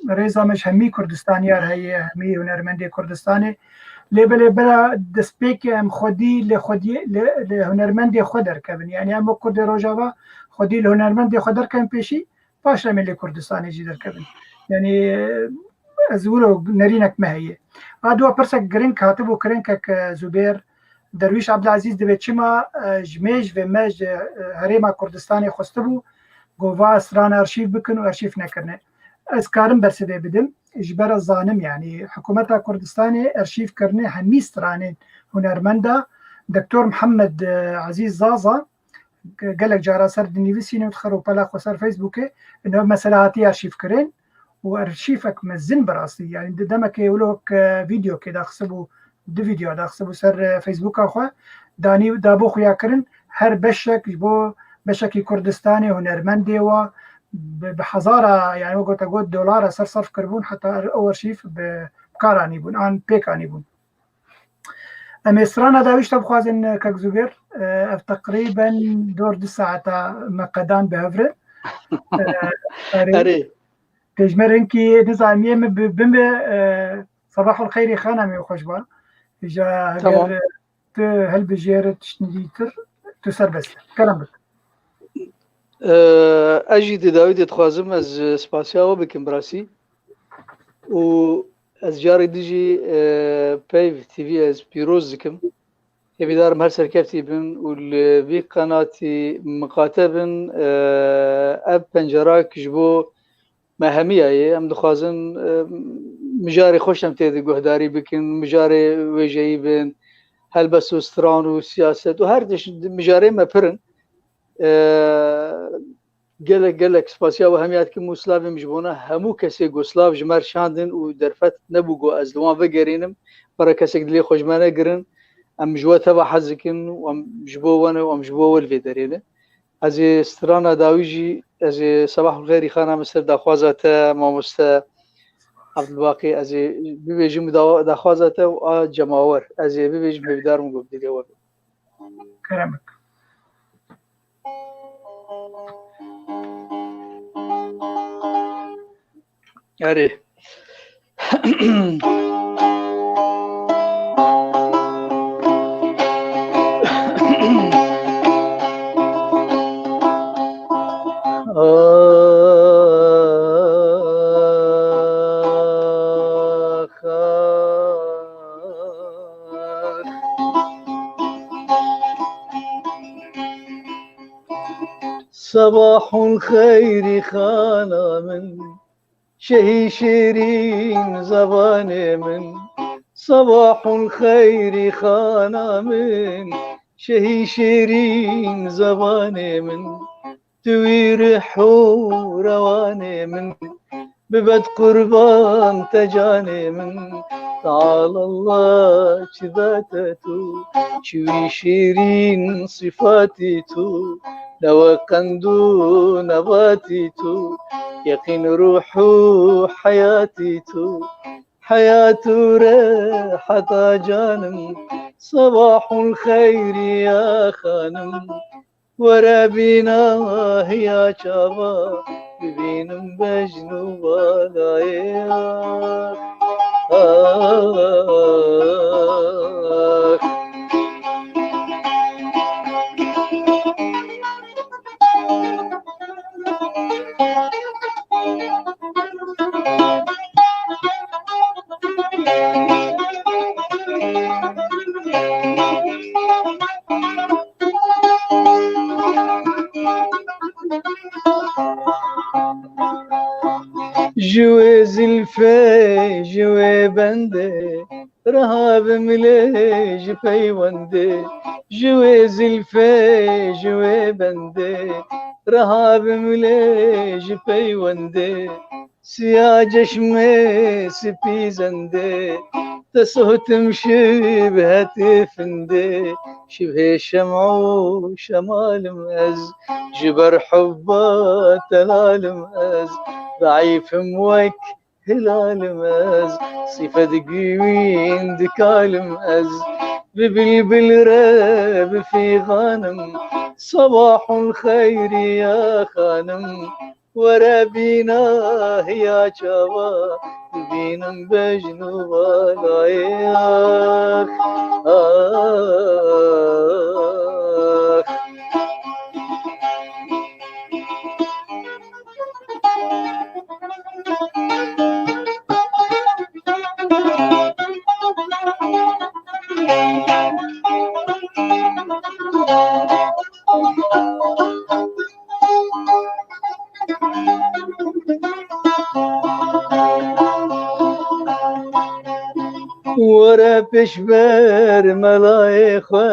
رئیسامش همی کردستانیار هی همی هنرمند کردستانی لیبل بلا دسپیک ام خودی لخودی لهنرمند خود درکبن یعنی ام کرد روجاوا خودی لهنرمند خود درکبن پیشی باش ملی کردستانی جی درکبن یعنی از ولو نرینک مهیه ادوا پرسک گرین کاتب و کرین که زبیر درویش عبدالعزیز دوی چما جمیج و مج هریما کردستانی خستبو گووا اسران ارشیف بکن و ارشیف نکرنه از کارم برسده بدم اجبار زانم یعنی حکومت کردستان ارشیف کرنه همی استرانه هنرمنده دکتور محمد عزیز زازا قالك جارا سر دنيفيسين وتخرو بلا خسر فيسبوك انه مسألة هاتي ارشيف كرين وارشيفك مزن براسي يعني دمك يقولوك فيديو كده اخسبو دو فيديو دا اخسبو سر فيسبوك اخوا داني دابو خويا كرن هر بشك جبو بشكي كردستاني هنرمندي و بحزارة يعني وقت اقول دولار سر صرف كربون حتى اول شيف بكاراني بون ان بيكاني بون امسرانا داويش تبخوازن كاكزوبير تقريبا دور دي ساعة مقدان بهفر تجمرين كي نزعمية بم صباح الخير خانمي وخشبا جا هل بجيرة تشنديتر تسر بس كلام بك اجي داويد تخوازم از سباسياو بكم براسي و از جاري ديجي بيف تي في از بيروز دكم يبي دارم هر سركفتي بن والبي قناتي مقاتبن اب بنجراك جبو مهمية ام دخوازن مجاري خوشم تيدي قهداري بكن مجاري ويجي بن هل بس استران وسياسة وهردش مجاري ما برن قالك سباسيا وهميات كم سلاف مجبونا همو كسي سلاف جمار شاندن ودرفت نبوغو ازلوان فقرينم برا كسي دلي خوشمانا قرن ام جوا تبا حزكن وام جبو وانا وام جبو والفيدرينه ازي استرانا داويجي ازي صباح الخير خانا مستر داخوازاتا مامستا عبد الباقي ازي بيجي داخوازاتا و جماور ازي بيجي بيدار مقوب دي جواب كلامك أري صباح الخير خانا من شهي شيرين زباني من صباح الخير خانا من شهي شيرين زباني من توير حور رواني من ببد قربان تجاني من تعالى الله شذاتتو شوي شيرين صفاتيتو لو قندو نباتيتو يقين روحو حياتيتو حياتو ريحة جانم صباح الخير يا خانم ورابينا يا شابا ببينم بجنو بالايا جوي زلفي جوي بندي رهاب مليج بيوندي جوي زلفي جوي بندي رهاب مليج بيوندي سياج شمي سبي زندي تسه تمشي بهتفندي شبه شمع شمال مأز جبر حبه تلال مأز ضعيف موك هلال مأز صفة قوين دكال مأز ببلبل راب في غانم صباح الخير يا خانم ورا بينا يا شباب بينا بجنوب العياخ ورا بشبر ملايخة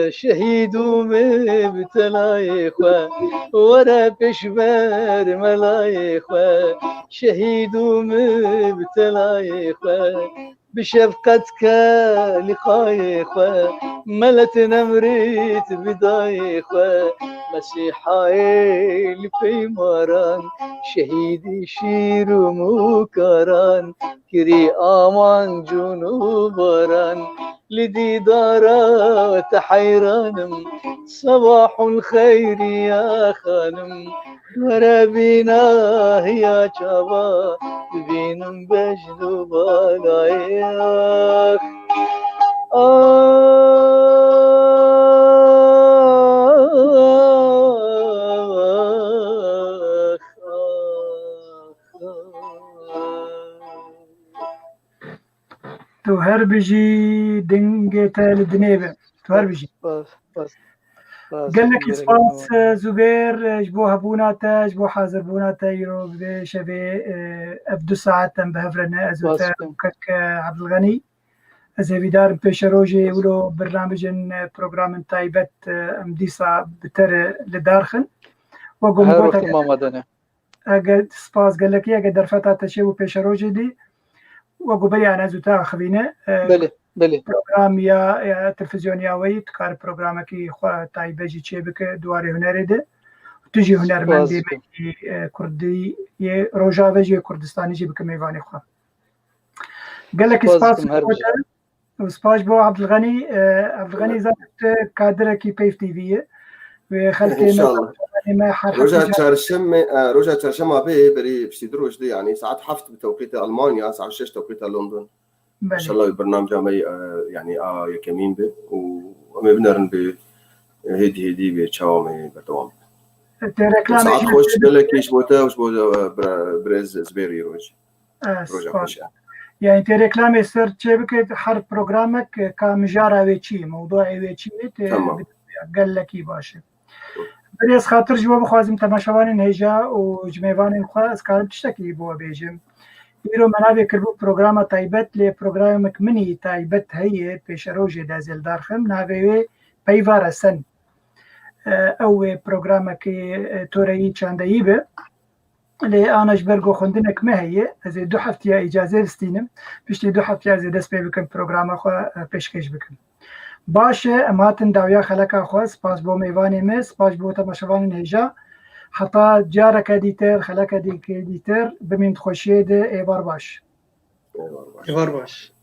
شهيد ومبتلايخة ورا بشبر ملايخة شهيد ومبتلايخة بشفقتك لقايخة ملت نمرت بدايخة مسيحاي لفي ماران شهيدي شير ومكران كري آمان جنوبران لدي دارات حيرانم صباح الخير يا خانم ورا بينا يا شباب بينم بجنوب العياخ تو هر بيجي دنجة الدنيبة تو هر بيجي قال لك سباس زبير جبو هبوناتا جبو حاضر بوناتا يرو بشبه ابدو ساعات بهفرنا ازوتا كك عبد الغني ازهبيدار بيشروجي ولو برنامج بروجرام تايبت امديسا بتر لدارخن وقوم قوتا مامدنا اگه سپاس قال لك اگه درفتا تشيو بيشروجي دي وقبلي انا زوتا خبينه بله برنامج یا تلفزیونیاوی کار برنامه کی خوا تایبجی چه بک دواره هنری ده تجی هنرمندی کردی یه روجاوی کردستانی جی بک میوانی خوا قال لك سپاس بو عبد الغني زاد كادر کی پیف تی وی و خلک ان شاء الله رجع تشرشم به بري بشتدروج دي يعني ساعات حفت بتوقيت المانيا ساعات 6 توقيت لندن ان شاء الله البرنامج يعني يكمين به وما بنرن به هدي بتشاومي بدوام ساعات خوش بالك ايش بوتا وش بوتا بريز زبيري روج يعني ريكلامي سر تشبك حرب برنامجك كمجارة ويتشي موضوع ويتشي قال لك باشه بريز خاطر جواب خوازم تماشاوان هجا وجميوان خواز كارب تشتكي بو بيجم ایرو منابع کربو پروگرام تایبت لی پروگرام منی تایبت هی پیش روزی دازل دارخم ناوی پیوار سن او پروگرام کی توری چندایی به لی آنش برگو خوندنک مهیه از 2 هفته اجازه استینم پشتی 2 هفته از دست بکن پروگرام خو پیشکش بکن باشه اماتن داویا خلق خو سپاس بو میوانی مس سپاس بو تماشاوان هجا حتی جارك ديتر خلاك ديتر بمين تخشيد ايبار باش ايبار باش